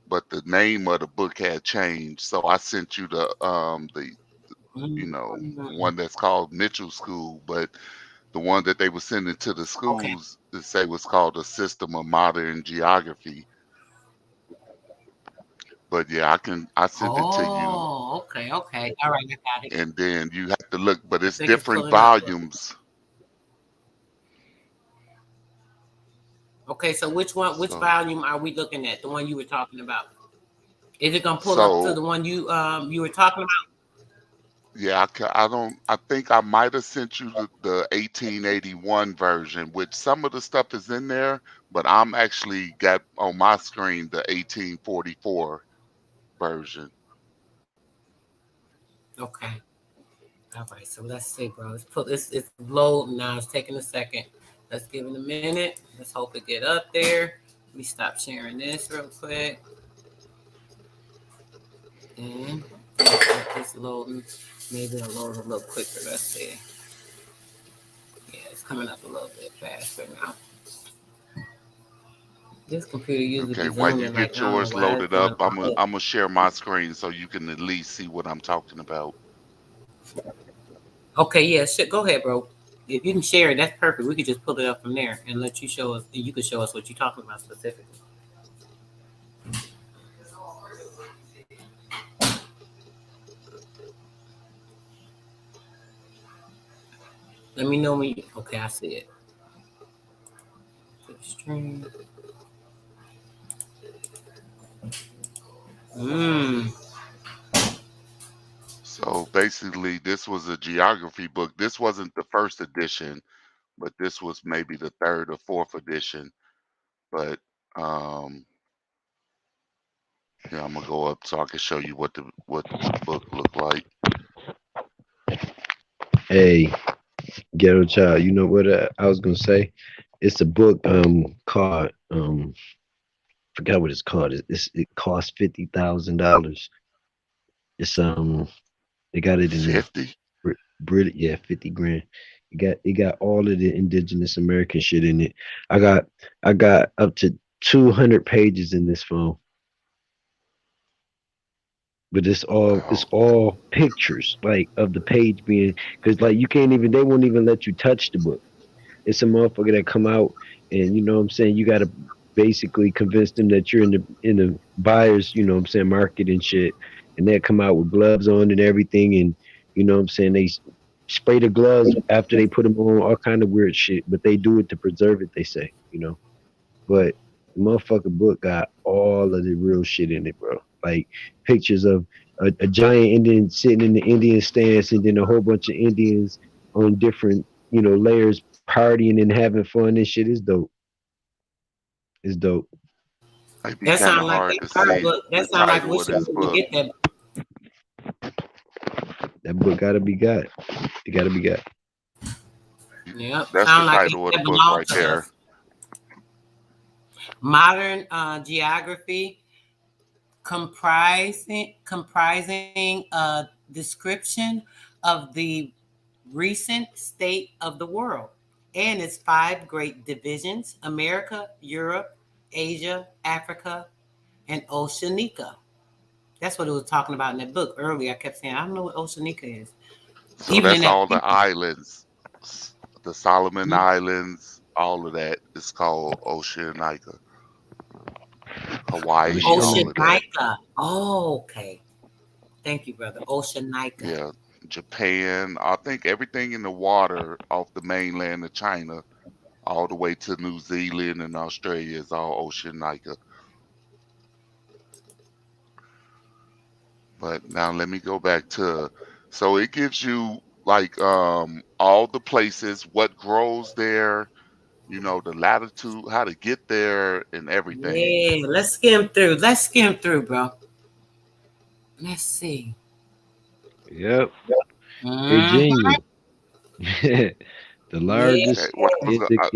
but the name of the book had changed. So I sent you the one that's called Mitchell School, but the one that they were sending to the schools to say was called A System of Modern Geography. But yeah, I sent it to you. Oh, okay. All right, I got it. And then you have to look, but it's different volumes. Okay, so which volume are we looking at? The one you were talking about? Is it gonna pull up to the one you were talking about? Yeah, I think I might have sent you the 1881 version, which some of the stuff is in there, but I'm actually got on my screen the 1844 version. Okay. All right, so let's see, bro. It's loading now. It's taking a second. Let's give it a minute. Let's hope it get up there. Let me stop sharing this real quick. And it's loading. Maybe it'll load a little quicker. Let's see. Yeah, it's coming up a little bit faster now. This computer usually Okay, while you get yours loaded up, I'm gonna share my screen so you can at least see what I'm talking about. Okay, yeah, go ahead, bro. If you can share it, that's perfect. We could just pull it up from there and let you show us. You can show us what you're talking about specifically. Let me know when you. Okay, I see it. Stream. So basically, this was a geography book. This wasn't the first edition, but this was maybe the third or fourth edition. But yeah, I'm gonna go up so I can show you what the book looked like. Hey, Ghetto Child, you know what I was gonna say? It's a book called forgot what it's called. It cost $50,000. It's they got it in 50. Brilliant, yeah, 50 grand. It got all of the indigenous American shit in it. I got up to 200 pages in this phone. But it's all pictures like of the page being, because like they won't even let you touch the book. It's a motherfucker that come out and you know what I'm saying, you gotta basically convince them that you're in the buyer's, you know what I'm saying, market and shit. And they'll come out with gloves on and everything, and you know what I'm saying, they spray the gloves after they put them on, all kind of weird shit, but they do it to preserve it, they say, you know. But the motherfucker book got all of the real shit in it, bro. like pictures of a giant Indian sitting in the Indian stance, and then a whole bunch of Indians on different, layers partying and having fun and shit. Is dope. It's dope. It'd be That kind of sounds like hard that to art see book. the That sounds like we title of should this book. get that. That book gotta be got. It gotta be got. Yep. That's the Sound like title of the that book belongs right to there. us. Modern geography comprising a description of the recent state of the world and its 5 great divisions: America, Europe, Asia, Africa, and Oceanica. That's what it was talking about in that book earlier. I kept saying, I don't know what Oceanica is. So Even in that's that all the picture. islands, the Solomon Islands, all of that is called Oceanica. Hawaii, all of that. Oceanica. Oh, okay. Thank you, brother. Oceanica. Yeah, Japan. I think everything in the water off the mainland of China, all the way to New Zealand and Australia, is all Oceanica. But now let me go back to, so it gives you like all the places, what grows there, the latitude, how to get there, and everything. Yeah, let's skim through. Let's skim through, bro. Let's see. Yep. Mhm. Virginia. The largest Okay, well,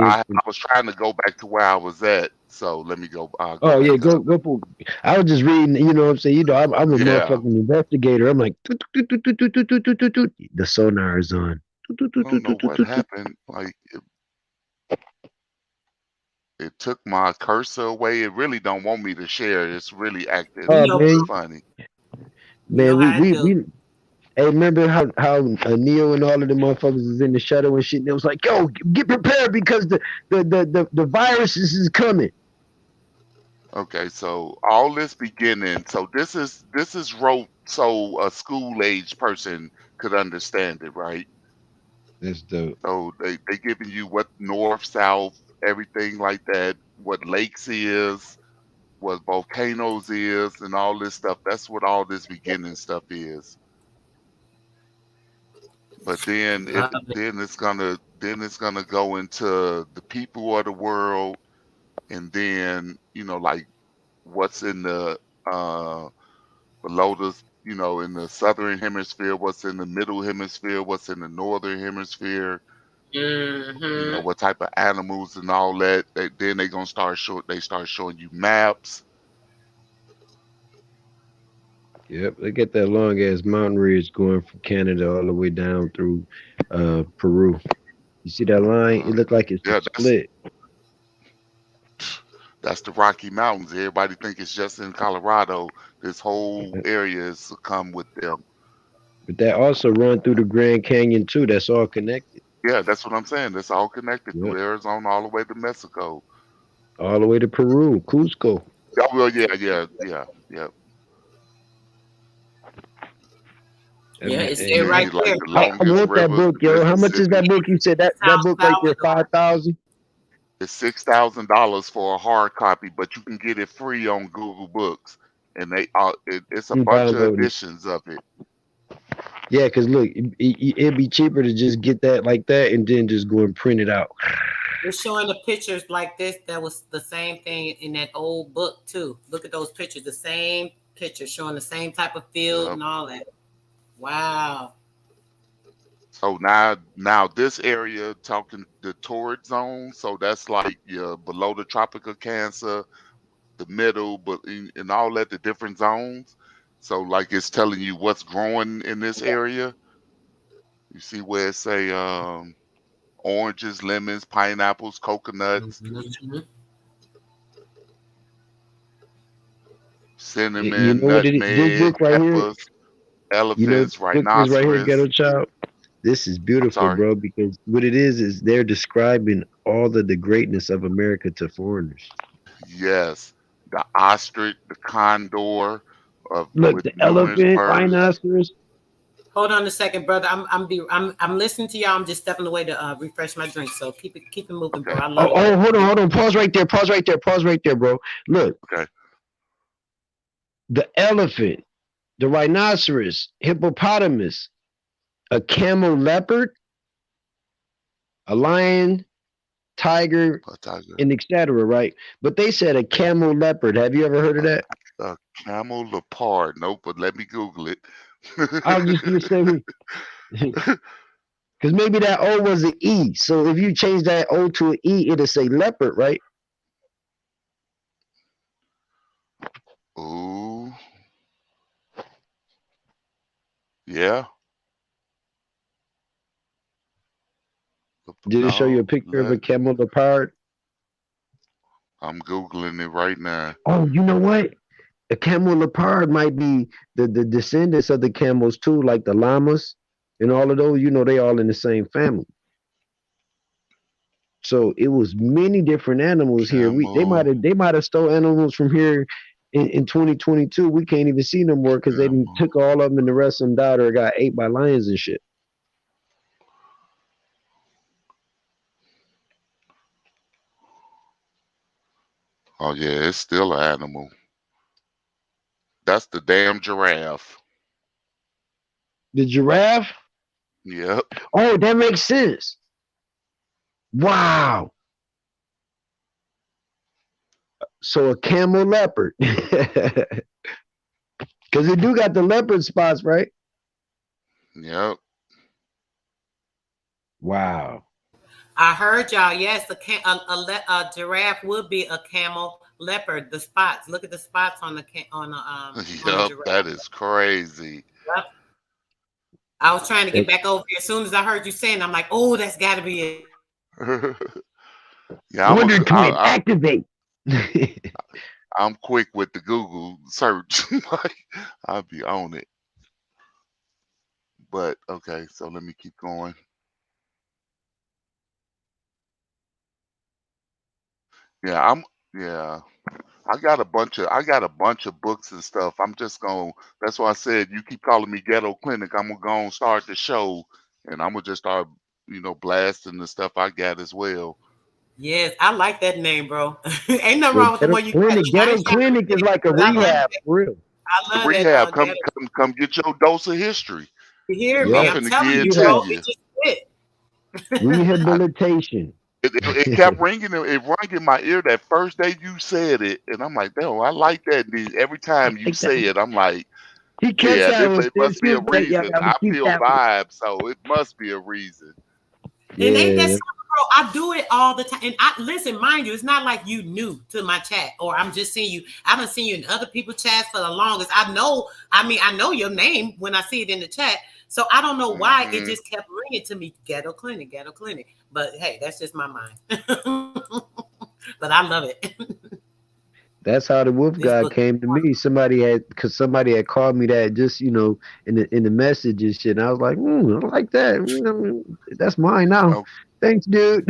I was trying to go back to where I was at, so let me go. Go Oh yeah, back up. go. I was just reading. You know what I'm saying? I'm a Yeah. motherfucking investigator. I'm like, the sonar is on. I don't know what happened. Like it took my cursor away. It really don't want me to share. It's really acting funny. Man, we. Hey, remember how Neo and all of the motherfuckers is in the shuttle and shit? And it was like, yo, get prepared because the viruses is coming. Okay, so all this beginning. So this is wrote so a school age person could understand it, right? That's dope. So they giving you what north, south, everything like that, what lakes is, what volcanoes is, and all this stuff. That's what all this beginning stuff is. But then it's gonna go into the people of the world, and then like what's in the below the in the southern hemisphere, what's in the middle hemisphere, what's in the northern hemisphere. What type of animals and all that. Then they're gonna start showing you maps. Yep, they get that long ass mountain ridge going from Canada all the way down through Peru. You see that line? It looked like it's split. That's the Rocky Mountains. Everybody think it's just in Colorado. This whole area is come with them. But that also run through the Grand Canyon too. That's all connected. Yeah, that's what I'm saying. That's all connected through Arizona all the way to Mexico. All the way to Peru, Cusco. Oh, well, yeah. Yeah, it's there right there. I want that book, yo. How much is that book? You said that book right there, 5,000. It's $6,000 for a hard copy, but you can get it free on Google Books, and it's a bunch of editions of it. Yeah, because look, it'd be cheaper to just get that like that and then just go and print it out. We're showing the pictures like this. That was the same thing in that old book too. Look at those pictures. The same picture showing the same type of field and all that. Wow. So now this area talking the torrid zone. So that's like below the Tropic of Cancer, the middle, but in all that the different zones. So like it's telling you what's growing in this area. You see where it say oranges, lemons, pineapples, coconuts, cinnamon, nutmeg, peppers, elephants, rhinoceros. Right here, Ghetto Child. This is beautiful, bro, because what it is they're describing all of the greatness of America to foreigners. Yes, the ostrich, the condor. Look, the elephant, rhinoceros. Hold on a second, brother. I'm listening to y'all. I'm just stepping away to refresh my drink. So keep it moving, bro. I love it. Hold on. Pause right there, bro. Look. Okay. the elephant, the rhinoceros, hippopotamus, a camel leopard, a lion, tiger, and etc. Right? But they said a camel leopard. Have you ever heard of that? A camel leopard. Nope, but let me Google it. I was just gonna say, because maybe that O was an E. So if you change that O to an E, it'll say leopard, right? Ooh. Yeah. Did it show you a picture of a camel leopard? I'm Googling it right now. Oh, you know what? A camel leopard might be the descendants of the camels too, like the llamas and all of those. You know, they all in the same family. So it was many different animals here. They might have stole animals from here in 2022. We can't even see no more because they took all of them and the rest of them died or got ate by lions and shit. Oh yeah, it's still an animal. That's the damn giraffe. The giraffe? Yep. Oh, that makes sense. Wow. So a camel leopard. Because they do got the leopard spots, right? Yep. Wow. I heard y'all. Yes, a giraffe would be a camel leopard. The spots. Look at the spots on the on the Yep, that is crazy. Yep. I was trying to get back over here. As soon as I heard you saying, I'm like, oh, that's got to be it. Yeah, Wonder Twin, activate. I'm quick with the Google search. I'll be on it. But okay, so let me keep going. Yeah, I got a bunch of books and stuff. I'm just gonna that's why I said you keep calling me Ghetto Clinic. I'm gonna go and start the show and I'm gonna just start, blasting the stuff I got as well. Yes, I like that name, bro. Ain't nothing wrong with the one you got. Ghetto Clinic is like a rehab, for real. I love rehab. that. Come get your dose of history. You hear me? I'm telling you, bro. It just fit. Rehabilitation. It kept ringing. It rang in my ear that first day you said it, and I'm like, "No, I like that." And every time you say it, I'm like, it must be a reason. I feel vibes, so it must be a reason. And ain't that something, bro? I do it all the time. And I listen, mind you, it's not like you new to my chat or I'm just seeing you. I haven't seen you in other people's chats for the longest. I know your name when I see it in the chat. So I don't know why it just kept ringing to me, Ghetto Clinic, Ghetto Clinic. But hey, that's just my mind. But I love it. That's how the wolf god came to me. Somebody had called me that just in the message and shit. And I was like, I like that. That's mine now. Oh. Thanks, dude.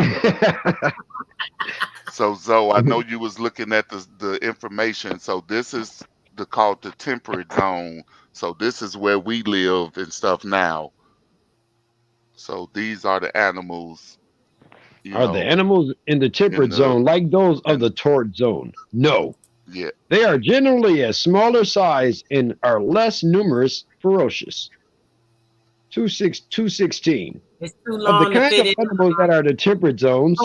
So Zoe, I know you was looking at the information. So this is called the temperate zone. So this is where we live and stuff now. So these are the animals. Are the animals in the temperate zone like those of the torrid zone? No. Yeah. They are generally a smaller size and are less numerous, ferocious. 216. It's too long of the kind of animals that are the temperate zones.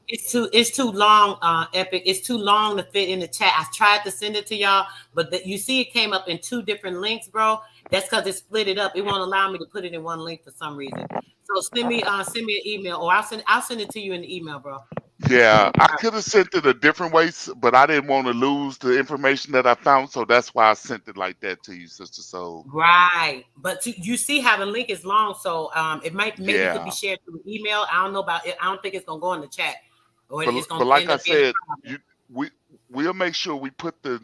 It's too long, Epic. It's too long to fit in the chat. I tried to send it to y'all, but you see it came up in two different links, bro. That's because it split it up. It won't allow me to put it in one link for some reason. So send me an email, or I'll send it to you in the email, bro. Yeah, I could have sent it a different way, but I didn't want to lose the information that I found, so that's why I sent it like that to you, Sister Soul. Right, but you see how the link is long, so it might maybe it could be shared through email. I don't know about it. I don't think it's gonna go in the chat, or it's gonna. But like I said, we'll make sure we put the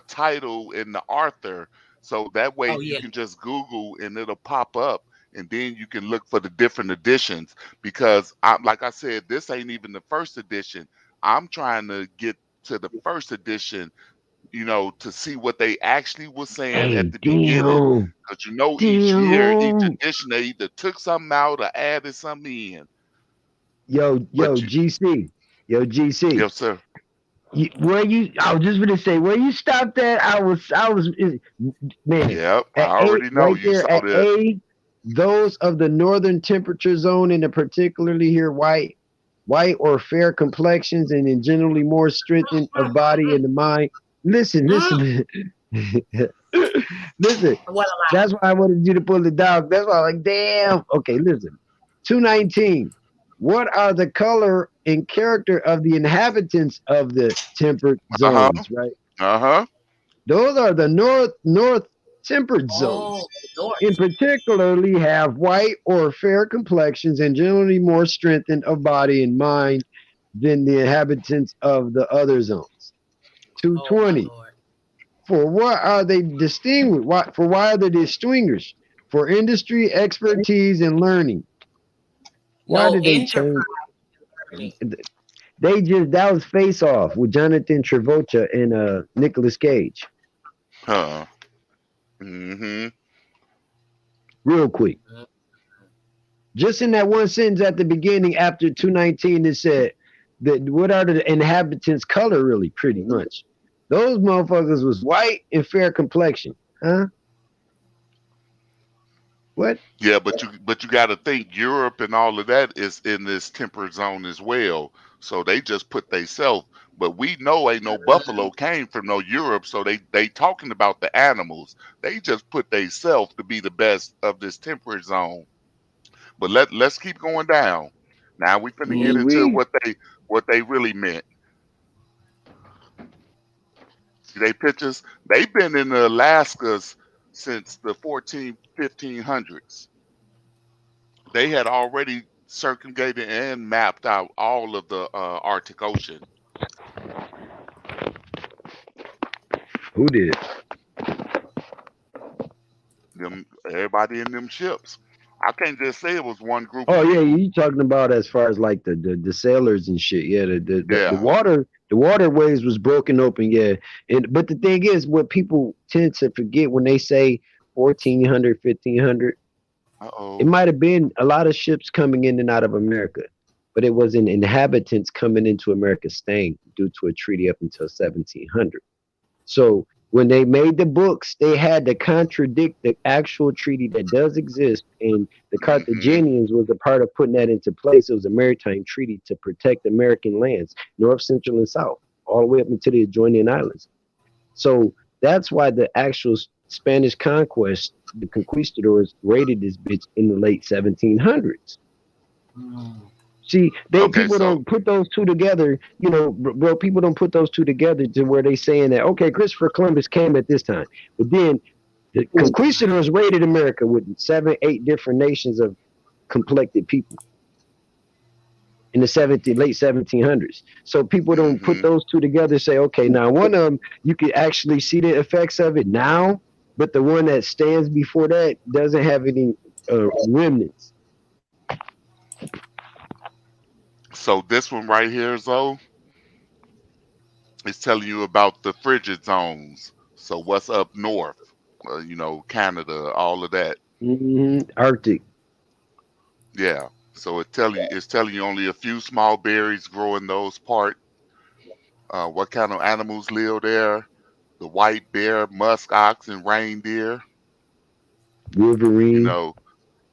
title and the author, so that way you can just Google and it'll pop up. And then you can look for the different editions because like I said, this ain't even the first edition. I'm trying to get to the first edition, to see what they actually was saying at the beginning. Because each year, each edition, they either took something out or added something in. GC. Yes, sir. I was just gonna say where you stopped at. Man. Yep, I At A, already know right you there saw at that. A, those of the northern temperature zone, and particularly here white or fair complexions, and in generally more strengthened of body and the mind. Listen. Listen. What am That's why I wanted you to pull it down. That's why I'm like, damn. Okay, listen. 219. What are the color and character of the inhabitants of the temperate zones, right? Those are the north temperate zones. In particularly have white or fair complexions and generally more strengthened of body and mind than the inhabitants of the other zones. 220. For what are they distinguished? Why are they distinguished? For industry, expertise, and learning. Why did they change? That was Face Off with Jonathan Travolta and Nicolas Cage. Huh. Mm-hmm. Real quick. Just in that one sentence at the beginning after 219, it said that what are the inhabitants' color really pretty much. Those motherfuckers was white and fair complexion. Huh? What? Yeah, but you got to think Europe and all of that is in this temperate zone as well. So they just put theyself. But we know ain't no buffalo came from no Europe. So they talking about the animals. They just put theyself to be the best of this temperate zone. But let's keep going down. Now we finna get into what they really meant. See they pictures? They've been in the Alaskas since the 1500s. They had already circumnavigated and mapped out all of the Arctic Ocean. Who did? Everybody in them ships. I can't just say it was one group. Oh yeah, you talking about as far as like the sailors and shit. Yeah, the waterways was broken open. Yeah, but the thing is, what people tend to forget when they say 1400, 1500. It might have been a lot of ships coming in and out of America, but it wasn't inhabitants coming into America staying due to a treaty up until 1700. So when they made the books, they had to contradict the actual treaty that does exist, and the Carthaginians was a part of putting that into place. It was a maritime treaty to protect American lands, North, Central, and South, all the way up into the adjoining islands. So that's why the actual Spanish conquest, the conquistadors raided this bitch in the late 1700s. See, people don't put those two together, you know, bro. People don't put those two together to where they saying that, okay, Christopher Columbus came at this time, but then the conquistadors raided America with 7, 8 different nations of complected people in the late 1700s. So people don't put those two together. Say, okay, now one of them you can actually see the effects of it now, but the one that stands before that doesn't have any remnants. So this one right here, Zoe, is telling you about the frigid zones. So what's up north? You know, Canada, all of that. Arctic. Yeah. So it's telling you only a few small berries grow in those parts. What kind of animals live there? The white bear, musk ox, and reindeer. Wolverine. You know,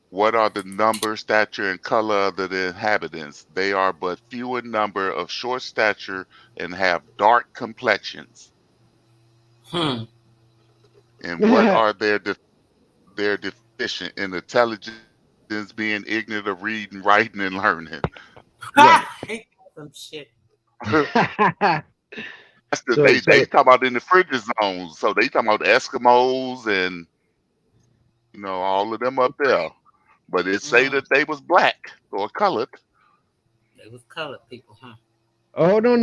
what are the number, stature, and color of the inhabitants? They are but few in number, of short stature, and have dark complexions. And what are their deficient in intelligence, being ignorant of reading, writing, and learning? Some shit. They talk about in the frigid zones. So they talking about the Eskimos and, you know, all of them up there. But it say that they was black or colored. They was colored people, huh? Oh no.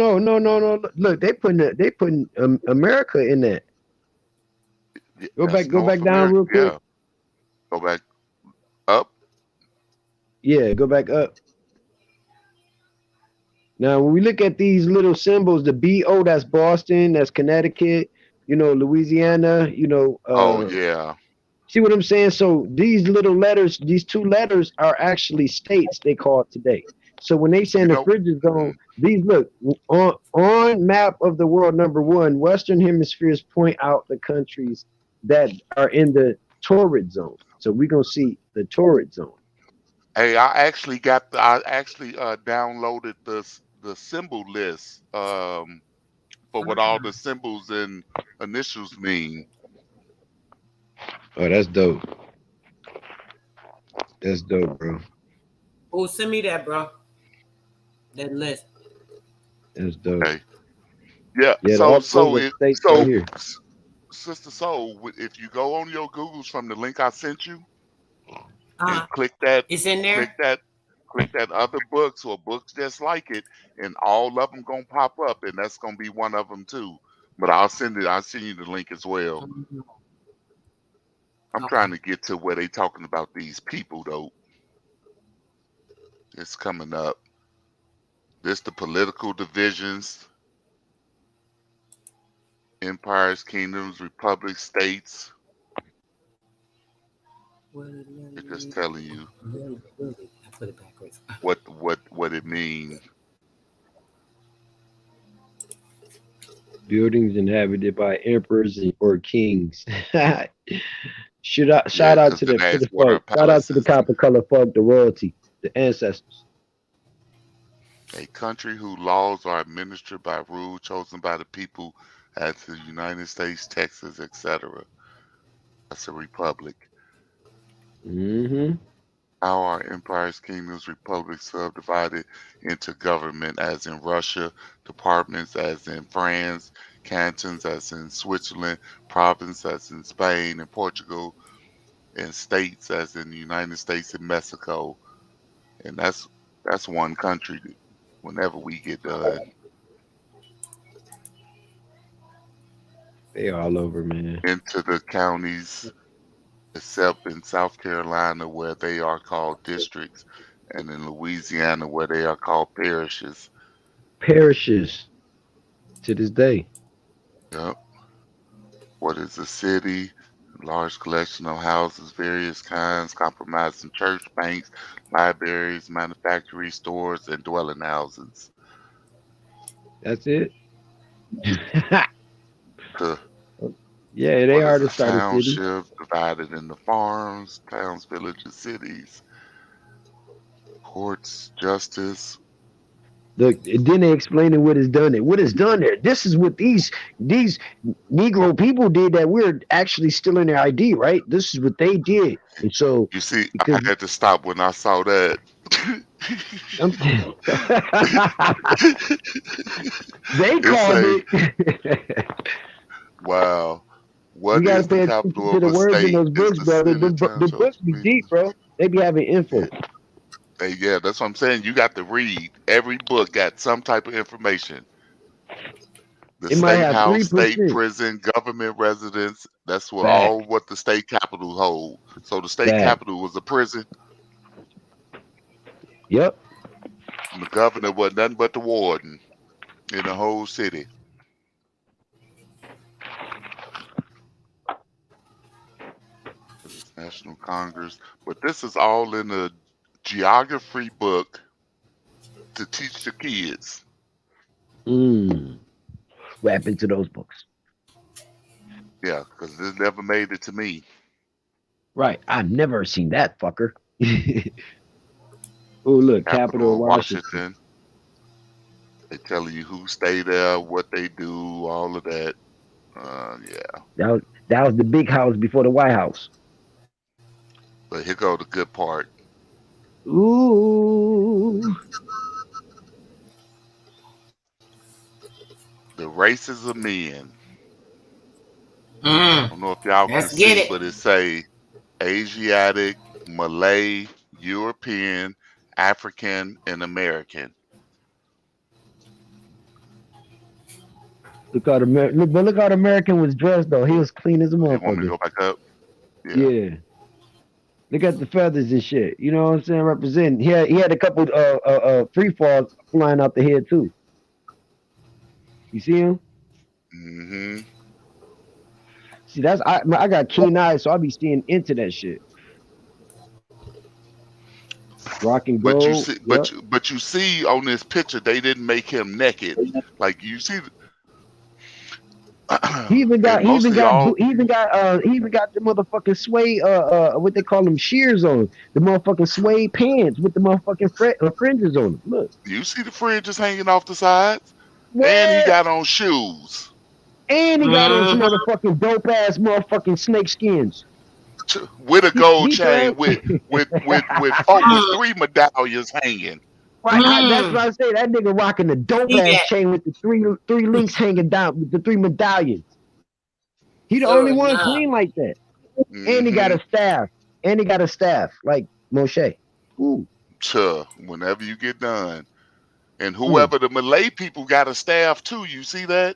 Look, they putting America in that. Go back down real quick. Yeah. Go back up. Yeah, go back up. Now, when we look at these little symbols, the BO, that's Boston, that's Connecticut, you know, Louisiana, you know. Oh yeah. See what I'm saying? So these little letters, these two letters are actually states they call it today. So when they saying the fridge is gone, these look on map of the world #1, Western hemispheres point out the countries that are in the torrid zone. So we're gonna see the torrid zone. Hey, I actually downloaded the symbol list for what all the symbols and initials mean. Oh, that's dope. That's dope, bro. Oh, send me that, bro. That list. That's dope. Okay. Yeah. Yeah, So right here. Sister Soul, if you go on your Googles from the link I sent you, and click that, it's in there. Click that other books or books just like it, and all of them gonna pop up, and that's gonna be one of them too. But I'll send you the link as well. I'm trying to get to where they talking about these people though. It's coming up. This the political divisions, empires, kingdoms, republics, states. It's just telling you I put it backwards. what it means. Buildings inhabited by emperors or kings. Shout out to the folk. Shout out to the copper color folk, the royalty, the ancestors. A country whose laws are administered by rule chosen by the people as the United States, Texas, etc. That's a republic. Mm-hmm. How are empires, kingdoms, republics subdivided into government as in Russia, departments as in France, cantons as in Switzerland, province as in Spain and Portugal, and states as in the United States and Mexico. And that's one country whenever we get done. They all over, man. Into the counties, except in South Carolina where they are called districts, and in Louisiana where they are called parishes. Parishes to this day. Yep. What is a city? Large collection of houses, various kinds, comprising church, banks, libraries, manufacturing stores, and dwelling houses. That's it. The Yeah, they are the start of city. township divided into farms, towns, villages, cities, courts, justice. Look, then they explaining what is done there. What is done there? This is what these Negro people did that we're actually still in their ID, right? This is what they did. And so you see, I had to stop when I saw that. They called it. Wow. What is the capital of the a words state? in those books, brother. The books be deep, bro. They be having info. Hey, yeah, that's what I'm saying. You got to read. Every book got some type of information. The state house, state prison, government residence. That's what all what the state capital hold. So the state capital was a prison. Yep. And the governor was nothing but the warden in the whole city. National Congress. But this is all in a geography book to teach the kids. What happened to those books? Yeah, because it never made it to me. Right. I've never seen that fucker. Oh, look, capital of Washington. They tell you who stay there, what they do, all of that. Yeah. That was the big house before the White House. But here go the good part. Ooh. The races of men. I don't know if y'all can see, but it say Asiatic, Malay, European, African, and American. Look how the American was dressed though. He was clean as a motherfucker. You want me to go back up? Yeah. Look at the feathers and shit. You know what I'm saying? Representing. He had a couple free falls flying out the head too. You see him? Mm-hmm. See, I got keen eyes, so I be seeing into that shit. Rock and But you gold. see, Yep. but you see on this picture, they didn't make him naked. Like you see, He even got and mostly all. he even got the motherfucking suede what they call them shears on, the motherfucking suede pants with the motherfucking fringes on them. Look. You see the fringes hanging off the sides, and he What? got on shoes And he got on some motherfucking dope ass motherfucking snake skins. with a gold He chain dressed. with 3 medallions hanging. Right, that's what I say. That nigga rocking the dope ass chain with the three links hanging down with the 3 medallions. He the only one clean like that. And he got a staff. And he got a staff like Moshe. Ooh. Whenever you get done. And whoever the Malay people got a staff too. You see that?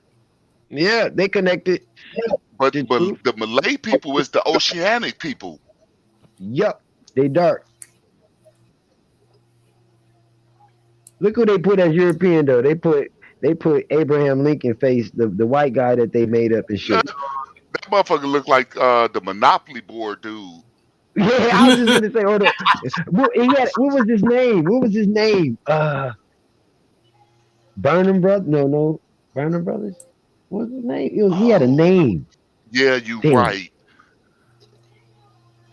Yeah, they connected. But the Malay people is the oceanic people. Yup. They dark. Look who they put as European though. They put Abraham Lincoln face, the white guy that they made up and shit. That motherfucker look like the Monopoly board dude. Yeah, I was just gonna say, hold on. What was his name? What was his name? Burnham Brothers? No. Burnham Brothers? What was his name? He had a name. Yeah, you Damn. right.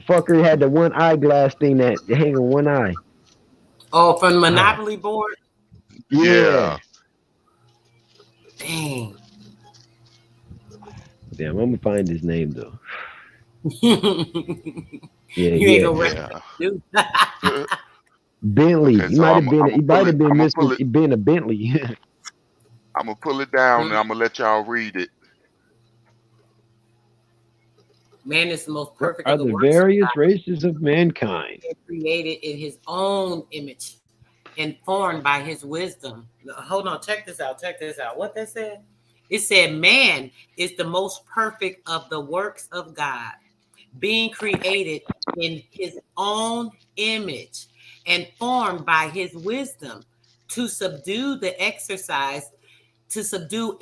Fucker had the one eyeglass thing that hang on one eye. Oh, from the Monopoly board? Yeah. Dang. Damn, I'm gonna find his name though. You ain't gonna Bentley. Okay, He so might have been I'ma a Bentley. I'm gonna pull it down and I'm gonna let y'all read it. Man is the most What perfect are of the the works of various God, races of mankind? created in his own image and formed by his wisdom. Hold on, check this out. What that said? It said, man is the most perfect of the works of God, being created in his own image and formed by his wisdom to subdue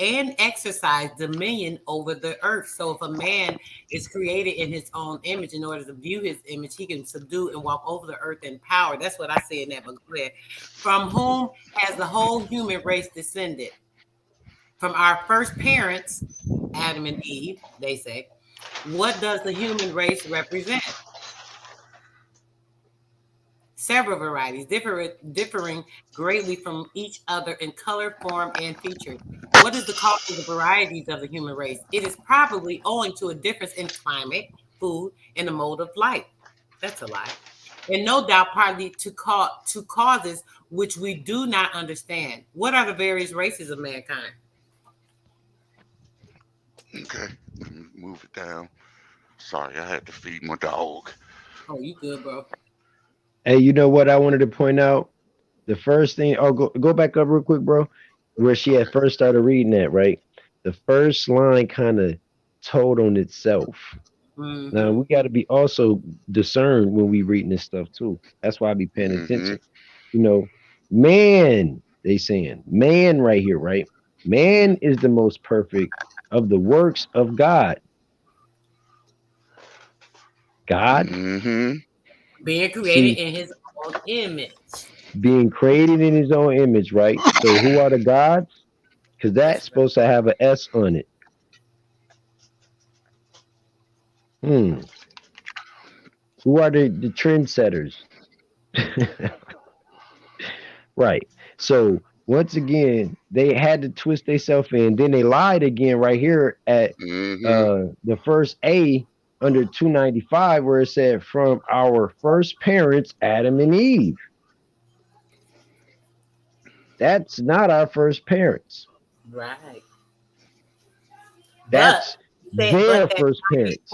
and exercise dominion over the earth. So if a man is created in his own image, in order to view his image, he can subdue and walk over the earth in power. That's what I say in that book. From whom has the whole human race descended? From our first parents, Adam and Eve, they say. What does the human race represent? Several varieties, differing greatly from each in color, form, and feature. What is the cause of the varieties of the human race? It is probably owing to a difference in climate, food, and the mode of life. That's a lie. And no doubt partly to causes which we do not understand. What are the various races of mankind? Okay, let me move it down. Sorry, I had to feed my dog. Oh, you good, bro? Hey, you know what I wanted to point out? The first thing, go back up real quick, bro, where she had first started reading that, right? The first line kind of told on itself. Mm-hmm. Now we got to be also discerned when we reading this stuff too. That's why I be paying attention. You know, man, they saying man right here, right? Man is the most perfect of the works of God. God being created in his own image. Being created in his own image, right? So who are the gods? Because that's supposed to have an S on it. Who are the trendsetters? Right. So once again, they had to twist themselves in. Then they lied again right here at the first A under 295, where it said from our first parents, Adam and Eve. That's not our first parents. Right. That's their first parents.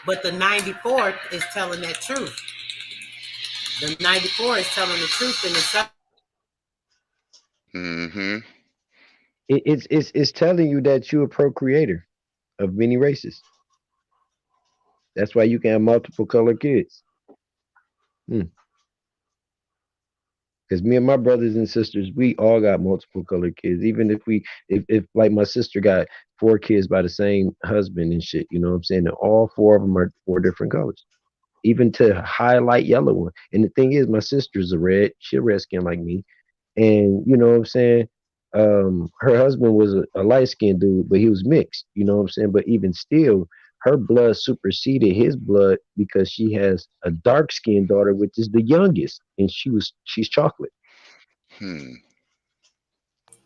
But the 94th is telling that truth. The 94 is telling the truth in itself. It's telling you that you're a procreator of many races. That's why you can have multiple color kids. Because me and my brothers and sisters, we all got multiple color kids. Even if like my sister got 4 kids by the same husband and shit, you know what I'm saying? And all 4 of them are 4 different colors. even to highlight yellow one. And the thing is, my sister's a red. She a red skin like me, and you know what I'm saying. Her husband was a light skinned dude, but he was mixed. You know what I'm saying. But even still, her blood superseded his blood because she has a dark skinned daughter, which is the youngest, and she's chocolate Hmm.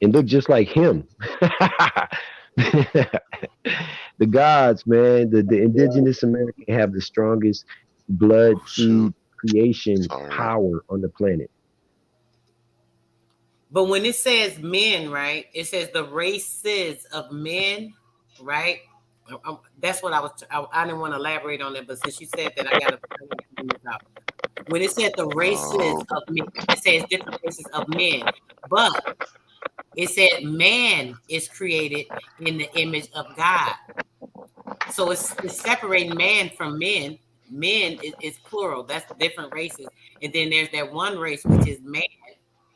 and look just like him. The gods, man, the indigenous American have the strongest blood seed creation Sorry. power on the planet. But when it says men, right? It says the races of men, right? That's what I didn't want to elaborate on that, but since you said that, I got to bring this out. When it said the races of men, it says different races of men, but it said man is created in the image of God. So it's separating man from men. Men is plural. That's different races. And then there's that one race, which is man,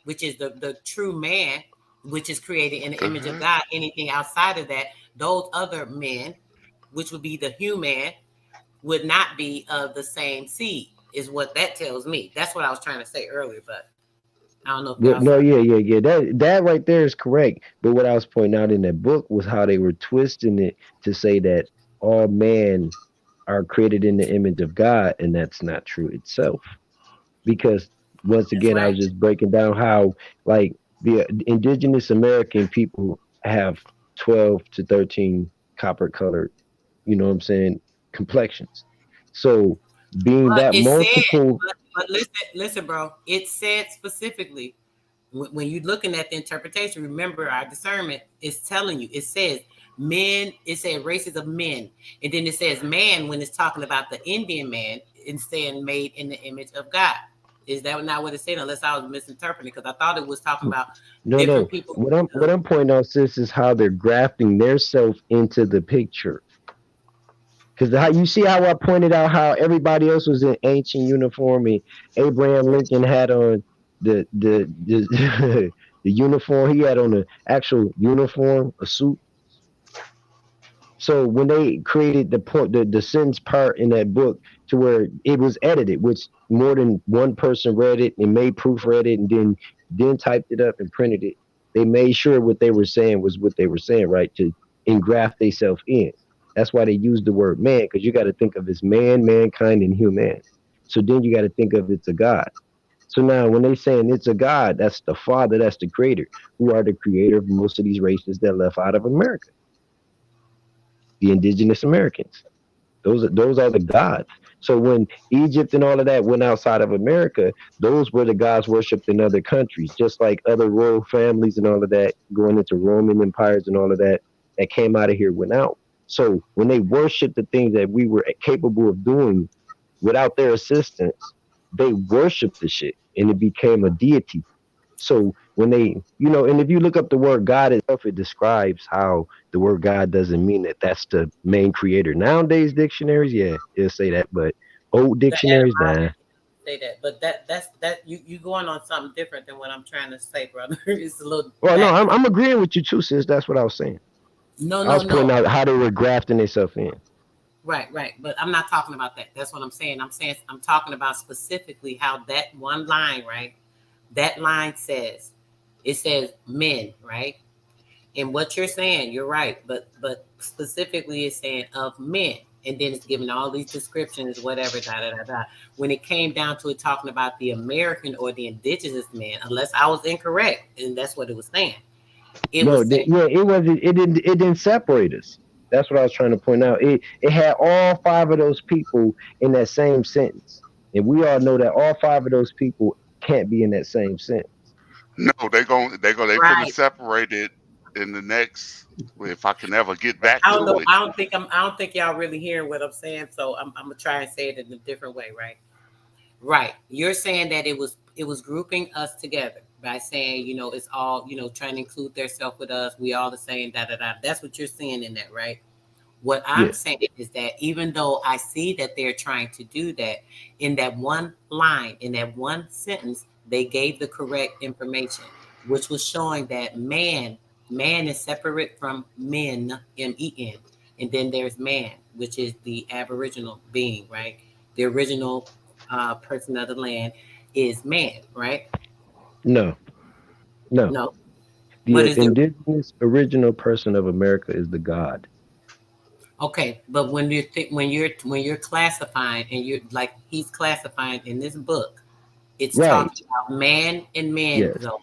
which is the true man, which is created in the image of God. Anything outside of that, those other men, which would be the human, would not be of the same seed, is what that tells me. That's what I was trying to say earlier, but I don't know if y'all No, saw that. yeah. That right there is correct. But what I was pointing out in that book was how they were twisting it to say that all men are created in the image of God, and that's not true itself. Because once again, I was just breaking down how like the indigenous American people have 12 to 13 copper colored, you know what I'm saying, complexions. So being But that it said, multiple, but listen, bro. It said specifically when you're looking at the interpretation. Remember, our discernment is telling you. It says men. It said races of men, and then it says man when it's talking about the Indian man. It's saying made in the image of God. Is that not what it said? Unless I was misinterpreting, because I thought it was talking about different no. people. What I'm pointing out, sis, is how they're grafting their self into the picture. Because how you see how I pointed out how everybody else was in ancient uniform and Abraham Lincoln had on the the uniform. He had on the actual uniform, a suit. So when they created the sentence part in that book to where it was edited, which more than one person read it and made proofread it and then typed it up and printed it, they made sure what they were saying was what they were saying, right? To engraft themselves in. That's why they use the word man, because you got to think of as man, mankind, and human. So then you got to think of it's a God. So now when they saying it's a God, that's the Father, that's the creator, who are the creator of most of these races that left out of America, the indigenous Americans. Those are the gods. So when Egypt and all of that went outside of America, those were the gods worshipped in other countries, just like other royal families and all of that going into Roman empires and all of that that came out of here went out. So when they worshiped the things that we were capable of doing without their assistance, they worshiped the shit and it became a deity. So when they, and if you look up the word God itself, it describes how the word God doesn't mean that that's the main creator. Nowadays dictionaries, yeah, it'll say that, but old dictionaries, nah. Say that, but that's you going on something different than what I'm trying to say, brother. It's a little. Well, no, I'm agreeing with you too, sis. That's what I was saying. No. I was pointing out how they were grafting themselves in. Right. But I'm not talking about that. That's what I'm saying. I'm talking about specifically how that one line, right? That line says, it says men, right? And what you're saying, you're right. But specifically it's saying of men. And then it's giving all these descriptions, whatever, da. When it came down to it talking about the American or the indigenous man, unless I was incorrect, and that's what it was saying. It wasn't. It didn't separate us. That's what I was trying to point out. It had all five of those people in that same sentence, and we all know that all five of those people can't be in that same sentence. No, they finna separate it in the next. If I can ever get back I don't to know. it. I don't think y'all really hearing what I'm saying. So I'm gonna try and say it in a different way, right? Right. You're saying that it was grouping us together by saying, it's all, trying to include theirself with us. We all the same, da. That's what you're saying in that, right? What I'm saying is that even though I see that they're trying to do that, in that one line, in that one sentence, they gave the correct information, which was showing that man is separate from men, men, and then there's man, which is the aboriginal being, right? the original person of the land is man, right? No. No. What The is the indigenous original person of America is the God. okay? But when you're classifying and you're like he's classifying in this book, it's Right. talking about man and man. Yes. So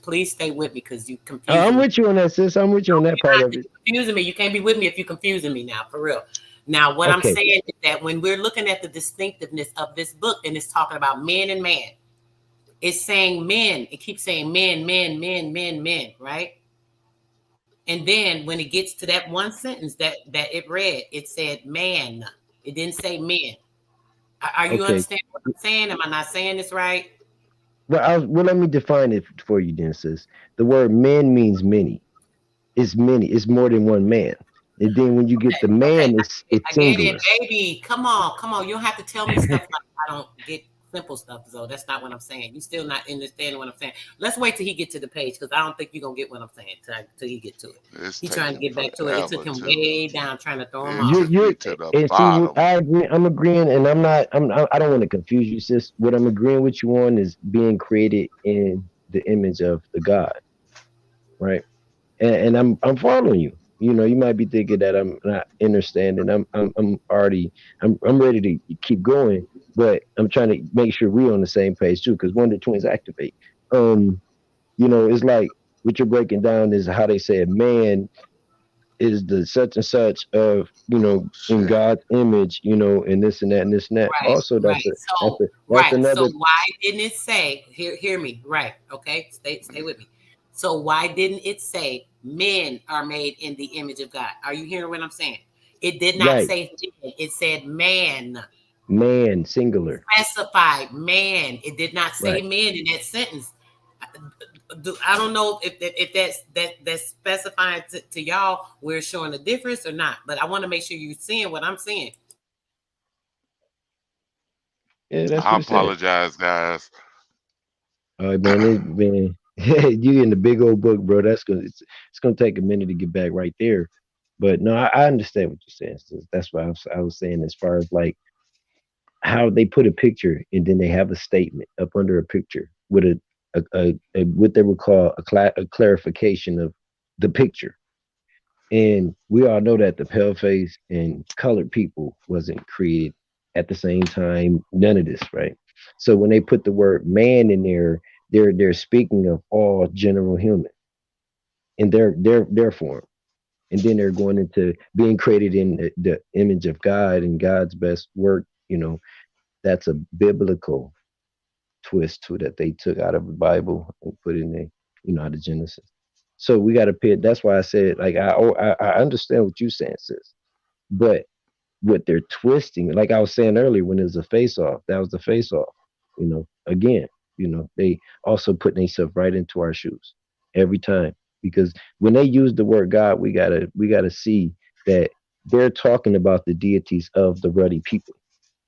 please stay with me because you I'm confusing me. with you on that, sis. I'm with you on that part of it. Confusing me. You can't be with me if you're confusing me now, for real. Now, what I'm Okay. saying is that when we're looking at the distinctiveness of this book and it's talking about men and man, it's saying men. It keeps saying men, men, men, men, men, right? And then when it gets to that one sentence that it read, it said man. It didn't say men. Are you Okay. understanding what I'm saying? Am I not saying this right? Well, let me define it for you then, sis. The word man means many. It's many. It's more than one man. And then when you get the man, it's I get it, singular. baby. Come on. You don't have to tell me stuff like I don't get simple stuff. So that's not what I'm saying. You still not understanding what I'm saying. Let's wait till he get to the page because I don't think you're gonna get what I'm saying till he get to it. He's trying to get back to it. It took him way down trying to throw him off. You're and see, I agree. I'm agreeing, and I don't want to confuse you, sis. What I'm agreeing with you on is being created in the image of the God, right? And I'm following you. You know, you might be thinking that I'm not understanding. I'm ready to keep going, but I'm trying to make sure we're on the same page too, because Wonder Twins activate. You know, it's like what you're breaking down is how they say a man is the such and such of, you know, in God's image, you know, and this and that and this and that. Right, Also, right. that's another. So why didn't it say hear me? Right. Okay. Stay with me. So why didn't it say men are made in the image of God? Are you hearing what I'm saying? It did not Right. say men, it said man. Man, singular. Specified man. It did not say Right. men in that sentence. I don't know if that's specifying to y'all where it's showing a difference or not, but I want to make sure you're seeing what I'm saying. Yeah, that's I what it said. apologize, guys. All right, man, you in the big old book, bro. It's gonna take a minute to get back right there. But no, I understand what you're saying. So that's what I was saying as far as like how they put a picture and then they have a statement up under a picture with a what they would call a clarification of the picture. And we all know that the paleface and colored people wasn't created at the same time. None of this, right? So when they put the word man in there, they're speaking of all general human in their form. And then they're going into being created in the image of God and God's best work. You know, that's a biblical twist to that they took out of the Bible and put in there, you know, out of Genesis. So we got to pay. That's why I said, like, I understand what you're saying, sis, but what they're twisting, like I was saying earlier, when it was a face off, that was the face off. You know, again, you know, they also put themselves right into our shoes every time, because when they use the word God, we gotta see that they're talking about the deities of the ruddy people.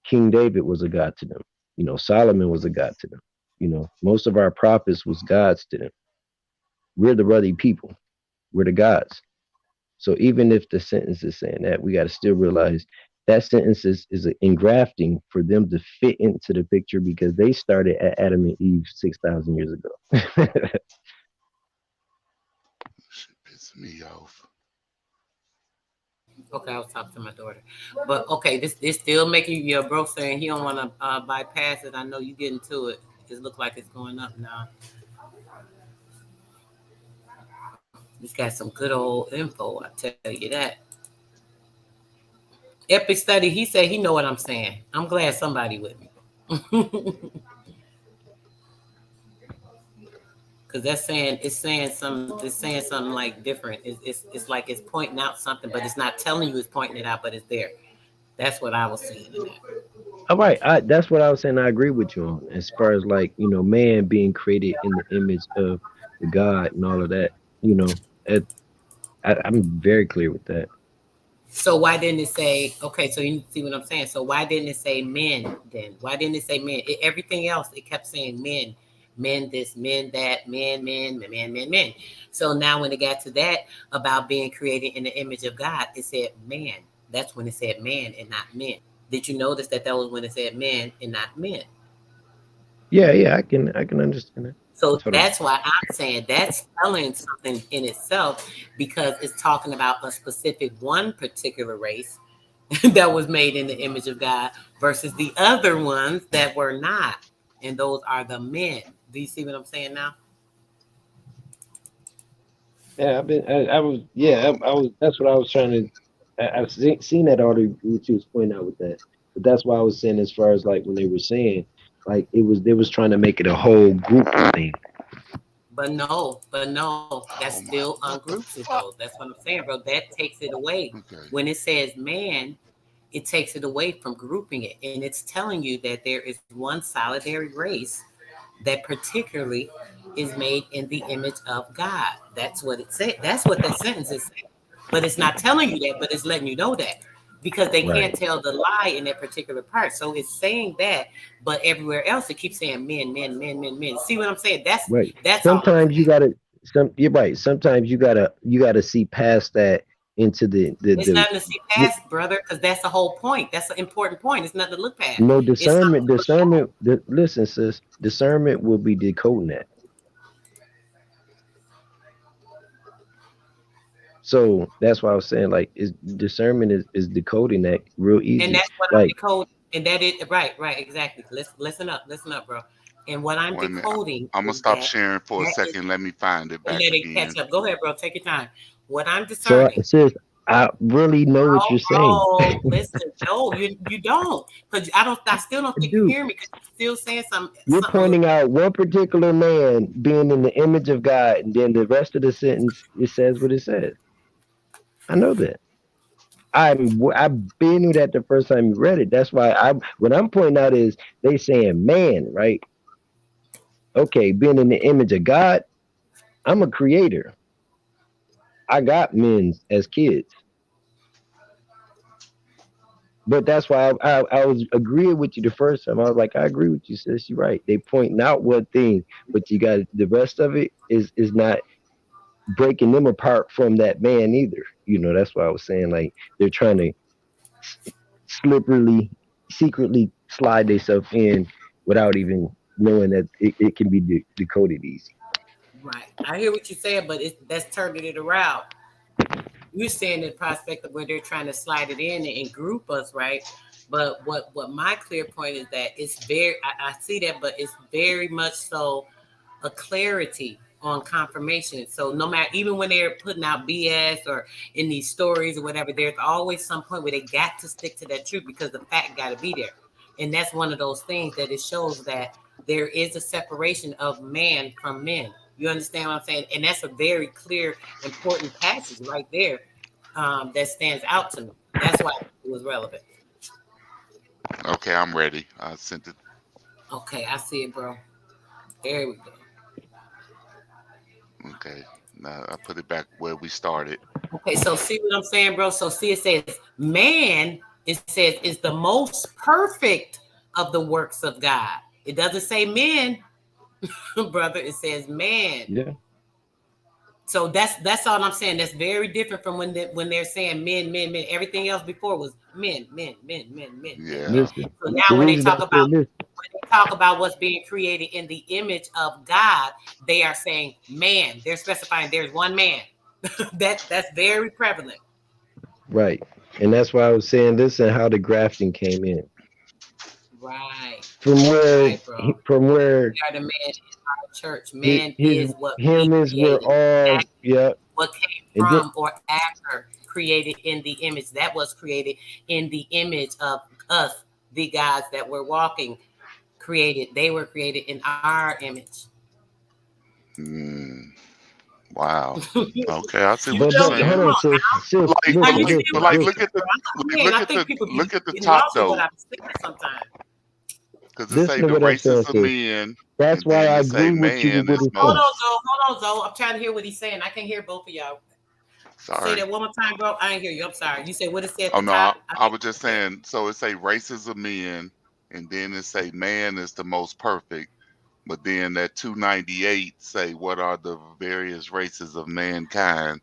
King David was a god to them. You know, Solomon was a god to them. You know, most of our prophets was gods to them. We're the ruddy people. We're the gods. So even if the sentence is saying that, we got to still realize that sentence is an engrafting for them to fit into the picture because they started at Adam and Eve 6,000 years ago. Piss me off. Okay, I was talking to my daughter, but okay, this still making your bro saying he don't want to bypass it. I know you getting to it. It looks like it's going up now. He's got some good old info. I tell you that. Epic study. He said he know what I'm saying. I'm glad somebody with me. Because it's saying something like different. It's like it's pointing out something, but it's not telling you it's pointing it out, but it's there. That's what I was seeing in that. All right, that's what I was saying. I agree with you on as far as like, you know, man being created in the image of the God and all of that. You know, I'm very clear with that. So why didn't it say, okay, so you see what I'm saying? So why didn't it say men then? Why didn't it say men? Everything else, it kept saying men. Men this, men that, men. So now when it got to that about being created in the image of God, it said man. That's when it said man and not men. Did you notice that was when it said men and not men? Yeah, I can understand that. So Totally. that's why I'm saying that's telling something in itself, because it's talking about a specific one particular race that was made in the image of God versus the other ones that were not. And those are the men. Do you see what I'm saying now? Yeah, I was that's what I was trying to I've seen that already what you was pointing out with that. But that's why I was saying as far as like when they were saying like they was trying to make it a whole group thing. But no, that still ungroups it though. That's what I'm saying, bro. That takes it away. Okay. When it says man, it takes it away from grouping it. And it's telling you that there is one solitary race that particularly is made in the image of God. That's what it said. That's what that sentence is saying. But it's not telling you that, but it's letting you know that. Because they can't tell the lie in that particular part. So it's saying that, but everywhere else it keeps saying men, men, men, men, men. See what I'm saying? That's Sometimes you gotta you're right. Sometimes you gotta see past that into the it's nothing to see past, brother, because that's the whole point. That's an important point. It's nothing to look past. No discernment. Listen, sis. Discernment will be decoding that. So that's why I was saying, like, discernment is decoding that real easy. And that's what I'm decoding. And that is right, exactly. Listen up, bro. And what I'm decoding, I'm gonna stop sharing for a second. Let me find it back let it again. catch up. Go ahead, bro. Take your time. What I'm discerning. So, sis, I really know what you're saying. Oh, listen, no, you don't, because I still don't think you hear me, because you're still saying something. You're pointing out one particular man being in the image of God, and then the rest of the sentence it says what it says. I know that. I've been with that the first time you read it. That's why what I'm pointing out is they saying man, right? Okay, being in the image of God, I'm a creator. I got men as kids. But that's why I was agreeing with you the first time. I was like, I agree with you, sis. You're right. They pointing out one thing, but you got the rest of it is not breaking them apart from that man either. You know, that's why I was saying like they're trying to secretly slide themselves in without even knowing that it can be decoded easy. Right. I hear what you're saying, but that's turning it around. You're saying the prospect of where they're trying to slide it in and group us, right? But what my clear point is that it's very, I see that, but it's very much so a clarity on confirmation. So no matter, even when they're putting out BS or in these stories or whatever, there's always some point where they got to stick to that truth because the fact got to be there. And that's one of those things that it shows that there is a separation of man from men. You understand what I'm saying? And that's a very clear, important passage right there that stands out to me. That's why it was relevant. Okay, I'm ready. I sent it. Okay, I see it, bro. There we go. Okay, now I put it back where we started. Okay, so see what I'm saying, bro? So see, it says man, it says is the most perfect of the works of God. It doesn't say men, brother. It says man. Yeah. So that's all I'm saying. That's very different from when they're saying men. Everything else before was men. Yeah. So now when they talk about what's being created in the image of God, they are saying man. They're specifying there's one man. That's very prevalent. Right. And that's why I was saying this and how the grafting came in. Right. From where we are the man in our church. Man is what him is where all what came from or after created in the image that was created in the image of us, the guys that were walking created. They were created in our image. Wow. Okay, I see You what you're saying. Hold on, sis. Look at the top though. Because it say the races of men. That's why I agree with you. Hold on, Zoe. I'm trying to hear what he's saying. I can't hear both of y'all. Sorry. Say that one more time, bro. I didn't hear you. I'm sorry. You said what it said at the top? I was just saying, so it say races of men, and then it say man is the most perfect. But then that 298 say what are the various races of mankind.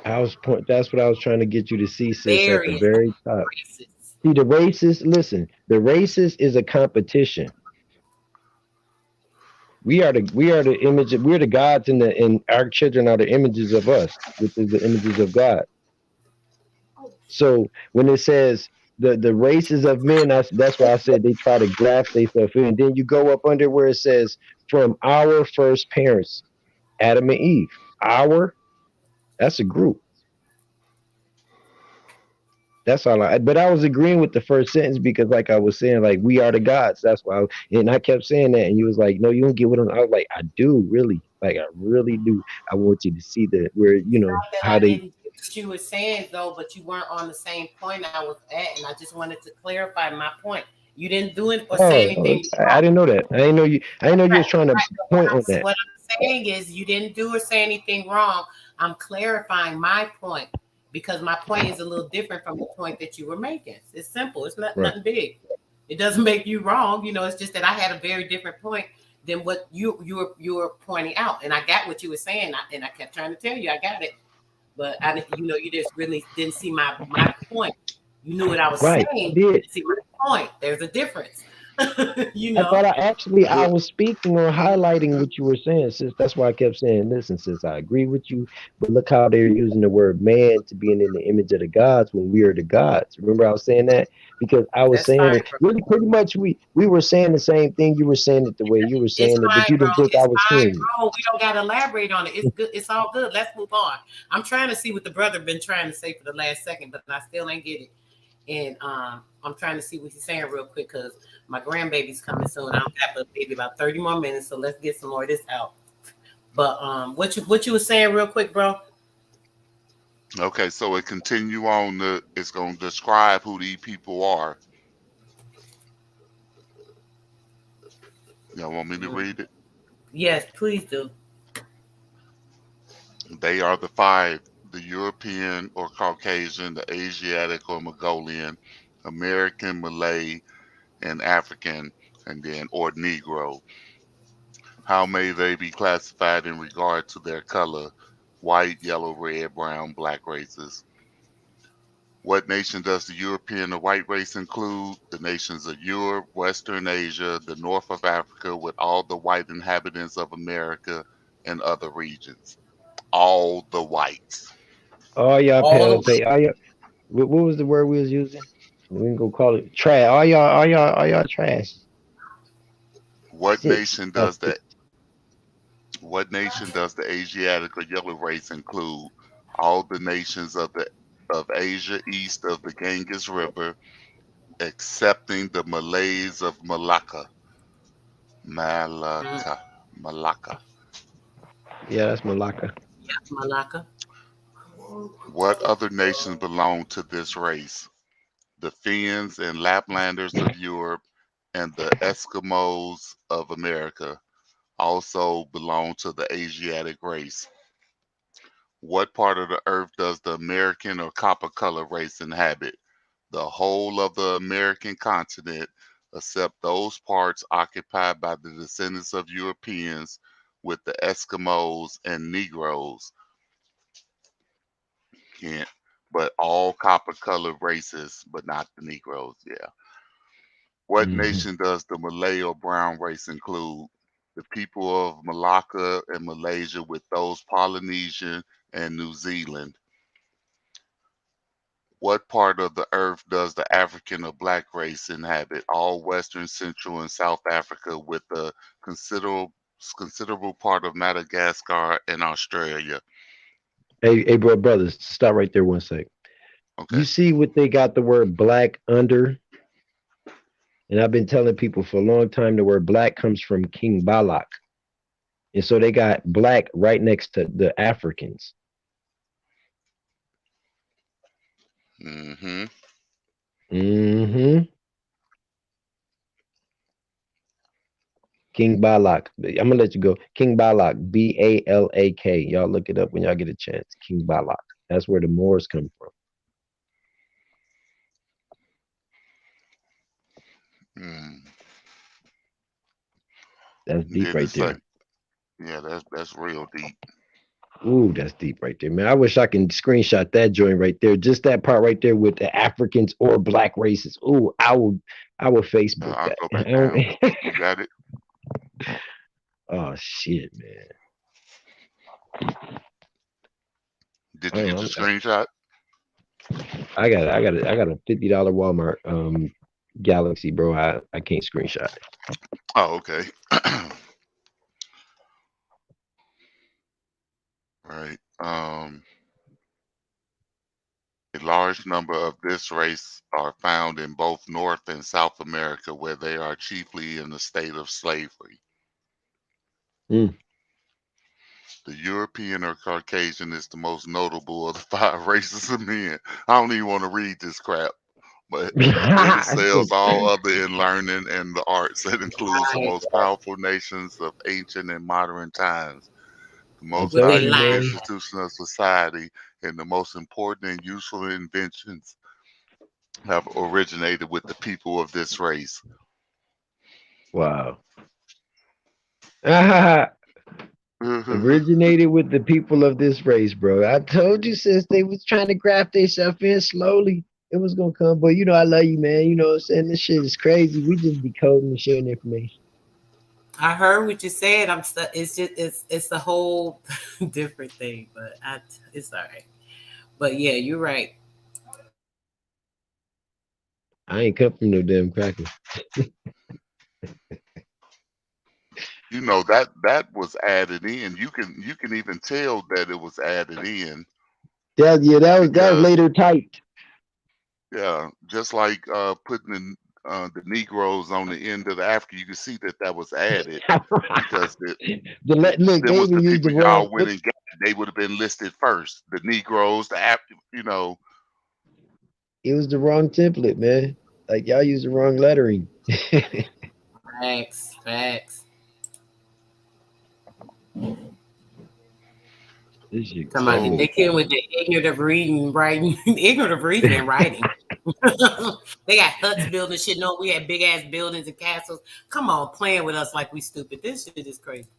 That's what I was trying to get you to see, sis, at the Various very top. races. See, the races. Listen, the races is a competition. We are the image. We're the gods, and our children are the images of us, which is the images of God. So when it says the races of men, that's why I said they try to graft themselves in. And then you go up under where it says from our first parents, Adam and Eve. Our, that's a group. That's all but I was agreeing with the first sentence because, like I was saying, like we are the gods. That's why, and I kept saying that, and you was like, "No, you don't get what I was like, "I do, really, like I really do. I want you to see that where Not that how I they." didn't get what you were saying though, but you weren't on the same point I was at, and I just wanted to clarify my point. You didn't do it or say anything I wrong. didn't know that. I didn't know you. I didn't know you was trying to point on that. What I'm saying is you didn't do or say anything wrong. I'm clarifying my point because my point is a little different from the point that you were making. It's simple. It's not Right. nothing big. It doesn't make you wrong. It's just that I had a very different point than what you were pointing out, and I got what you were saying, and I kept trying to tell you I got it, but you just really didn't see my point. You knew what I was Right. saying. I You did. didn't see my point. There's a difference. I thought I was speaking or highlighting what you were saying, sis. That's why I kept saying, listen, sis, I agree with you, but look how they're using the word man to being in the image of the gods when we are the gods. Remember I was saying that? Because I was That's saying fine, it really pretty much we were saying the same thing. You were saying it the way you were It's saying it, but fine, you bro. didn't think I It's was fine, hearing you. bro. We don't gotta elaborate on it. It's good. It's all good. Let's move on. I'm trying to see what the brother been trying to say for the last second, but I still ain't get it. And I'm trying to see what he's saying real quick because my grandbaby's coming soon. I don't have a baby about 30 more minutes, so let's get some more of this out. But what you was saying real quick, bro? Okay, so it continue on. It's going to describe who these people are. Y'all want me to read it? Yes, please do. They are the five: the European or Caucasian, the Asiatic or Mongolian, American, Malay, and African, and then or Negro. How may they be classified in regard to their color? White, yellow, red, brown, black races. What nation does the European or white race include? The nations of Europe, Western Asia, the north of Africa, with all the white inhabitants of America and other regions. All the whites. All y'all All pay all y'all what was the word we was using? We can go call it trash. All y'all trash. What Six. nation That's does the Asiatic or yellow race include? All the nations of Asia east of the Ganges River, excepting the Malays of Malacca. Malacca. Yeah, that's Malacca. Yeah, Malacca. What other nations belong to this race? The Finns and Laplanders of Europe and the Eskimos of America also belong to the Asiatic race. What part of the earth does the American or copper color race inhabit? The whole of the American continent, except those parts occupied by the descendants of Europeans, with the Eskimos and Negroes. Can't, but all copper colored races, but not the Negroes. Yeah. What nation does the Malay or brown race include? The people of Malacca and Malaysia, with those Polynesian and New Zealand. What part of the earth does the African or black race inhabit? All Western, Central, and South Africa, with a considerable part of Madagascar and Australia. Hey, bro, brothers, stop right there one sec. Okay. You see what they got the word black under? And I've been telling people for a long time the word black comes from King Balak. And so they got black right next to the Africans. Mm-hmm. Mm-hmm. King Balak. I'm gonna let you go. King Balak, Balak. Y'all look it up when y'all get a chance. King Balak. That's where the Moors come from. Mm. That's deep Then right it's like, there. yeah, that's real deep. Ooh, that's deep right there, man. I wish I can screenshot that joint right there. Just that part right there with the Africans or black races. Ooh, I would Facebook I'll that. go back down. You got it? Oh shit, man. Did you get the screenshot? I got a $50 Walmart Galaxy, bro. I can't screenshot it. Oh, okay. Right. A large number of this race are found in both North and South America, where they are chiefly in the state of slavery. Mm. The European or Caucasian is the most notable of the 5 races of men. I don't even want to read this crap, but it excels all other in learning and the arts. That includes the most powerful nations of ancient and modern times, the most valuable institutions of society, and the most important and useful inventions have originated with the people of this race. Wow. Originated with the people of this race, bro. I told you, sis, they was trying to graft themselves in slowly. It was gonna come, but you know I love you, man. You know what I'm saying? This shit is crazy. We just decoding and sharing information. I heard what you said. It's just it's a whole different thing, but it's all right. But yeah, you're right. I ain't come from no damn cracker. You know that was added in. You can even tell that it was added in. That was later typed. Yeah, just like putting the Negroes on the end of the Africa, you can see that was added because them was the people y'all went and got. They would have been listed first. The Negroes, you know. It was the wrong template, man. Like y'all used the wrong lettering. Facts. They came with the ignorant of reading and writing. Ignorant of reading and writing. They got huts building shit. No, we had big ass buildings and castles. Come on, playing with us like we stupid. This shit is crazy.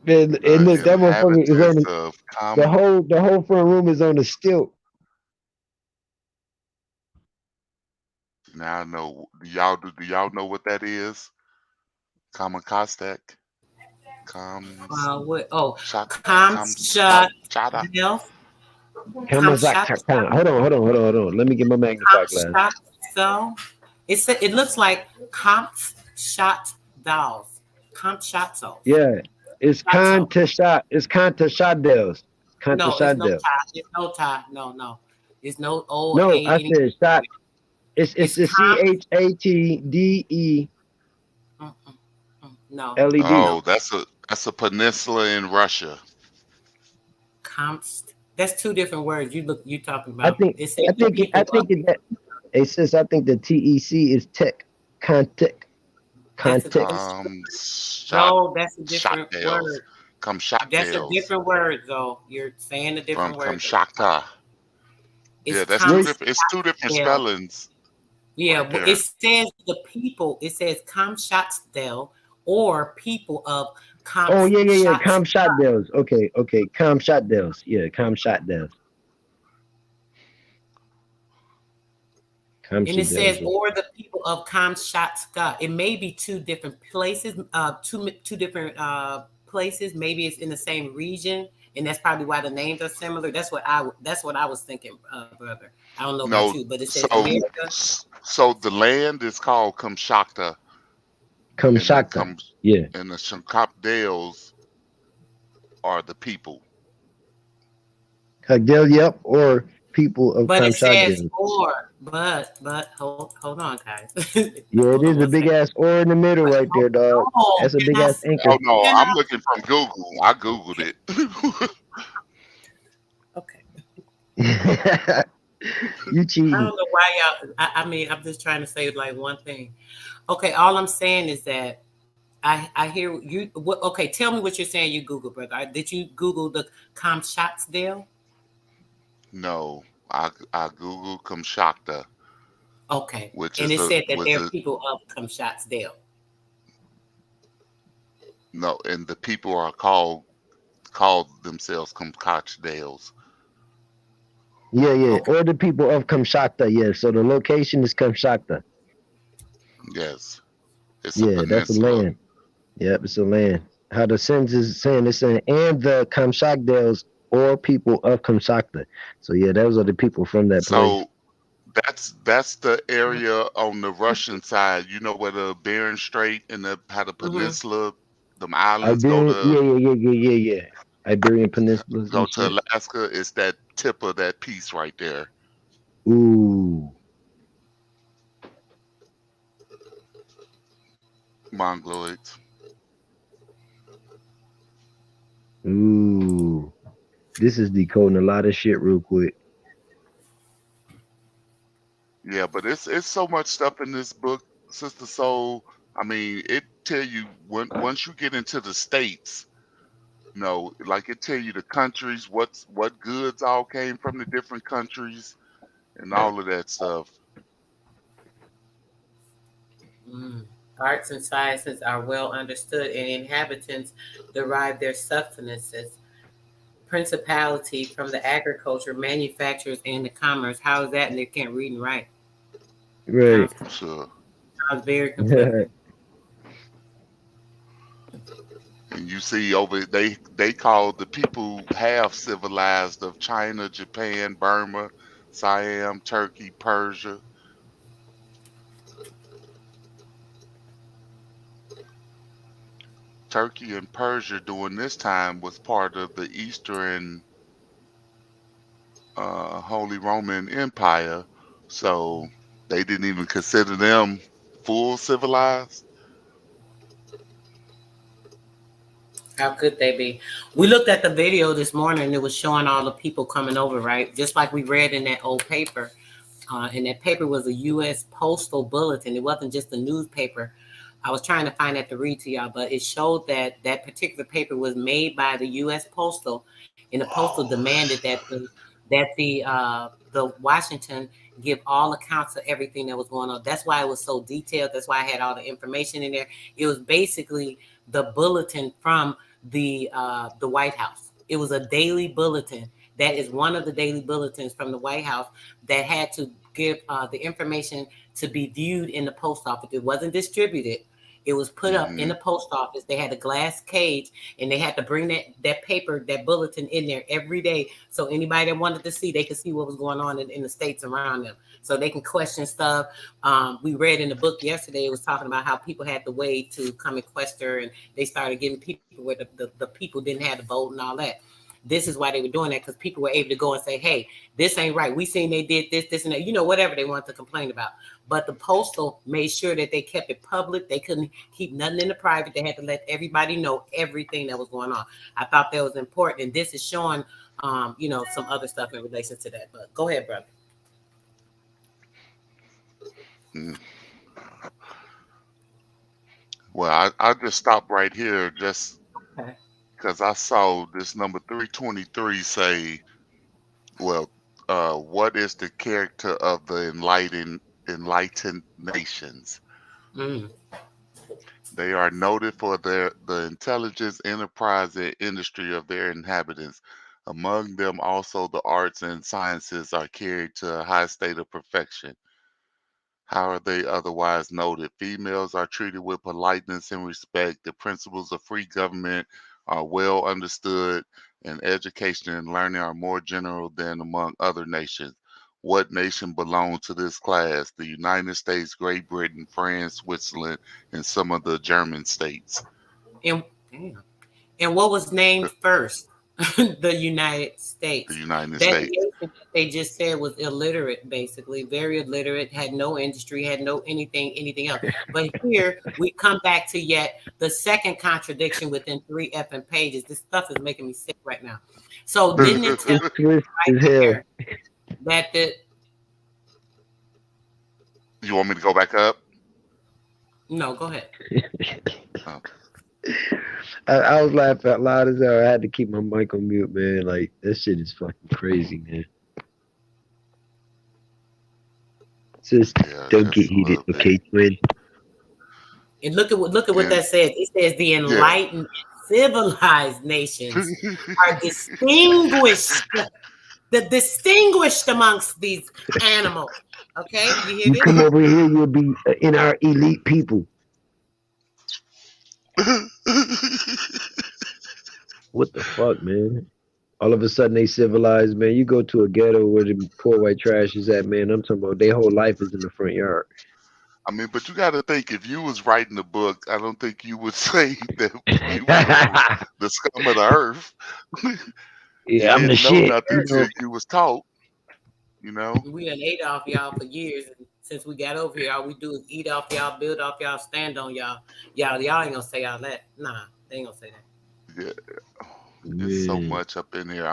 Man, and look, that motherfucker is on the whole front room is on the stilt. Now I know. Do y'all know what that is? Common Costek. What? Oh, Kamshot. Hold on. Let me get my magnifying glass. So it looks like Kamshot dolls. Kamshot dolls. Yeah, it's Kantashat. It's Kantashat. No, it's no tie. It's no tie. No. It's no old. No, I said shot. It's the CHATDE. No. LED. Oh, that's a peninsula in Russia. That's 2 different words. You talking about? I think hey sis, I think the TEC is tech. Contact. No, that's a different word. That's a different word, though. You're saying a different word. Kamshakta. Yeah, that's 2 different. It's 2 different spellings. Yeah, but it says the people. It says Kamschatsdel or people of Kamschatsdel. Oh yeah. Kamschatsdels. Okay. Kamschatsdels. Yeah, Kamschatsdels. And it says, or the people of Kamchatka. It may be 2 different places, two different places. Maybe it's in the same region, and that's probably why the names are similar. That's what I was thinking, brother. I don't know about you, but it says America. So the land is called Kamchatka. Kamchatka. Yeah. And the Kamchatsdels are the people. Yep, or people of But Kamchatka. It says or, but hold on, guys. Yeah, it is a big ass or in the middle right there, dog. That's a big ass anchor. Oh no, I'm looking from Google. I Googled it. Okay. You cheating. I don't know why y'all. I mean, I'm just trying to say like one thing. Okay, all I'm saying is that I hear you. Okay, tell me what you're saying. You Google, brother. Did you Google the Kamchatsdale? No, I Googled Kamchatka. Okay, and it said that they're people of Kamchatsdale. No, and the people are called called themselves Kamchatkadales. Yeah. Or the people of Kamchatka, yeah. So the location is Kamchatka. Yes, it's a Yeah, that's a peninsula. land. Yep, it's a land. How the sentence is saying, it's saying, and the Kamchatkadales or people of Kamchatka. So yeah, those are the people from that place. So that's the area on the Russian side. You know where the Bering Strait and how the peninsula, them islands go Iberian, yeah. Iberian Peninsula go and to shit. Alaska. It's that tip of that piece right there. Ooh. Mongoloids. Ooh. This is decoding a lot of shit real quick. Yeah, but it's so much stuff in this book, Sister Soul. I mean, it tell you once you get into the states, you know, like it tell you the countries, what goods all came from the different countries, and all of that stuff. Arts and sciences are well understood, and inhabitants derive their sustenances, principality from the agriculture, manufacturers, and the commerce. How is that? And they can't read and write. Right. Sure. Sounds very conflicting. And you see over they call the people half civilized of China, Japan, Burma, Siam, Turkey, Persia. Turkey and Persia during this time was part of the Eastern Holy Roman Empire, so they didn't even consider them full civilized. How could they be? We looked at the video this morning and it was showing all the people coming over, right? Just like we read in that old paper. And that paper was a U.S. postal bulletin. It wasn't just a newspaper. I was trying to find that to read to y'all, but it showed that that particular paper was made by the U.S. Postal, and the postal demanded that the Washington give all accounts of everything that was going on. That's why it was so detailed. That's why I had all the information in there. It was basically the bulletin from the White House. It was a daily bulletin. That is one of the daily bulletins from the White House that had to give the information to be viewed in the post office. It wasn't distributed. It was put up in the post office. They had a glass cage, and they had to bring that paper, that bulletin in there every day. So anybody that wanted to see, they could see what was going on in the states around them. So they can question stuff. We read in the book yesterday, it was talking about how people had the way to come and question, and they started getting people where the people didn't have the vote and all that. This is why they were doing that, because people were able to go and say, hey, this ain't right. We seen they did this, and that, you know, whatever they wanted to complain about. But the postal made sure that they kept it public. They couldn't keep nothing in the private. They had to let everybody know everything that was going on. I thought that was important. And this is showing, you know, some other stuff in relation to that. But go ahead, brother. Well, I just stopped right here just because I saw this number 323 say, well, what is the character of the enlightened nations? They are noted for the intelligence, enterprise, and industry of their inhabitants. Among them also the arts and sciences are carried to a high state of perfection. How are they otherwise noted? Females are treated with politeness and respect. The principles of free government are well understood, and education and learning are more general than among other nations. What nation belongs to this class? The United States, Great Britain, France, Switzerland, and some of the German states. And what was named first? The United States. The United that States. nation they just said was illiterate, basically, very illiterate, had no industry, had no anything else. But here we come back to yet the second contradiction within 3 effing pages. This stuff is making me sick right now. So didn't it tell you right there that You want me to go back up? No, go ahead. Oh. I was laughing out loud as hell. I had to keep my mic on mute, man. Like, that shit is fucking crazy, man. Just don't get heated, okay, twin? And look at what that says. It says the enlightened civilized nations are distinguished, the distinguished amongst these animals. Okay, you hear You this? come over here, you'll be in our elite people. What the fuck, man? All of a sudden they civilized, man. You go to a ghetto where the poor white trash is at, man. I'm talking about their whole life is in the front yard. I mean, but you got to think, if you was writing the book, I don't think you would say that you were the scum of the earth. Yeah, I'm the know shit. nothing till you was taught. You know, We done ate off y'all for years. And since we got over here, all we do is eat off y'all, build off y'all, stand on y'all. Y'all ain't gonna say all that. Nah, they ain't gonna say that. yeah, there's so much up in here.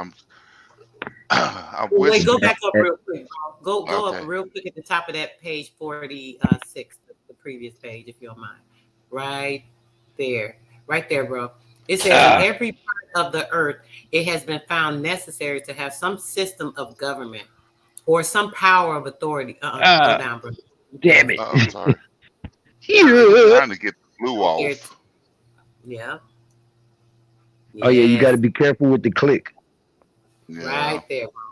I Wait, wish. go back up real quick. Go Okay. up real quick at the top of that page 46, the previous page, if you don't mind. Right there, bro. It says in every part of the earth, it has been found necessary to have some system of government or some power of authority. Go down, bro. Damn it. I'm sorry. I'm trying to get the glue off. Yeah. Oh yeah, you got to be careful with the click. Yeah. Right there, bro.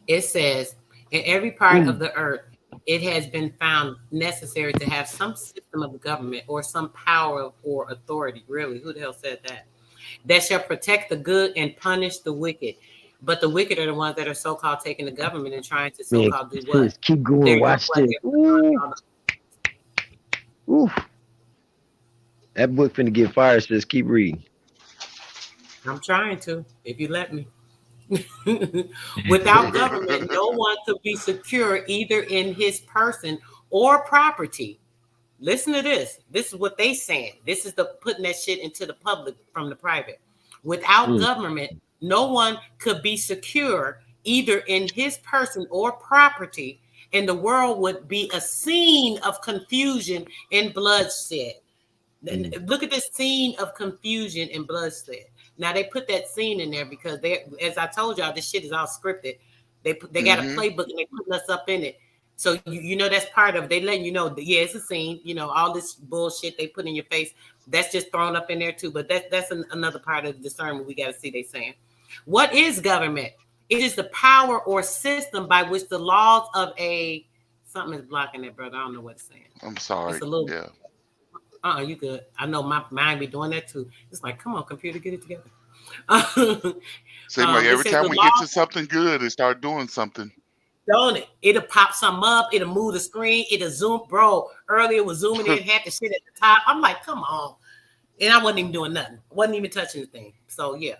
It says in every part of the earth, it has been found necessary to have some system of government or some power or authority. Really, who the hell said that? That shall protect the good and punish the wicked. But the wicked are the ones that are so-called taking the government and trying to so-called do what? Sis, keep going. Watch this. Oof. That book finna get fired, sis. Keep reading. I'm trying to, if you let me. Without government, no one could be secure either in his person or property. Listen to this. This is what they saying. This is the putting that shit into the public from the private. Without government, no one could be secure either in his person or property, and the world would be a scene of confusion and bloodshed. Look at this scene of confusion and bloodshed. Now they put that scene in there because they, as I told y'all, this shit is all scripted. They got a playbook and they putting us up in it. So you know that's part of. They letting you know that it's a scene. You know all this bullshit they put in your face. That's just thrown up in there too. But that's another part of the discernment we got to see. They saying, what is government? It is the power or system by which the laws of a something is blocking it, brother. I don't know what it's saying. I'm sorry. It's a little. Yeah. You good. I know my mind be doing that too. It's like, come on, computer, get it together. Seems like every time we get to something good, it start doing something. Don't it? It'll pop something up. It'll move the screen. It'll zoom. Bro, earlier was zooming in, had the shit at the top. I'm like, come on. And I wasn't even doing nothing. Wasn't even touching the thing. So, yeah.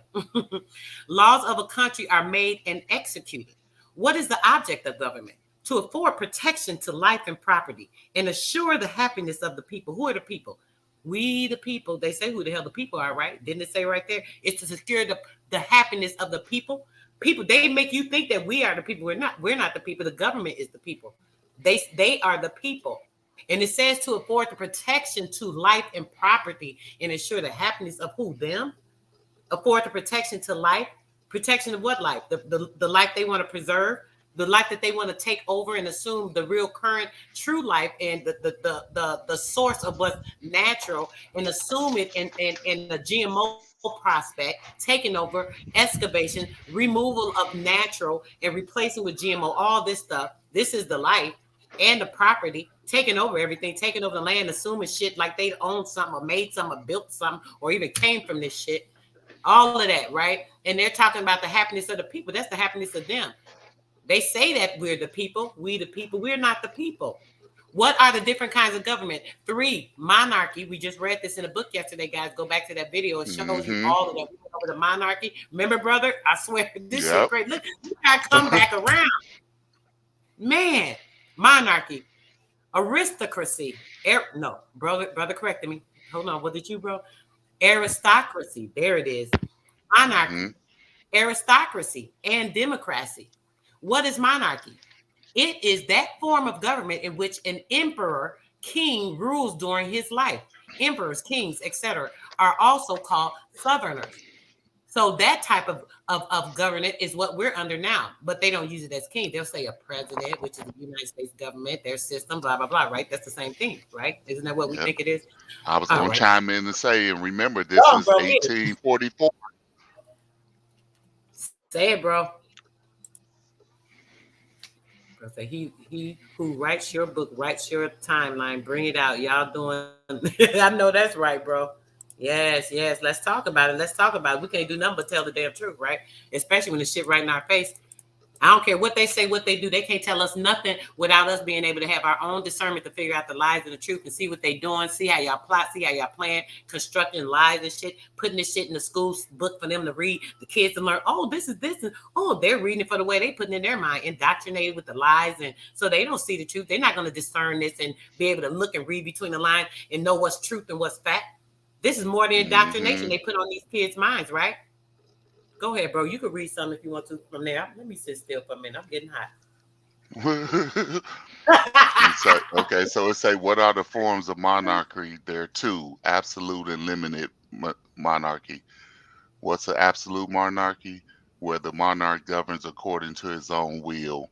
Laws of a country are made and executed. What is the object of government? To afford protection to life and property and assure the happiness of the people. Who are the people? We the people. They say who the hell the people are, right? Didn't it say right there? It's to secure the happiness of the people. People, they make you think that we are the people. We're not. We're not the people. The government is the people. They are the people. And it says to afford the protection to life and property and ensure the happiness of who? Them? Afford the protection to life. Protection of what life? The life they want to preserve. The life that they want to take over and assume the real current true life and the source of what's natural and assume it in the GMO prospect, taking over, excavation, removal of natural and replacing with GMO, all this stuff. This is the life and the property, taking over everything, taking over the land, assuming shit like they own something or made something or built something or even came from this shit. All of that, right? And they're talking about the happiness of the people. That's the happiness of them. They say that we're the people, we the people. We're not the people. What are the different kinds of government? 3, monarchy. We just read this in a book yesterday, guys. Go back to that video. It shows you all of that. We went over the monarchy. Remember, brother? I swear, this shit great. Look, you gotta come back around. Man, monarchy, aristocracy. No, brother corrected me. Hold on. What did you, bro? Aristocracy. There it is. Monarchy, aristocracy, and democracy. What is monarchy? It is that form of government in which an emperor, king rules during his life. Emperors, kings, etc., are also called sovereigners. So that type of government is what we're under now, but they don't use it as king. They'll say a president, which is the United States government, their system, blah, blah, blah, right? That's the same thing, right? Isn't that what we think it is? I was All going to right. chime in and say, and remember, this is bro, 1844. Say it, bro. So he who writes your book, writes your timeline, bring it out. Y'all doing, I know that's right, bro. Yes. Let's talk about it. We can't do nothing but tell the damn truth, right? Especially when the shit right in our face. I don't care what they say, what they do. They can't tell us nothing without us being able to have our own discernment to figure out the lies and the truth and see what they doing, see how y'all plot, see how y'all plan, constructing lies and shit, putting this shit in the school book for them to read, the kids to learn, oh, this is this, and oh, they're reading it for the way they putting in their mind, indoctrinated with the lies, and so they don't see the truth. They're not going to discern this and be able to look and read between the lines and know what's truth and what's fact. This is more than indoctrination they put on these kids' minds, right? Go ahead, bro. You can read some if you want to from there. Let me sit still for a minute. I'm getting hot. So it say, what are the forms of monarchy? There are two: absolute and limited monarchy. What's an absolute monarchy? Where the monarch governs according to his own will.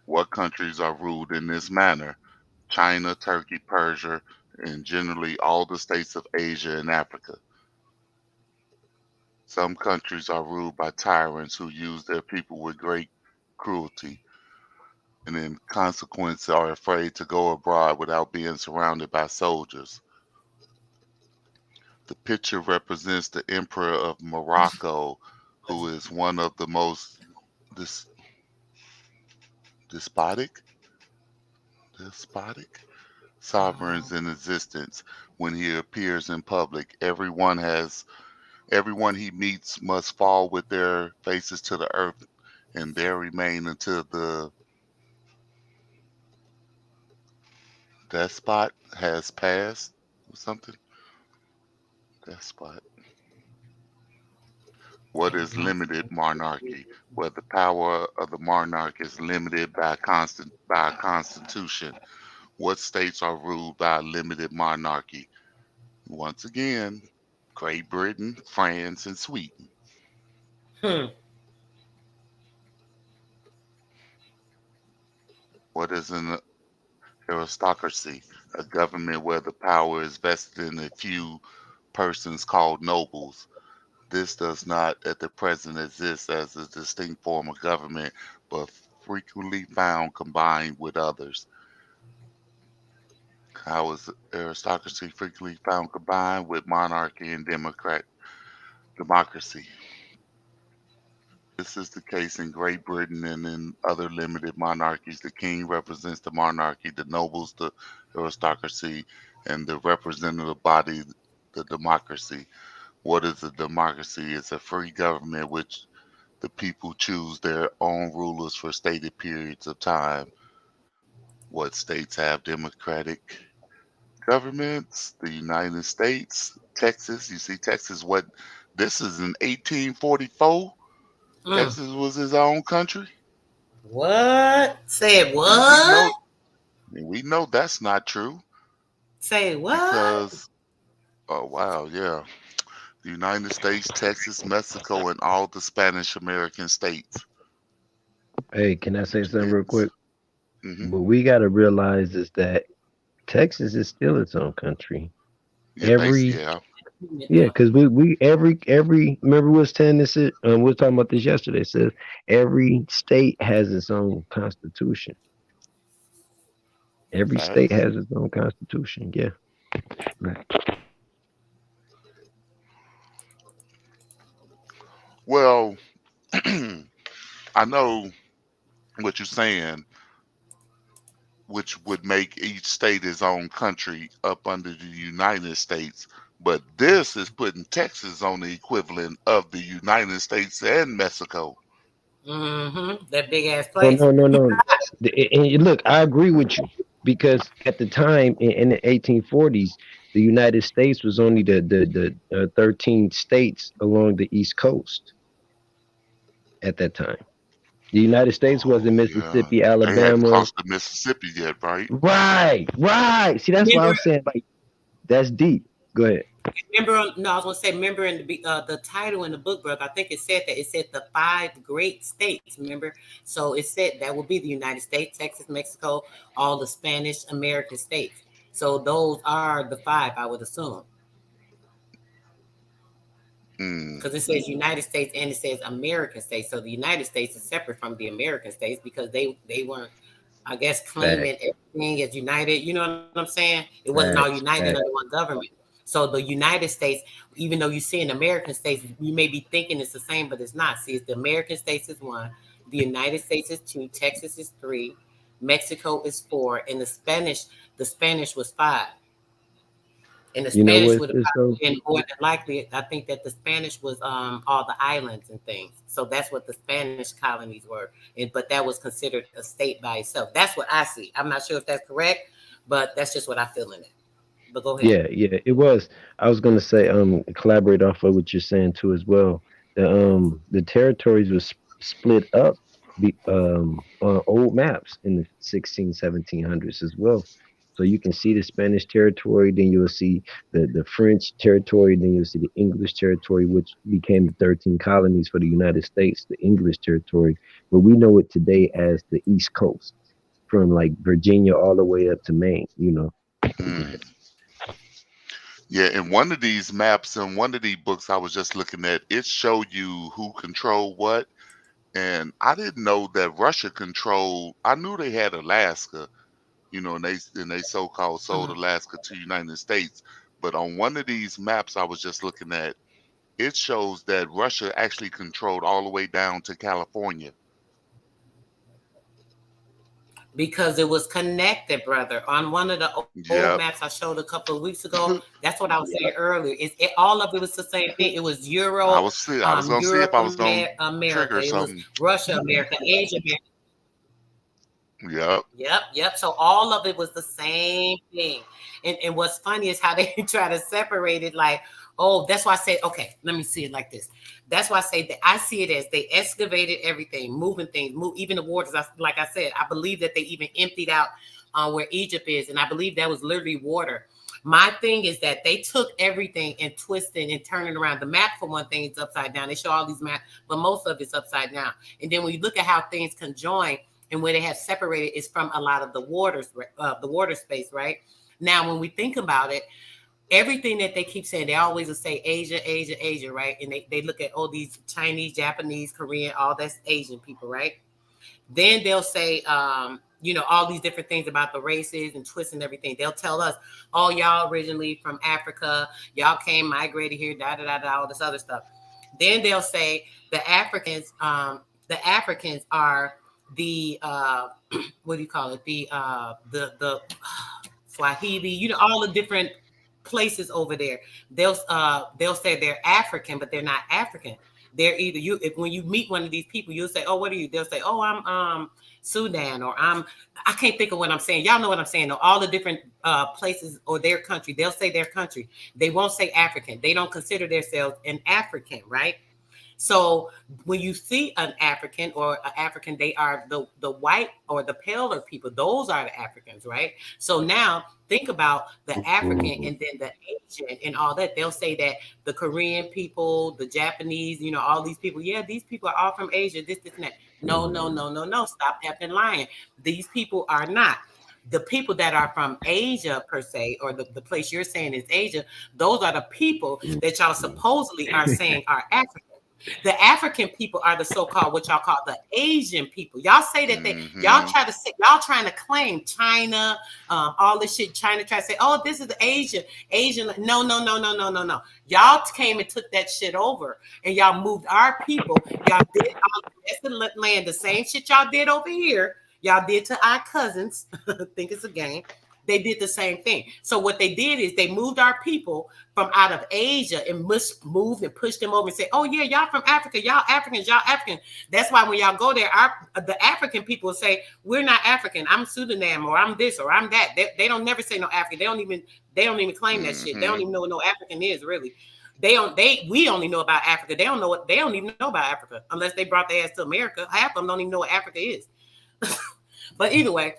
What countries are ruled in this manner? China, Turkey, Persia, and generally all the states of Asia and Africa. Some countries are ruled by tyrants who use their people with great cruelty, and in consequence are afraid to go abroad without being surrounded by soldiers. The picture represents the Emperor of Morocco, who is one of the most despotic sovereigns in existence. When he appears in public, everyone he meets must fall with their faces to the earth and there remain until the despot has passed or something. Despot. What is limited monarchy? Where the power of the monarch is limited by a constitution. What states are ruled by a limited monarchy? Once again, Great Britain, France, and Sweden. What is an aristocracy? A government where the power is vested in a few persons called nobles. This does not at the present exist as a distinct form of government, but frequently found combined with others. How is aristocracy frequently found combined with monarchy and democracy? This is the case in Great Britain and in other limited monarchies. The king represents the monarchy, the nobles the aristocracy, and the representative body the democracy. What is a democracy? It's a free government which the people choose their own rulers for stated periods of time. What states have democratic governments? The United States, Texas. You see, Texas, this is in 1844. Texas was his own country. What? Say what? We know that's not true. Say what? Because, oh wow, yeah. The United States, Texas, Mexico, and all the Spanish American states. Hey, can I say something real quick? What we got to realize is that Texas is still its own country. Yeah, because we remember we was telling this we were talking about this yesterday. It says every state has its own constitution. Every state has its own constitution. Yeah. Right. Well, I know what you're saying, which would make each state its own country up under the United States. But this is putting Texas on the equivalent of the United States and Mexico. That big ass place. No. And look, I agree with you because at the time in the 1840s, the United States was only the 13 states along the East Coast. At that time, the United States wasn't Mississippi, Alabama. They hadn't crossed the Mississippi yet, right? Right. See, that's why I'm saying, like, that's deep. Go ahead. Remember, no, I was gonna say, remember in the title in the book, brother, I think it said that. It said the 5 great states, remember? So it said that would be the United States, Texas, Mexico, all the Spanish American states. So those are the 5, I would assume. Because it says United States and it says American states. So the United States is separate from the American states because they weren't, I guess, claiming everything as united. You know what I'm saying? It wasn't all united under one government. So the United States, even though you see in American states, you may be thinking it's the same, but it's not. See, it's the American states is 1, the United States is 2, Texas is 3, Mexico is 4, and the Spanish was 5. And the Spanish would have probably been more than likely. I think that the Spanish was all the islands and things. So that's what the Spanish colonies were. But that was considered a state by itself. That's what I see. I'm not sure if that's correct, but that's just what I feel in it. But go ahead. Yeah, it was. I was gonna say, collaborate off of what you're saying too as well. The territories was split up on old maps in the 1700s as well. So you can see the Spanish territory, then you'll see the French territory, then you'll see the English territory, which became the 13 colonies for the United States, the English territory. But we know it today as the East Coast, from like Virginia all the way up to Maine, you know. Yeah, in one of these maps and one of these books I was just looking at, it showed you who controlled what. And I didn't know that Russia controlled, I knew they had Alaska, you know, and they so-called sold Alaska to United States. But on one of these maps I was just looking at, it shows that Russia actually controlled all the way down to California. Because it was connected, brother. On one of the old maps I showed a couple of weeks ago, that's what I was saying earlier. All of it was the same thing. It was Europe. I was going to see if I was going to America. trigger It something. was Russia, America, Asia, America. Yep. So all of it was the same thing. And what's funny is how they try to separate it. Like, oh, that's why I say, okay, let me see it like this. That's why I say that I see it as they excavated everything, moving things, even the waters. Like I said, I believe that they even emptied out where Egypt is. And I believe that was literally water. My thing is that they took everything and twisted and turning around. The map, for one thing, is upside down. They show all these maps, but most of it's upside down. And then when you look at how things conjoin and where they have separated, is from a lot of the waters, the water space, right? Now, when we think about it, everything that they keep saying, they always will say Asia, Asia, Asia, right? And they look at all these Chinese, Japanese, Korean, all that's Asian people, right? Then they'll say, you know, all these different things about the races and twists and everything. They'll tell us, oh, y'all originally from Africa, y'all came, migrated here, all this other stuff. Then they'll say the Africans are the what do you call it? The Swahili, you know, all the different places over there. They'll say they're African, but they're not African. They're either when you meet one of these people, you'll say, oh, what are you? They'll say, oh, I'm Sudan, or I can't think of what I'm saying. Y'all know what I'm saying, though. All the different places or their country, they'll say their country. They won't say African. They don't consider themselves an African, right? So when you see an African or an African, they are the white or the paler people. Those are the Africans, right? So now think about the African and then the Asian and all that. They'll say that the Korean people, the Japanese, you know, all these people. Yeah, these people are all from Asia. This and that. No. Stop effing lying. These people are not. The people that are from Asia per se, or the place you're saying is Asia, those are the people that y'all supposedly are saying are African. The African people are the so-called, what y'all call the Asian people. Y'all say that y'all trying to claim China, all this shit. China try to say, oh, this is the Asian. No. Y'all came and took that shit over, and y'all moved our people. Y'all did all the land, the same shit y'all did over here. Y'all did to our cousins. Think it's a game. They did the same thing. So what they did is they moved our people from out of Asia and moved and pushed them over and said, oh, yeah, y'all from Africa. Y'all Africans. That's why when y'all go there, the African people will say, we're not African. I'm Sudan, or I'm this, or I'm that. They don't never say no African. They don't even claim that shit. They don't even know what no African is, really. We only know about Africa. They don't even know about Africa unless they brought their ass to America. Half of them don't even know what Africa is. But either way,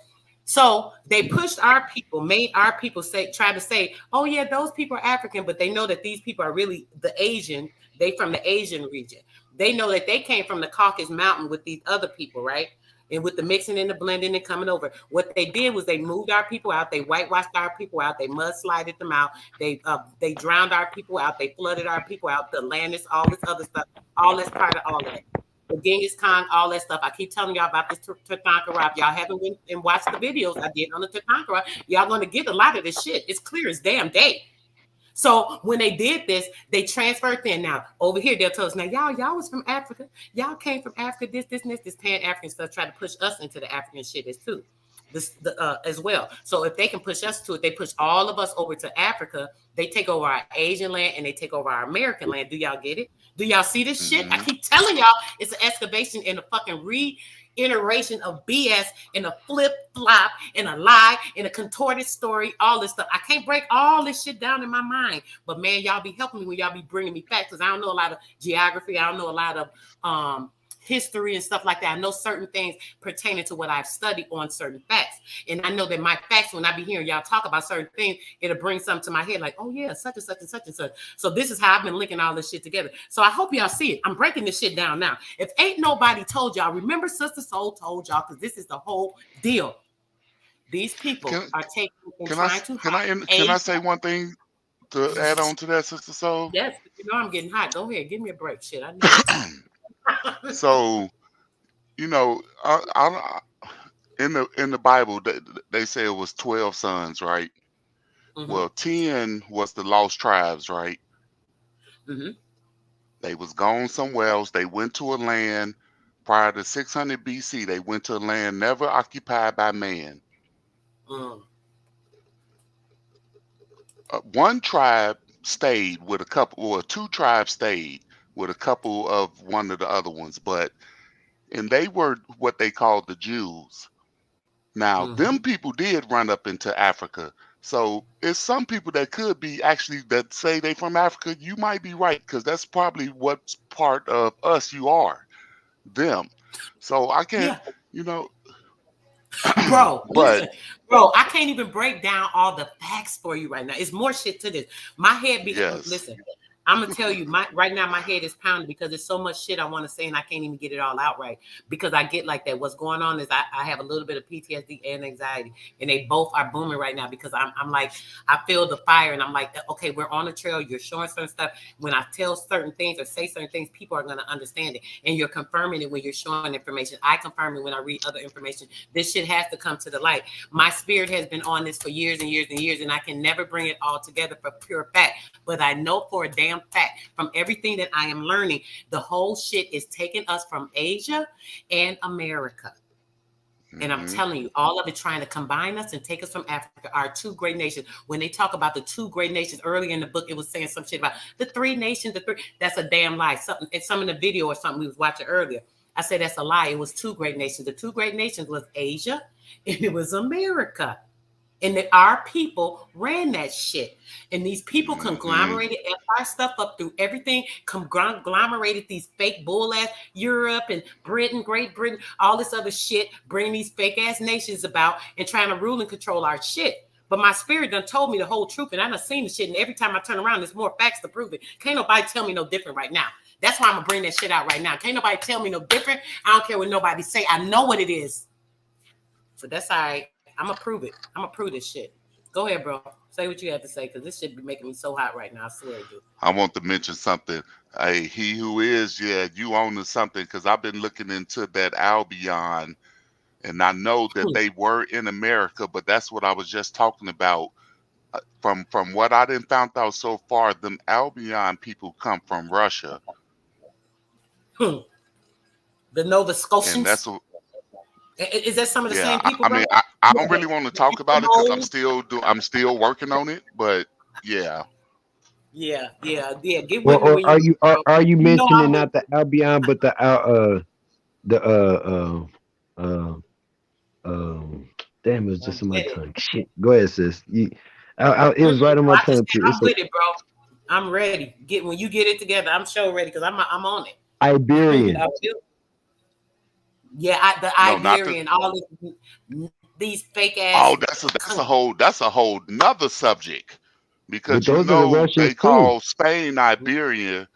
So they pushed our people, made our people try to say, oh yeah, those people are African, but they know that these people are really the Asian. They from the Asian region. They know that they came from the Caucasus Mountain with these other people, right? And with the mixing and the blending and coming over, what they did was they moved our people out. They whitewashed our people out. They mudslided them out. They drowned our people out. They flooded our people out. The Landis, all this other stuff, all that's part of all of that. The Genghis Khan, all that stuff. I keep telling y'all about this Tatanka. Y'all haven't went and watched the videos I did on the Tatanka. Y'all going to get a lot of this shit. It's clear as damn day. So when they did this, they transferred them. Now over here, they'll tell us, now y'all was from Africa. Y'all came from Africa. This Pan-African stuff try to push us into the African shit as too. As well. So if they can push us to it, they push all of us over to Africa. They take over our Asian land and they take over our American land. Do y'all get it? Do y'all see this shit? I keep telling y'all, it's an excavation and a fucking reiteration of BS and a flip flop and a lie and a contorted story, all this stuff. I can't break all this shit down in my mind, but man, y'all be helping me when y'all be bringing me facts, because I don't know a lot of geography. I don't know a lot of history and stuff like that. I know certain things pertaining to what I've studied on certain facts. And I know that my facts, when I be hearing y'all talk about certain things, it'll bring something to my head like, oh yeah, such and such and such and such. So this is how I've been linking all this shit together. So I hope y'all see it. I'm breaking this shit down now. If ain't nobody told y'all, remember Sister Soul told y'all, because this is the whole deal. These people are taking and trying to Can I say one thing to add on to that, Sister Soul? Yes, you know I'm getting hot. Go ahead, give me a break. Shit, I know. So, you know, in the Bible, they say it was 12 sons, right? Mm-hmm. Well, 10 was the lost tribes, right? Mm-hmm. They was gone somewhere else. They went to a land prior to 600 BC. They went to a land never occupied by man. One tribe stayed with a couple, or two tribes stayed with a couple of one of the other ones, and they were what they called the Jews. Now, them people did run up into Africa. So it's some people that could be actually that say they from Africa. You might be right, because that's probably what part of us you are, them. So I can't, you know. Bro, but listen, bro, I can't even break down all the facts for you right now. It's more shit to this. My head be listen. I'm gonna tell you, right now my head is pounding because there's so much shit I want to say and I can't even get it all out right, because I get like that. What's going on is I have a little bit of PTSD and anxiety, and they both are booming right now, because I'm like, I feel the fire and I'm like, okay, we're on the trail. You're showing certain stuff. When I tell certain things or say certain things, people are gonna understand it, and you're confirming it when you're showing information. I confirm it when I read other information. This shit has to come to the light. My spirit has been on this for years and years and years, and I can never bring it all together for pure fact. But I know for a damn fact from everything that I am learning, the whole shit is taking us from Asia and America. And I'm telling you, all of it trying to combine us and take us from Africa, our two great nations. When they talk about the two great nations earlier in the book, it was saying some shit about the three nations, that's a damn lie. Something in some of the video or something we was watching earlier. I said that's a lie. It was two great nations. The two great nations was Asia and it was America. And that our people ran that shit. And these people conglomerated our stuff up through everything, conglomerated these fake bull ass Europe and Britain, Great Britain, all this other shit, bringing these fake ass nations about and trying to rule and control our shit. But my spirit done told me the whole truth, and I done seen the shit. And every time I turn around, there's more facts to prove it. Can't nobody tell me no different right now. That's why I'm gonna bring that shit out right now. Can't nobody tell me no different. I don't care what nobody say. I know what it is. So that's all right. I'm gonna prove it. I'm gonna prove this shit. Go ahead, bro. Say what you have to say, because this shit be making me so hot right now. I swear, dude. I want to mention something. Hey, he who is, you own to something, because I've been looking into that Albion, and I know that they were in America, but that's what I was just talking about. From what I didn't found out so far, them Albion people come from Russia. The Nova Scotians. And that's what. Is that some of the same people? I mean, I don't really want to talk about it because I'm still working on it. But yeah. Get with Well, me when are you mentioning not the Albion, but the damn, it was just on my tongue. Shit, go ahead, sis. It was right on my tongue too. I'm with it, bro. I'm ready. When you get it together, I'm sure ready because I'm on it. Iberian. Yeah, the Iberian, all this these fake ass. Oh, that's a whole nother subject, because But those are the Russians they too. call Spain Iberia,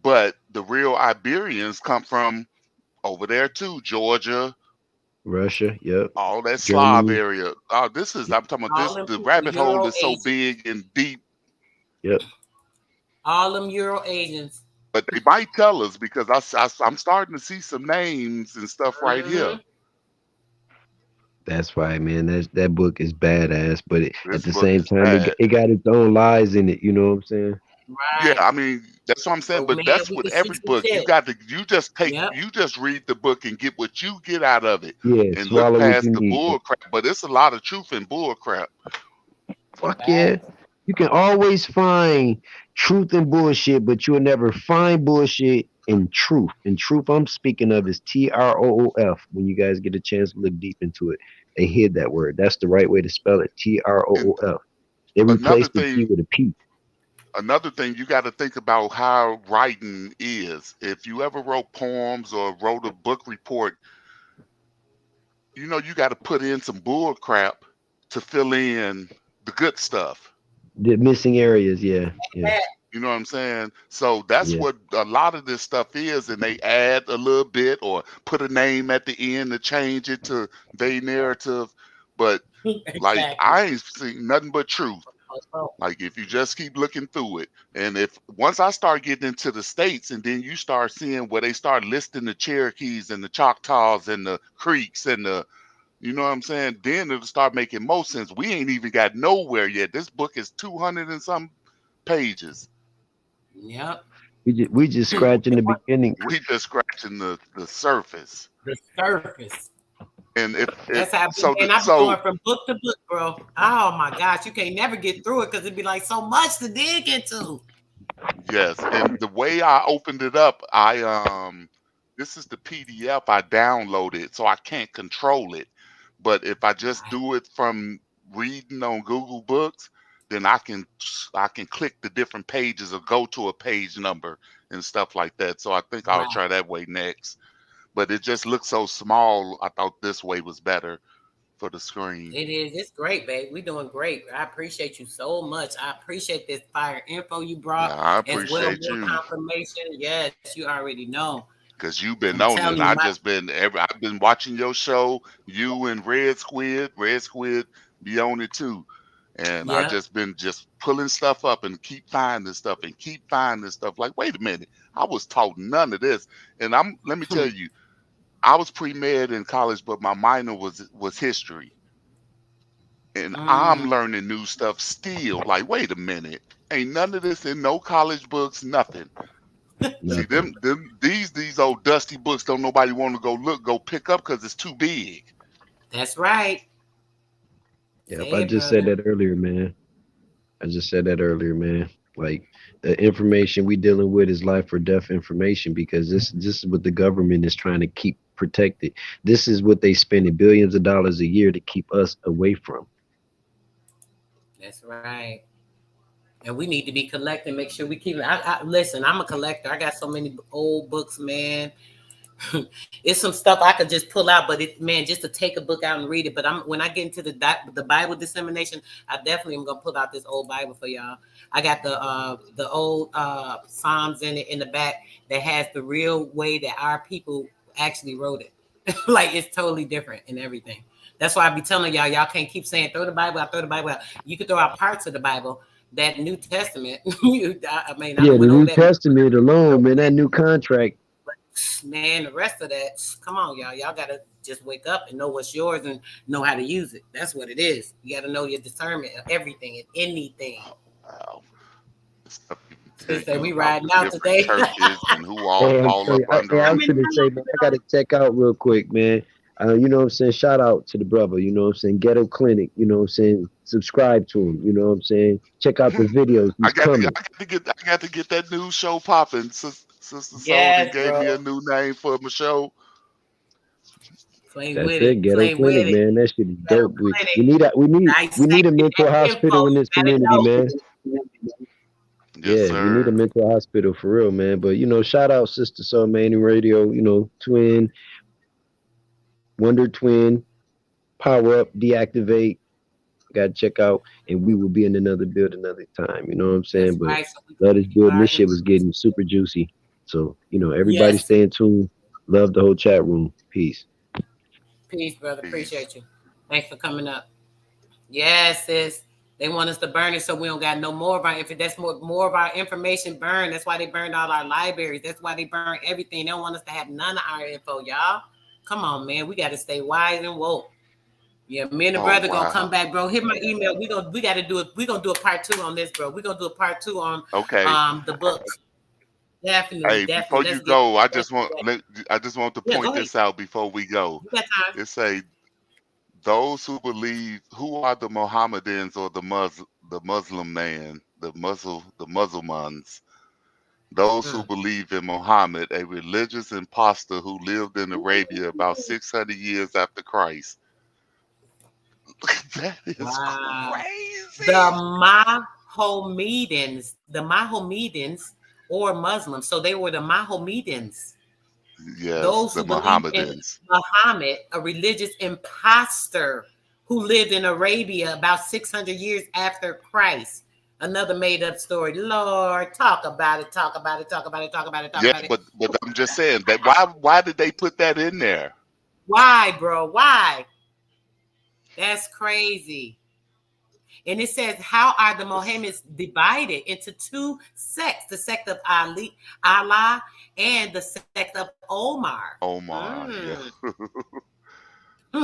but the real Iberians come from over there too, Georgia, Russia, yep. all that Slav Germany, area. Oh, I'm talking about All this. them The people, rabbit hole Euro is so Asians. big and deep, yep. All them Euro Asians. but they might tell us, because I'm starting to see some names and stuff right here. That's right, man. That book is badass, but at This the book same is time, bad. it got its own lies in it. You know what I'm saying? Yeah, Right. I mean, that's what I'm saying. But But man, that's we with can every shoot some book. shit. You just read the book and get what you get out of it, Yeah, and look swallow what past you the need. bull crap. But it's a lot of truth in bull crap. Fuck yeah. You can always find truth in bullshit, but you'll never find bullshit in truth. And truth I'm speaking of is TROOF. When you guys get a chance to look deep into it, they hid that word. That's the right way to spell it. TROOF. They Another replaced the T thing, with a P. you got to think about how writing is. If you ever wrote poems or wrote a book report, you got to put in some bull crap to fill in the good stuff. The missing areas, yeah. You know what I'm saying? So that's Yeah. what a lot of this stuff is, and they add a little bit or put a name at the end to change it to their narrative. But like, I ain't seen nothing but truth. Like, if you just keep looking through it, and if once I start getting into the states, and then you start seeing where they start listing the Cherokees and the Choctaws and the Creeks and the, you know what I'm saying, then it'll start making more sense. We ain't even got nowhere yet. This book is 200 and some pages. Yep. We just scratching the beginning. We just scratching the surface. The surface. And That's how I've been going from book to book, bro. Oh my gosh, you can't never get through it because it'd be like so much to dig into. Yes, and the way I opened it up, this is the PDF I downloaded, so I can't control it. But if I just do it from reading on Google Books, then I can click the different pages or go to a page number and stuff like that. So I think I'll try that way next. But it just looks so small. I thought this way was better for the screen. It is. It's great, babe. We're doing great. I appreciate you so much. I appreciate this fire info you brought. Yeah, I as well as appreciate you. Confirmation. Yes, you already know. Because you've been I'm on telling it. you, I've been watching your show. You and Red Squid be on it too. And I just been pulling stuff up and keep finding stuff. Like, wait a minute, I was taught none of this. And let me tell you, I was pre-med in college, but my minor was history. And I'm learning new stuff still. Like, wait a minute, ain't none of this in no college books, nothing. See, these old dusty books don't nobody want to go pick up because it's too big. That's right. Yeah, I just said that earlier, man. Like, the information we dealing with is life or death information, because this is what the government is trying to keep protected. This is what they spending billions of dollars a year to keep us away from. That's right. And we need to be collecting, make sure we keep it. Listen, I'm a collector. I got so many old books, man. It's some stuff I could just pull out, but just to take a book out and read it. But when I get into the Bible dissemination, I definitely am gonna pull out this old Bible for y'all. I got the old Psalms in the back that has the real way that our people actually wrote it. Like, it's totally different and everything. That's why I be telling y'all can't keep saying throw the Bible out, throw the Bible out. You could throw out parts of the Bible. That New Testament, the New Testament alone, man, that new contract. Man, the rest of that, come on, y'all gotta just wake up and know what's yours and know how to use it. That's what it is. You gotta know your discernment of everything and anything. Wow. We riding out today. Churches and who all fall up under I'm gonna say, man, I gotta check out real quick, man. You know what I'm saying? Shout out to the brother, you know what I'm saying? Ghetto Clinic, you know what I'm saying? Subscribe to him, you know what I'm saying? Check out the videos. I got to get that new show popping. Sister Soul gave me a new name for my show. Play That's with it, Ghetto Clinic, man. That shit is dope. We need a mental hospital in this community, man. Yes, we need a mental hospital for real, man. But shout out Sister Soul Main Radio, twin. Wonder Twin, power up, deactivate. Got to check out, and we will be in another build another time. You know what I'm saying? That's But right. So we love this can build. fire This shit this was shit. getting super juicy. So everybody Yes. stay in tune. Love the whole chat room. Peace. Peace, brother. Peace. Appreciate you. Thanks for coming up. Yes, sis. They want us to burn it so we don't got no more of our that's more of our information burned. That's why they burned all our libraries. That's why they burned everything. They don't want us to have none of our info, y'all. Come on, man. We got to stay wise and woke. Yeah, me and the Oh brother gonna wow. come back, bro. Hit my email. We gotta do it. We gonna do a part 2 on this, bro. We gonna do a part 2 on Okay. the books. Definitely, Hey, before definitely. you Let's get go, I let's just do want that. to Yeah, point go ahead. this out before we go. You got time. It say those who believe who are the Mohammedans or the Muslim man, the Muslimans. Those who believe in Muhammad, a religious impostor who lived in Arabia about 600 years after Christ. That is Wow. crazy. The Mohammedans or Muslims. So they were the Mohammedans. Yes, Those the who believe in Mohammedans. Muhammad, a religious impostor who lived in Arabia about 600 years after Christ. Another made-up story. Lord, talk about it, talk about it, talk about it, talk about it, talk Yes, about it. but I'm just saying that why did they put that in there? Why, bro? Why? That's crazy. And it says, how are the Mohammedans divided into 2 sects? The sect of Allah and the sect of Omar. Omar, yeah. Who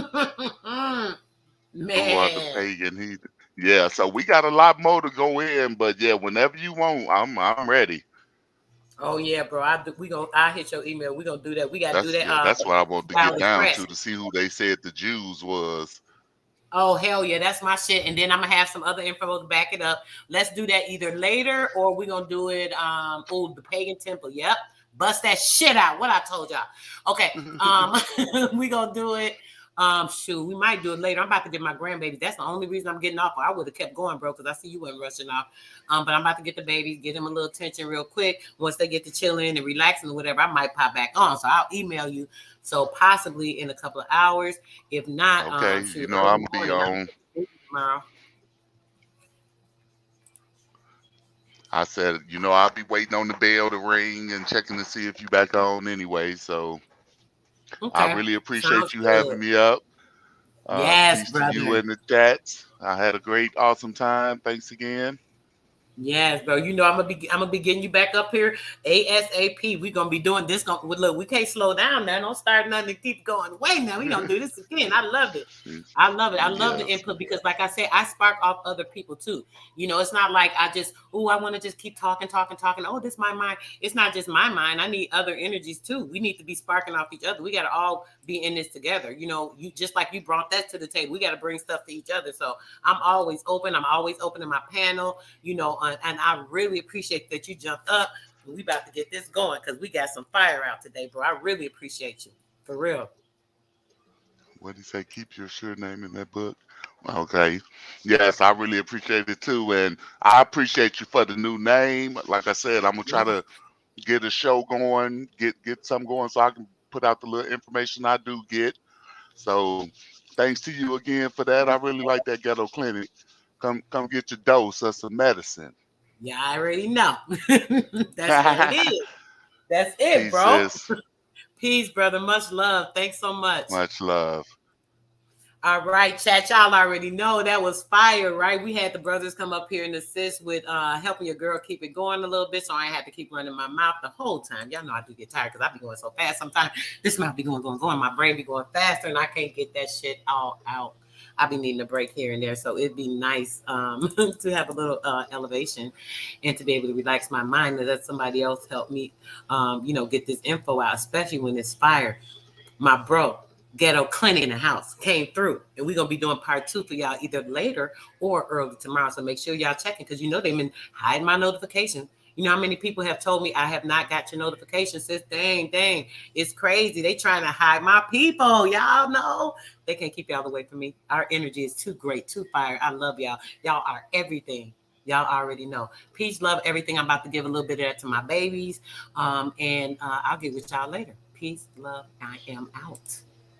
are the Man. pagan heathen? Yeah, so we got a lot more to go in, but yeah, whenever you want, I'm ready. Oh yeah, bro. I'll hit your email. We're gonna do that. We gotta do that. That's what I want to get Valley down Press. to see who they said the Jews was. Oh hell yeah, that's my shit. And then I'm gonna have some other info to back it up. Let's do that either later or we're gonna do it. The pagan temple. Yep. Bust that shit out. What I told y'all. Okay. We gonna do it. Shoot, we might do it later. I'm about to get my grandbaby. That's the only reason I'm getting off. I would have kept going, bro, because I see you went rushing off. But I'm about to get the babies, get them a little attention real quick. Once they get to chilling and relaxing or whatever, I might pop back on. So I'll email you. So possibly in a couple of hours. If not, Okay, shoot, I'm early be morning, on. tomorrow. I said, I'll be waiting on the bell to ring and checking to see if you back on anyway. So I Okay. really appreciate Sounds you good. having me up. Yes, Peace brother. to you in the chats. I had a great, awesome time. Thanks again. Yes, bro. I'm gonna be getting you back up here ASAP. We're gonna be doing this. Look, we can't slow down now. Don't start nothing to keep going. Wait, now we gonna do this again. I love it. I love it. I love the input because, like I said, I spark off other people too. It's not like I just I want to just keep talking. Oh, this is my mind. It's not just my mind. I need other energies too. We need to be sparking off each other. We got to all be in this together. You just like you brought that to the table. We got to bring stuff to each other. So I'm always open. I'm always open in my panel. And I really appreciate that you jumped up. We about to get this going because we got some fire out today, bro. I really appreciate you. For real. What did he say? Keep your sure name in that book. Okay. Yes, I really appreciate it too. And I appreciate you for the new name. Like I said, I'm gonna try to get a show going, get something going so I can put out the little information I do get. So thanks to you again for that. I really like that ghetto clinic. Come get your dose of some medicine. Yeah, I already know. That's what it is. That's it, Peace, bro. sis. Peace, brother. Much love. Thanks so much. Much love. All right, chat. Y'all already know that was fire, right? We had the brothers come up here and assist with helping your girl keep it going a little bit, so I ain't have to keep running my mouth the whole time. Y'all know I do get tired because I be going so fast sometimes. This mouth be going. My brain be going faster, and I can't get that shit all out. I be needing a break here and there, so it'd be nice to have a little elevation and to be able to relax my mind and let somebody else help me, get this info out, especially when it's fire. My bro, Ghetto Clinic in the house came through, and we're gonna be doing part 2 for y'all either later or early tomorrow. So make sure y'all checking because they've been hiding my notifications. You know how many people have told me I have not got your notifications? Says dang, it's crazy. They trying to hide my people. Y'all know they can't keep y'all away from me. Our energy is too great, too fire. I love y'all. Y'all are everything. Y'all already know. Peace, love, everything. I'm about to give a little bit of that to my babies, and I'll get with y'all later. Peace, love. I am out.